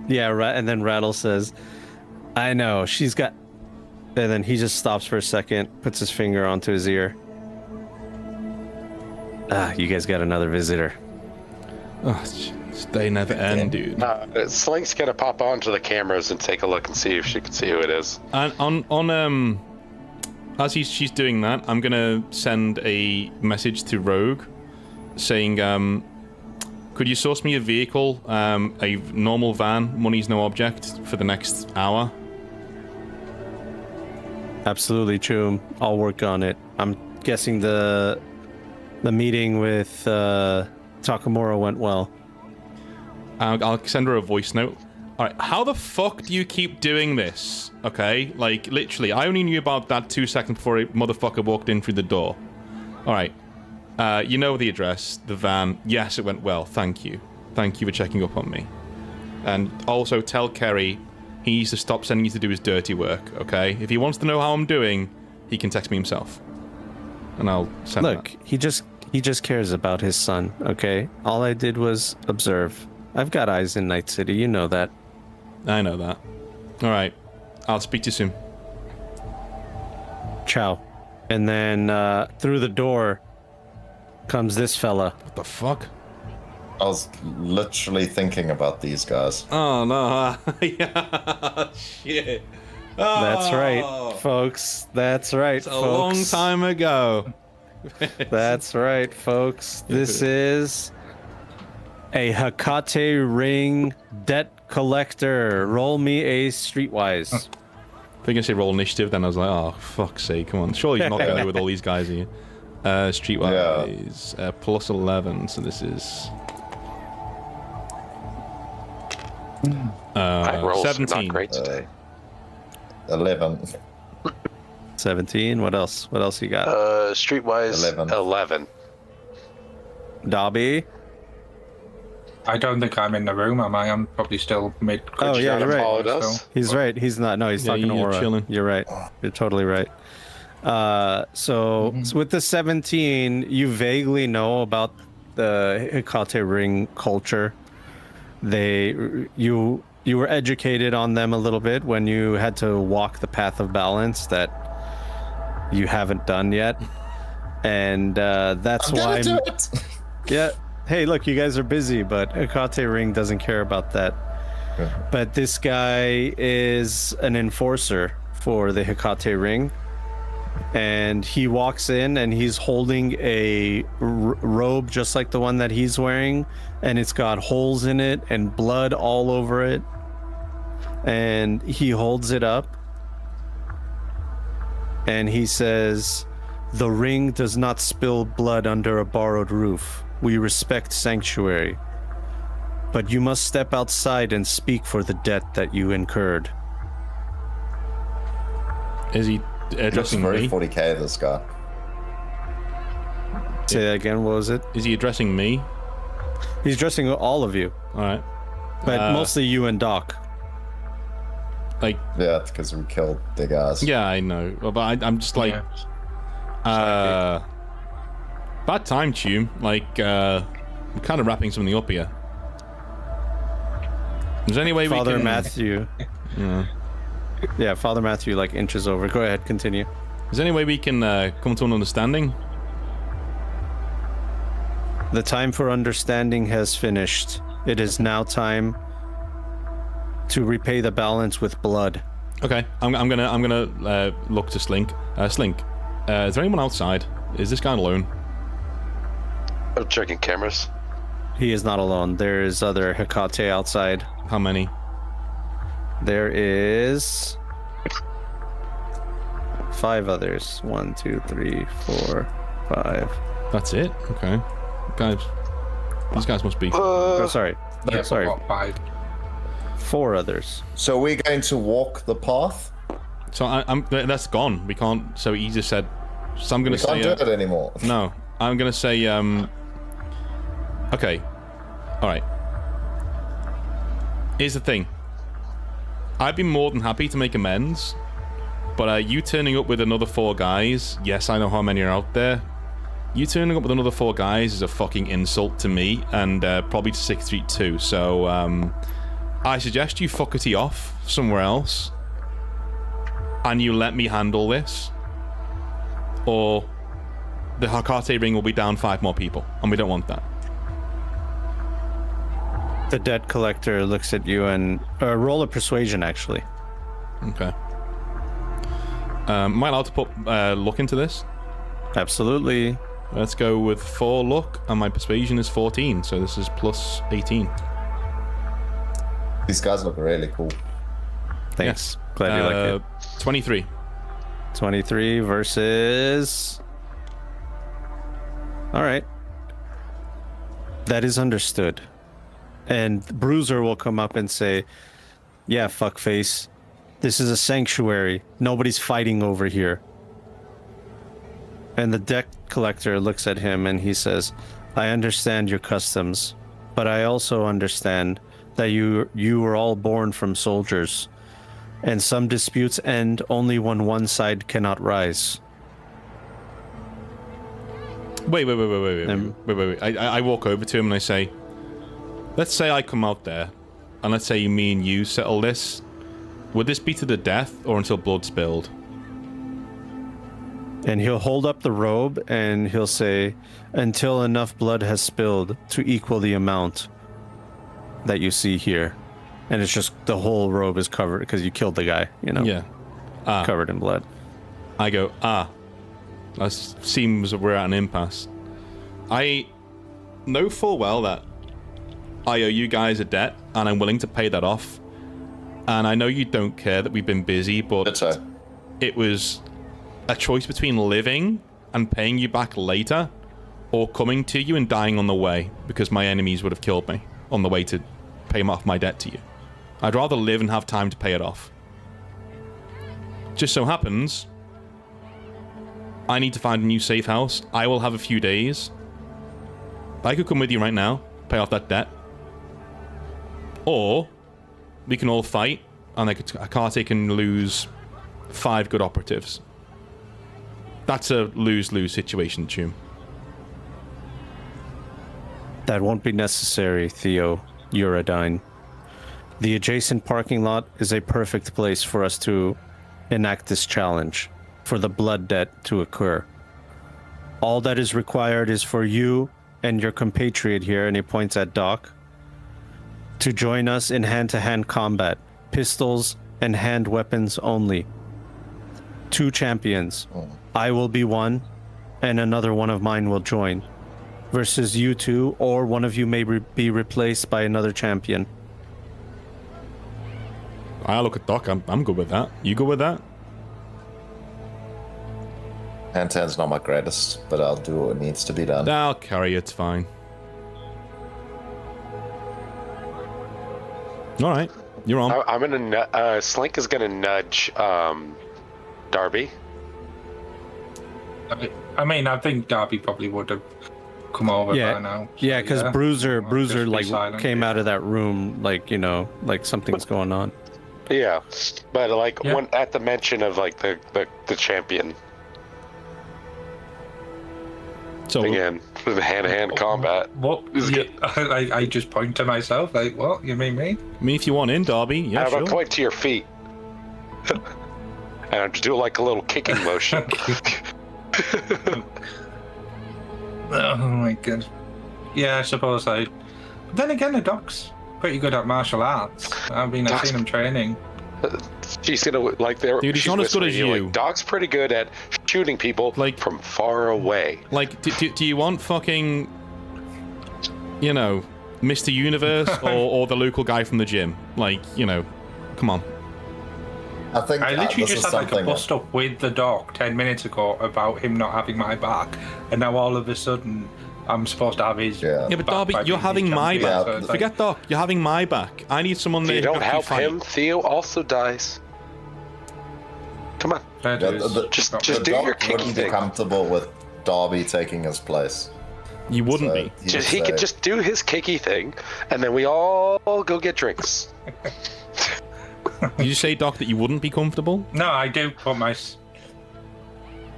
S2: Yeah, and then Rattle says, I know, she's got... And then he just stops for a second, puts his finger onto his ear. You guys got another visitor.
S1: Oh, they never end, dude.
S3: Slink's gonna pop onto the cameras and take a look and see if she can see who it is.
S1: And on as she's doing that, I'm gonna send a message to Rogue, saying, could you source me a vehicle, a normal van, money's no object, for the next hour?
S2: Absolutely, Choom. I'll work on it. I'm guessing the meeting with Takamura went well.
S1: I'll send her a voice note. Alright, how the fuck do you keep doing this? Okay, like, literally, I only knew about that 2 seconds before a motherfucker walked in through the door. Alright, you know the address, the van. Yes, it went well, thank you. Thank you for checking up on me. And also tell Kerry he needs to stop sending you to do his dirty work, okay? If he wants to know how I'm doing, he can text me himself. And I'll send
S2: Look, he just cares about his son, okay? All I did was observe. I've got eyes in Night City, you know that.
S1: I know that. Alright, I'll speak to you soon.
S2: Ciao. And then through the door comes this fella.
S1: What the fuck?
S5: I was literally thinking about these guys.
S1: Oh, no. Yeah, shit. Oh,
S2: That's right, folks. That's right,
S1: it's a
S2: folks.
S1: long time ago.
S2: That's right, folks. This is a Hecate Ring debt collector. Roll me a Streetwise.
S1: I think I said roll initiative, then I was like, oh, fuck's sake, come on. Surely you're not going to do with all these guys here. Streetwise, plus 11, so this is...
S3: My rolls are
S1: 17.
S3: not great today.
S5: 11.
S2: 17. What else? What else you got?
S3: Streetwise 11.
S2: Dobby.
S4: I don't think I'm in the room, am I? I'm probably still mid.
S2: Oh, yeah, you're right.
S3: Followed
S4: Still.
S3: us?
S2: He's right. He's not. No, he's
S1: Yeah,
S2: talking to
S1: you're
S2: Aura.
S1: chilling.
S2: You're right. You're totally right. So with the 17, you vaguely know about the Hecate ring culture. You were educated on them a little bit when you had to walk the path of balance that you haven't done yet, and that's
S5: I'm
S2: why.
S5: gonna do it.
S2: Yeah. Hey, look, you guys are busy, but Hecate ring doesn't care about that. But this guy is an enforcer for the Hecate ring. And he walks in and he's holding a robe just like the one that he's wearing. And it's got holes in it and blood all over it. And he holds it up. And he says, "The ring does not spill blood under a borrowed roof. We respect sanctuary. But you must step outside and speak for the debt that you incurred."
S1: Is he
S5: Looks
S1: addressing
S5: very
S1: me?
S5: 40k, this guy.
S2: Say that again, what was it?
S1: Is he addressing me?
S2: He's addressing all of you,
S1: All right.
S2: but mostly you and Doc.
S1: Like,
S5: Yeah, it's because we killed big ass.
S1: yeah, I know, but I'm just like,
S4: Yeah.
S1: bad time, Tune. Like, I'm kind of wrapping something up here. Is there any way
S2: Father
S1: we can...
S2: Matthew.
S1: Yeah.
S2: Yeah, Father Matthew like inches over. Go ahead, continue.
S1: Is there any way we can come to an understanding?
S2: The time for understanding has finished. It is now time to repay the balance with blood.
S1: Okay, I'm gonna look to Slink. Slink, is there anyone outside? Is this guy alone?
S3: I'm checking cameras.
S2: He is not alone. There is other Hecate outside.
S1: How many?
S2: There is 5 others. 1, 2, 3, 4, 5.
S1: That's it. Okay, guys, these guys must be.
S2: Oh, sorry.
S4: Yeah,
S2: sorry.
S4: What, 5?
S2: 4 others.
S5: So we're going to walk the path?
S1: So I'm that's gone. We can't. So he just said. So I'm gonna
S5: We
S1: say.
S5: can't do it anymore.
S1: No, I'm gonna say. Okay. All right. Here's the thing. I'd be more than happy to make amends, but you turning up with another 4 guys. Yes, I know how many are out there. You turning up with another 4 guys is a fucking insult to me and probably to 6th Street too. So I suggest you fuckety off somewhere else, and you let me handle this, or the Hecate ring will be down 5 more people, and we don't want that.
S2: The debt collector looks at you and roll a persuasion, actually.
S1: Okay. Am I allowed to put luck into this?
S2: Absolutely.
S1: Let's go with 4 luck, and my persuasion is 14, so this is plus 18.
S5: These guys look really cool.
S2: Thanks. Glad you like it.
S1: 23.
S2: 23 versus... All right. That is understood. And Bruiser will come up and say, "Yeah, fuckface. This is a sanctuary. Nobody's fighting over here." And the debt collector looks at him and he says, "I understand your customs, but I also understand that you were all born from soldiers, and some disputes end only when one side cannot rise."
S1: Wait. I walk over to him and I say, let's say I come out there, and let's say me and you settle this. Would this be to the death or until blood spilled?
S2: And he'll hold up the robe and he'll say, "Until enough blood has spilled to equal the amount that you see here." And it's just the whole robe is covered because you killed the guy, you know?
S1: Yeah.
S2: Covered in blood.
S1: I go, that seems we're at an impasse. I know full well that I owe you guys a debt, and I'm willing to pay that off. And I know you don't care that we've been busy, but
S5: That's right.
S1: it was a choice between living and paying you back later, or coming to you and dying on the way, because my enemies would have killed me on the way to pay off my debt to you. I'd rather live and have time to pay it off. Just so happens, I need to find a new safe house. I will have a few days. I could come with you right now, pay off that debt. Or we can all fight, and Hecate can lose 5 good operatives. That's a lose-lose situation, Chum.
S2: That won't be necessary, Theo Uradine. The adjacent parking lot is a perfect place for us to enact this challenge, for the blood debt to occur. All that is required is for you and your compatriot here, and he points at Doc, to join us in hand-to-hand combat, pistols and hand weapons only. 2 champions. I will be one, and another one of mine will join. Versus you 2, or one of you may be replaced by another champion.
S1: I look at Doc. I'm good with that. You good with that?
S6: Hand-to-hand's not my greatest, but I'll do what needs to be done.
S1: I'll carry it. It's fine. All right, you're on.
S3: I'm gonna. Slink is gonna nudge Darby.
S4: I mean, I think Darby probably would have come over by now. So,
S2: yeah, because Bruiser
S4: just
S2: like
S4: be silent,
S2: came out of that room like, you know, like something's going on.
S3: Yeah, but like when at the mention of like the champion.
S1: So
S3: again, the hand-to-hand combat.
S4: What? Yeah, I just point to myself. Like, what? You mean me?
S1: I mean, if you want in, Darby, yeah,
S3: I
S1: sure.
S3: point to your feet, and I just do like a little kicking motion.
S4: Oh my god. Yeah, I suppose I. But then again, the Doc's pretty good at martial arts. I mean, I've seen him training.
S3: She's gonna like there.
S1: Dude, he's not as good as you.
S3: Like, Doc's pretty good at shooting people
S1: like
S3: from far away.
S1: Like, do you want fucking, you know, Mr. Universe or the local guy from the gym? Like, you know, come on.
S5: I think
S4: I literally
S5: this
S4: just
S5: is
S4: had like a
S5: something
S4: bust up with the Doc 10 minutes ago about him not having my back, and now all of a sudden I'm supposed to have his.
S5: Yeah.
S1: Yeah, but
S4: back
S1: Darby,
S4: by
S1: you're
S4: being
S1: having
S4: his
S1: my
S4: champion,
S1: back.
S4: so it's
S1: Forget Doc, you're having my back. I need someone
S3: If
S1: there
S3: you
S1: who
S3: don't
S1: can
S3: help
S1: fight.
S3: him, Theo also dies. Come on,
S4: That
S5: Yeah,
S4: is
S3: just
S4: not
S3: do
S5: the
S3: your
S5: Doc
S3: kicky
S5: wouldn't be
S3: thing.
S5: comfortable with Darby taking his place.
S1: You wouldn't
S5: So
S1: be.
S3: He could just do his kicky thing, and then we all go get drinks.
S1: Did you say, Doc, that you wouldn't be comfortable?
S4: No, I do put my.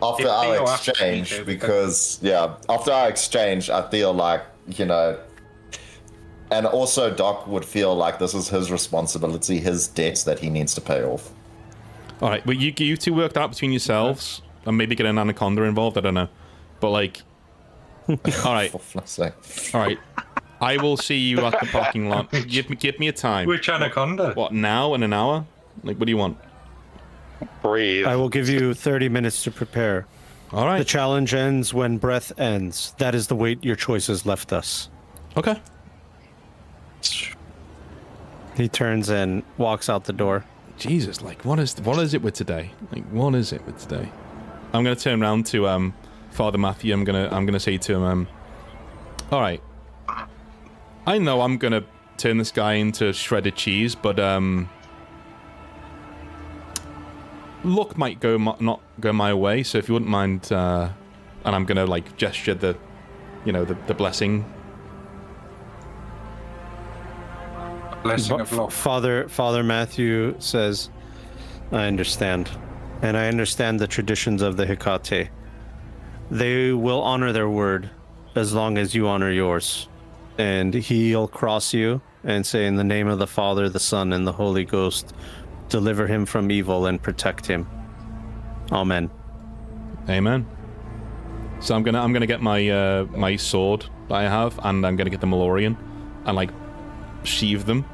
S5: After
S4: If
S5: our
S4: Theo asked me
S5: exchange,
S4: to,
S5: because after our exchange, I feel like, you know, and also Doc would feel like this is his responsibility, his debts that he needs to pay off.
S1: All right, but you 2 worked out between yourselves, and maybe get an anaconda involved. I don't know, but like, all right,
S5: For fuck's sake.
S1: all right. I will see you at the parking lot. Give me a time.
S4: Which anaconda?
S1: What, now in an hour? Like, what do you want?
S3: Breathe.
S2: I will give you 30 minutes to prepare.
S1: All
S2: The
S1: right.
S2: challenge ends when breath ends. That is the weight your choices left us.
S1: Okay.
S2: He turns and walks out the door.
S1: Jesus, like, what is it with today? Like, what is it with today? I'm gonna turn around to Father Matthew. I'm gonna say to him, all right. I know I'm gonna turn this guy into shredded cheese, but luck might not go my way. So if you wouldn't mind, and I'm gonna like gesture the, you know, the blessing.
S4: Blessing of luck.
S2: Father Matthew says, I understand. And I understand the traditions of the Hecate. They will honor their word as long as you honor yours. And he'll cross you and say, in the name of the Father, the Son, and the Holy Ghost, deliver him from evil and protect him. Amen.
S1: Amen. So I'm gonna get my my sword that I have, and I'm gonna get the Malorian, and like sheathe them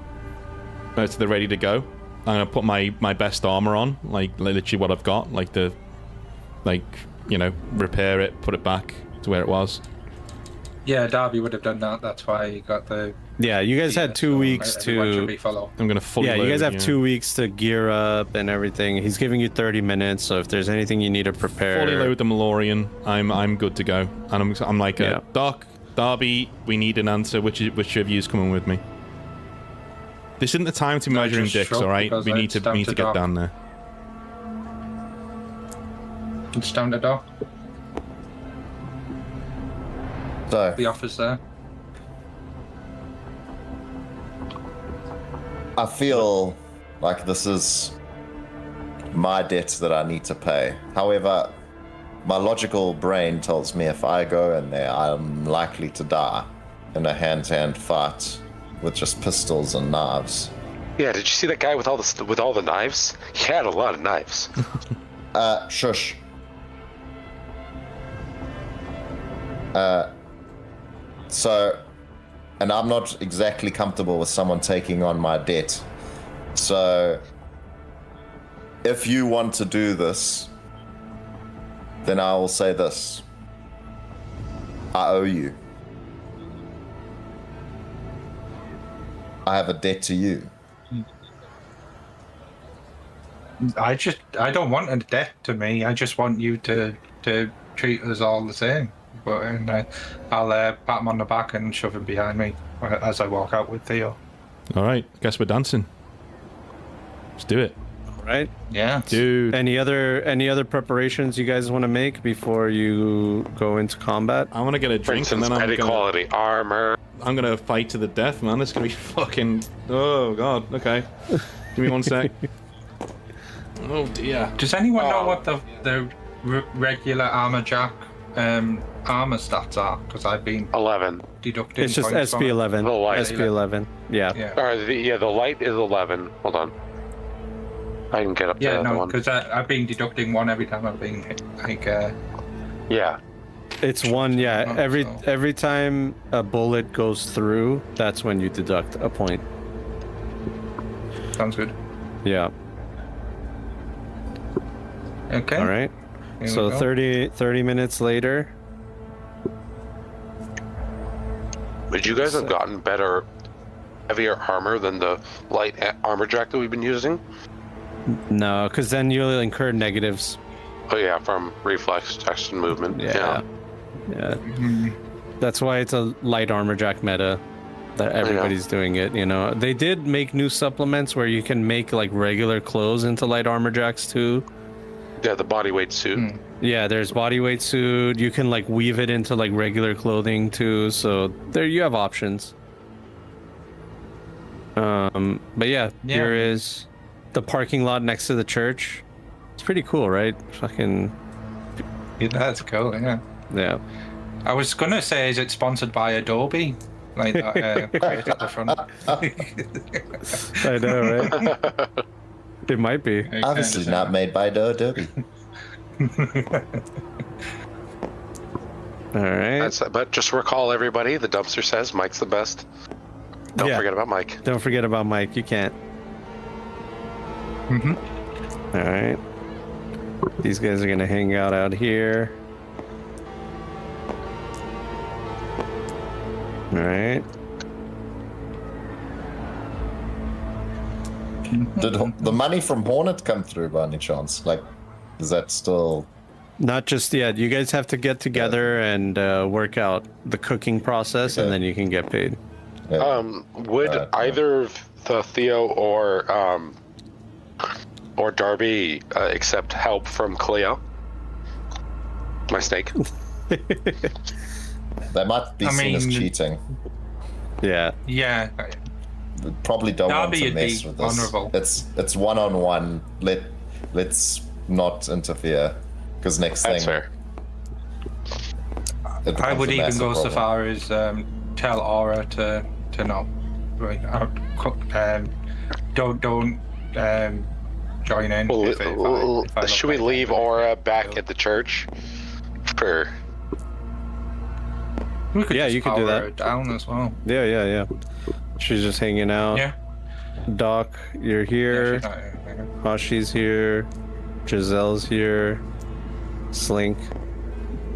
S1: so they're ready to go. I'm gonna put my best armor on, like literally what I've got, like you know, repair it, put it back to where it was.
S4: Yeah, Darby would have done that. That's why he got the.
S2: Yeah, you guys had 2
S4: so
S2: weeks
S4: everyone should
S2: to...
S4: be follow.
S1: I'm gonna fully
S2: Yeah, you guys
S1: load,
S2: have 2 weeks to gear up and everything. He's giving you 30 minutes, so if there's anything you need to prepare...
S1: fully load the Malorian. I'm good to go, and I'm like, Doc, Darby, we need an answer. Which of you is coming with me? This isn't the time to be
S4: I
S1: measuring
S4: just
S1: dicks,
S4: shrugged
S1: all right?
S4: because
S1: We need
S4: it's
S1: to
S4: down to
S1: get
S4: Doc.
S1: down there.
S4: It's down the Doc.
S5: So,
S4: The office there.
S6: I feel like this is my debt that I need to pay. However, my logical brain tells me if I go in there, I'm likely to die in a hand-to-hand fight with just pistols and knives.
S3: Yeah, did you see that guy with all the knives? He had a lot of knives.
S6: Shush. So, and I'm not exactly comfortable with someone taking on my debt. So, if you want to do this, then I will say this. I owe you. I have a debt to you.
S4: I don't want a debt to me. I just want you to treat us all the same. But I'll pat him on the back and shove him behind me as I walk out with Theo.
S1: All right, guess we're dancing. Let's do it.
S2: All right.
S4: Yeah,
S1: Dude.
S2: Any other preparations you guys want to make before you go into combat?
S1: I want to get a
S3: For
S1: drink and
S3: instance,
S1: then
S3: better quality armor.
S1: I'm gonna fight to the death, man. It's gonna be fucking. Oh god. Okay. Give me 1 sec. Oh dear.
S4: Does anyone know what the regular armor jack armor stats are? Because I've been
S3: 11.
S4: deducting.
S2: It's just
S4: points from it.
S2: SP11.
S3: The light.
S2: SP11. Yeah.
S4: Yeah.
S3: The light is 11. Hold on. I can get up to
S4: Yeah,
S3: the
S4: no,
S3: one.
S4: because I've been deducting one every time I've been hit. Like,
S3: Yeah.
S2: It's one. Yeah.
S4: Oh,
S2: Every time a bullet goes through, that's when you deduct a point.
S4: sounds good.
S2: Yeah.
S4: Okay.
S2: All right.
S4: Here
S2: So
S4: we go.
S2: 30 minutes later.
S3: Would you guys have gotten better, heavier armor than the light armor jack that we've been using?
S2: No, because then you'll incur negatives.
S3: Oh yeah, from reflex, text, and movement.
S2: Yeah.
S4: Mhm.
S2: That's why it's a light armor jack meta. That everybody's doing it. You know, they did make new supplements where you can make like regular clothes into light armor jacks too.
S3: Yeah, the body weight suit.
S4: Hmm.
S2: Yeah, there's bodyweight suit. You can like weave it into like regular clothing too. So there you have options. But yeah,
S4: Yeah.
S2: here is the parking lot next to the church. It's pretty cool, right? Fucking
S4: Yeah, that's cool. Yeah.
S2: yeah.
S4: I was gonna say, is it sponsored by Adobe? Like that crate at the front.
S2: I know, right? It might be.
S6: Obviously not made by Adobe.
S2: All right.
S3: But just recall, everybody, the dumpster says Mike's the best. Don't
S2: Yeah.
S3: forget about Mike.
S2: Don't forget about Mike. You can't.
S4: Mhm.
S2: All right. These guys are gonna hang out here. All right.
S6: Did the money from Hornet come through by any chance? Like, is that still...
S2: Not just yet. You guys have to get together and work out the cooking process, and
S6: Okay.
S2: then you can get paid.
S6: Yeah.
S3: Would either the Theo or Darby accept help from Cleo? My snake.
S6: That might be
S4: I
S6: seen as
S4: mean-
S6: cheating.
S2: Yeah.
S4: Yeah.
S6: We probably don't want
S4: Darby
S6: to
S4: would
S6: mess
S4: be
S6: with this.
S4: honourable.
S6: It's one-on-one. Let's not interfere, because next
S3: That's
S6: thing...
S3: fair.
S6: it
S4: I
S6: becomes
S4: would
S6: a
S4: even
S6: massive
S4: go so
S6: problem.
S4: far as tell Aura to not don't join in.
S3: Well,
S4: if I look
S3: should we
S4: like
S3: leave
S4: that.
S3: Aura back at the church? For
S4: We could
S2: Yeah,
S4: just
S2: you could do
S4: power
S2: that.
S4: her down as well.
S2: Yeah. She's just hanging out.
S4: Yeah.
S2: Doc, you're
S4: Yeah,
S2: here.
S4: she's not here.
S2: Hashi's here. Giselle's here. Slink.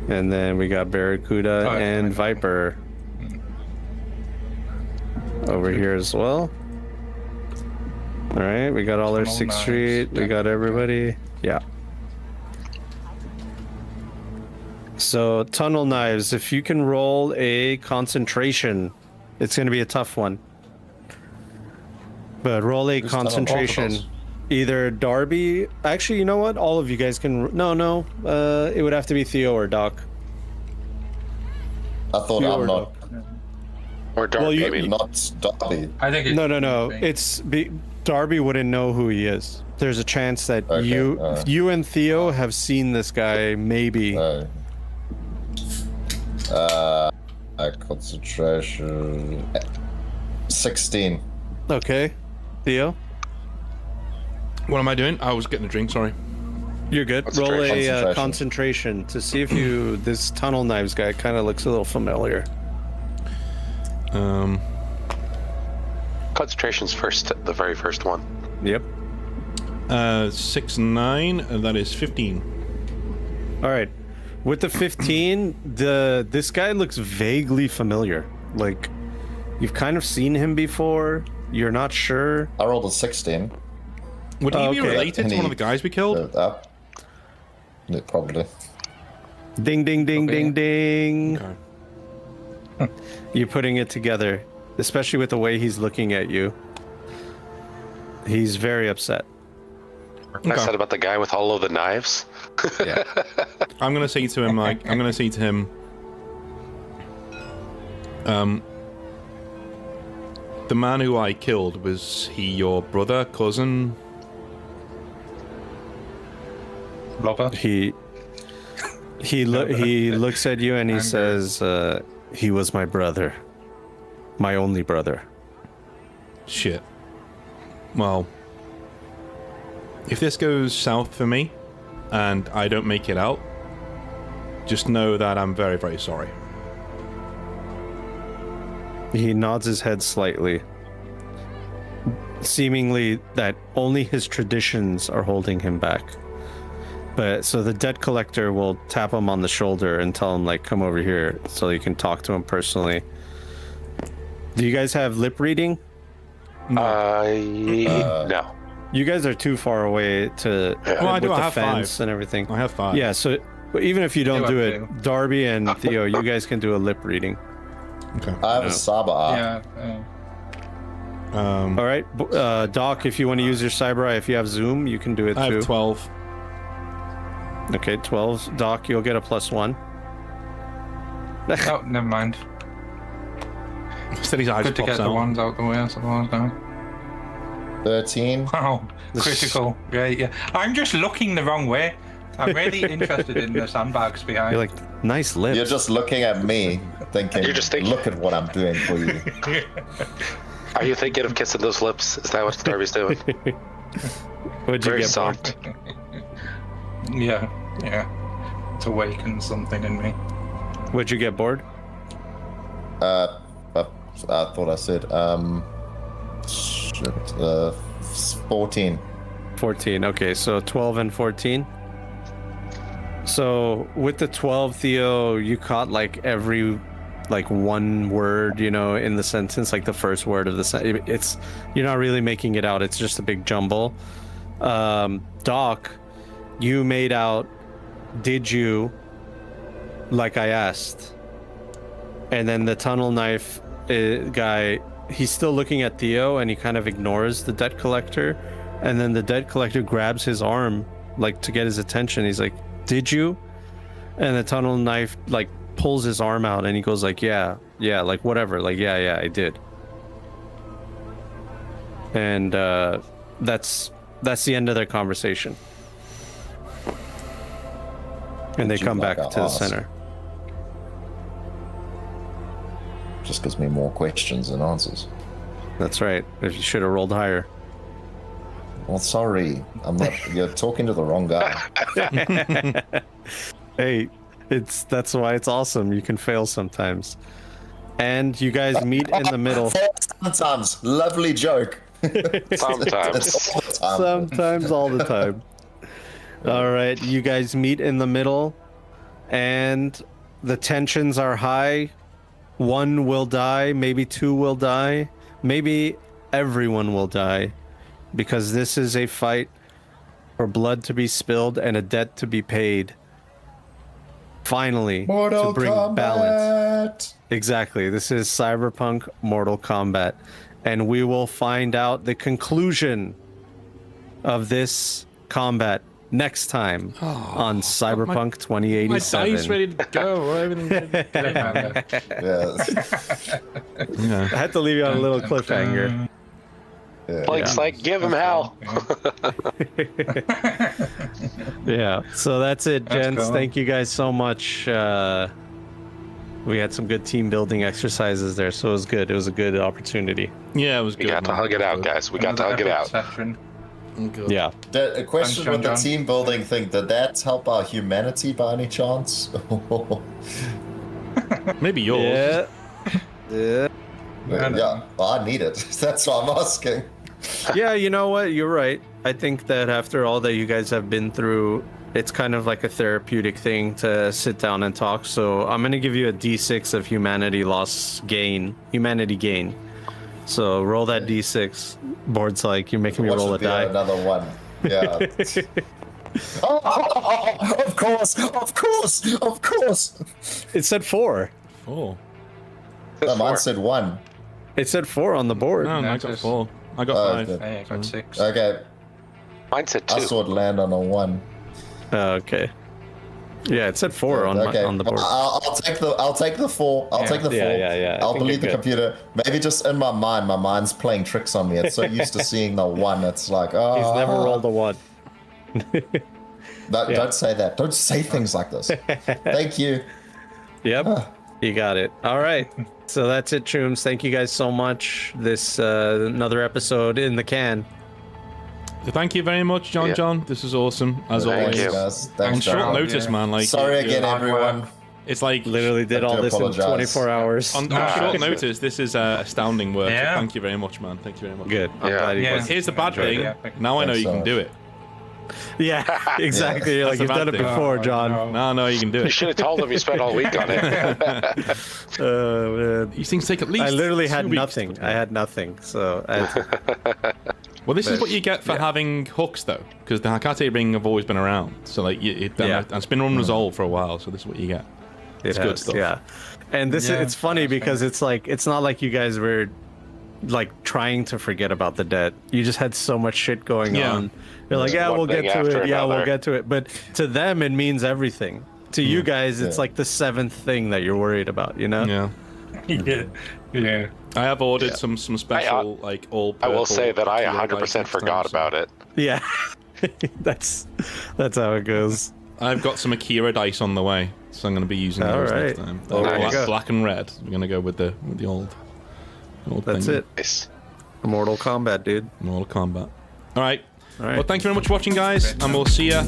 S2: And then we got Barracuda
S4: Oh,
S2: and
S4: yeah.
S2: Viper over here as well. All right, we got all our
S4: Tunnel
S2: 6th
S4: knives.
S2: Street. We got everybody. Yeah. So, tunnel knives. If you can roll a concentration, it's going to be a tough one. But roll a
S6: Who's tunnel
S2: concentration.
S6: orbital's?
S2: Either Darby. Actually, you know what? All of you guys can. No. It would have to be Theo or Doc.
S6: I thought
S2: Theo
S6: I'm
S2: or
S6: not...
S3: Or Darby,
S2: Well, you-
S3: I mean.
S6: Not Darby.
S4: I think it's
S2: No.
S4: me.
S2: Darby wouldn't know who he is. There's a chance that
S6: Okay,
S2: you and Theo have seen this guy, maybe.
S6: Concentration. 16.
S2: Okay, Theo,
S1: What am I doing? I was getting a drink. Sorry.
S2: you're good. Roll a
S6: Concentration.
S2: concentration to see if you. This tunnel knives guy kind of looks a little familiar.
S3: Concentration's first, the very first one.
S2: Yep.
S1: 6, 9, and that is 15.
S2: All right. With the 15, this guy looks vaguely familiar. Like you've kind of seen him before. You're not sure.
S6: I rolled a 16.
S1: Would he be
S2: Okay.
S1: related to one of the guys we killed?
S6: Up. Yeah, probably.
S2: Ding, ding, ding,
S4: Okay.
S2: ding, ding.
S1: Okay.
S2: You're putting it together, especially with the way he's looking at you. He's very upset.
S3: I
S1: Okay.
S3: said about the guy with all of the knives.
S2: Yeah.
S1: I'm gonna say to him the man who I killed, was he your brother, cousin?
S4: Lover.
S2: He looks at you and he says, "He was my brother, my only brother."
S1: Shit. Well, if this goes south for me and I don't make it out, just know that I'm very, very sorry.
S2: He nods his head slightly, seemingly that only his traditions are holding him back. But so the debt collector will tap him on the shoulder and tell him, like, come over here so you can talk to him personally. Do you guys have lip reading?
S3: No.
S2: You guys are too far away to
S1: Well, I do.
S2: with
S1: I
S2: the
S1: have
S2: fence
S1: 5.
S2: and everything.
S1: I have 5.
S2: Yeah, so but even if you don't
S4: I
S2: do
S4: have
S2: it, Darby and Theo, you guys can do a lip reading.
S1: Okay.
S6: I have
S2: No.
S6: a Saba art.
S4: Yeah.
S2: All right, Doc, if you want to use your cyber eye, if you have Zoom, you can do it
S1: I
S2: too.
S1: have 12.
S2: Okay, 12. Doc, you'll get a +1.
S4: Oh, never mind.
S1: Said his eyes
S4: Good to
S1: pops
S4: get the
S1: out.
S4: ones out the way, I suppose. Now.
S6: 13.
S4: Wow, critical. Great, yeah. I'm just looking the wrong way. I'm really interested in the sandbags behind.
S2: You're like, nice lips.
S6: You're just looking at me, thinking,
S3: You're just thinking-
S6: look at what I'm doing for you.
S3: Are you thinking of kissing those lips? Is that what Darby's doing?
S2: What'd you
S3: Very
S2: get, Bob?
S3: soft.
S4: Yeah. It's awakened something in me.
S2: What'd you get, Bored?
S6: I thought I said, shit, 14.
S2: 14. Okay, so 12 and 14. So with the 12, Theo, you caught like every one word, in the sentence, like the first word of the sentence. It's you're not really making it out. It's just a big jumble. Doc, you made out, did you, like I asked. And then the tunnel knife guy, he's still looking at Theo and he kind of ignores the debt collector. And then the debt collector grabs his arm, like, to get his attention. He's like, did you? And the tunnel knife, like, pulls his arm out and he goes like, yeah, like, whatever. Like, yeah, I did. And that's the end of their conversation. And they
S6: Would you
S2: come
S6: like
S2: back
S6: to
S2: to the
S6: ask?
S2: center.
S6: Just gives me more questions than answers.
S2: That's right. If you should have rolled higher.
S6: Well, sorry. I'm not. You're talking to the wrong guy.
S2: Hey, that's why it's awesome. You can fail sometimes. And you guys meet in the middle.
S6: Sometimes. Lovely joke.
S3: Sometimes.
S6: It's all the time.
S2: Sometimes, all the time. All right, you guys meet in the middle, and the tensions are high. One will die, maybe two will die, maybe everyone will die, because this is a fight for blood to be spilled and a debt to be paid. Finally,
S6: Mortal
S2: to bring
S6: Kombat.
S2: balance. Exactly. This is Cyberpunk Mortal Kombat. And we will find out the conclusion of this combat next time on
S1: my
S2: Cyberpunk 2087.
S1: dice ready to go. Everything's ready to go.
S5: Yeah.
S2: I
S1: Yeah.
S2: had to leave you on a little cliffhanger.
S3: Blake's like, give him hell.
S2: Yeah. So that's it,
S4: That's
S2: gents.
S4: cool.
S2: Thank you guys so much. We had some good team building exercises there, so it was good. It was a good opportunity.
S1: Yeah, it was
S3: We
S1: good.
S3: got to
S1: man.
S3: hug it out, guys. We got to hug it out.
S4: Session.
S1: Good.
S2: Yeah.
S5: A question
S4: Thanks,
S5: with the
S4: John.
S5: team building thing, did that help our humanity by any chance?
S1: Maybe yours.
S2: Yeah. Yeah.
S5: Yeah, well, I need it. That's what I'm asking.
S2: Yeah, you know what? You're right. I think that after all that you guys have been through, it's kind of like a therapeutic thing to sit down and talk. So I'm gonna give you a D6 of humanity humanity gain. So roll that D6. Board's like, you're making me
S5: What
S2: roll a
S5: should be
S2: die.
S5: another one. Yeah. Oh, of course, of course, of course.
S2: It said 4.
S1: Oh.
S5: No, mine said 1.
S2: It said 4 on the board.
S1: No, I got
S4: Notice.
S1: 4. I got
S5: Oh,
S1: 5.
S5: good.
S4: Hey, I got 6.
S5: Okay,
S3: Mine said
S5: I
S3: 2.
S5: saw it land on a 1.
S2: Okay. Yeah, it said 4 on
S5: Okay,
S2: on the board.
S5: I'll take the 4. I'll take the 4.
S2: Yeah. I
S5: I'll
S2: think
S5: believe the
S2: you're good.
S5: computer. Maybe just in my mind's playing tricks on me. It's so used to seeing the 1. It's like, oh.
S2: He's never rolled a 1.
S5: No,
S2: Yeah.
S5: Don't say that. Don't say things like this. Thank you.
S2: Yep. You got it. All right. So that's it, Trooms. Thank you guys so much. This another episode in the can.
S1: Thank you very much, John.
S3: Yeah.
S1: John. This is awesome as
S3: Thank
S1: always.
S3: you.
S5: Guys.
S1: On
S5: Thanks,
S1: short
S5: John.
S1: notice,
S4: Yeah.
S1: man. Like
S5: Sorry
S1: you-
S5: again,
S4: hard
S5: everyone.
S4: work.
S1: It's like
S2: Literally did
S5: I
S2: all
S5: do
S2: this
S5: apologize.
S2: in 24 hours.
S1: on
S3: Ah,
S1: short
S3: shit.
S1: notice. This is astounding work. So
S4: Yeah.
S1: thank you very much, man. Thank you very much.
S2: Good. I'm
S3: Yeah.
S2: glad you
S4: Yeah.
S2: guys
S1: Here's the bad
S2: enjoyed
S1: thing.
S2: it.
S1: Now I know
S5: Thanks
S1: you
S5: so
S1: can
S5: much.
S1: do it.
S2: Yeah, exactly. You're like,
S1: That's the
S2: you've done
S1: bad
S2: it
S1: thing.
S2: before,
S4: Oh,
S2: John.
S1: No, no, you can do
S3: You
S1: it.
S3: should have told him you spent all week on it.
S2: Man.
S1: These things take at least.
S2: I literally had
S1: 2 weeks
S2: nothing.
S1: to-
S2: I had nothing. So I,
S1: Well, this is what you get for having hooks, though, because the Hakate ring have always been around. So like, and it's been unresolved for a while. So this is what you get. It's good stuff.
S2: Yeah. And this
S4: Yeah,
S2: it's funny because it's like it's not like you guys were like trying to forget about the debt. You just had so much shit going
S1: Yeah.
S2: on. You're like,
S3: Just
S2: yeah,
S3: one
S2: we'll get
S3: thing
S2: to
S3: after
S2: it. Yeah, we'll
S3: another.
S2: get to it. But to them, it means everything. To you guys, it's
S5: Yeah.
S2: like the 7th thing that you're worried about. You know?
S1: Yeah.
S4: Yeah.
S1: I have ordered some special like all.
S3: I will
S1: purple
S3: say that I
S1: tequila
S3: 100%
S1: dice next
S3: forgot
S1: time, so-
S3: about it.
S2: Yeah. that's how it goes.
S1: I've got some Akira dice on the way, so I'm going to be using those
S2: All
S1: next
S2: right.
S1: time.
S2: Oh,
S3: there you go.
S1: Black and red. We're going to go with the old.
S2: That's
S1: thing.
S2: it.
S3: Nice.
S2: Mortal Kombat, dude.
S1: Mortal Kombat. All right.
S2: All right.
S1: Well, thank you very much for watching, guys, and we'll see ya.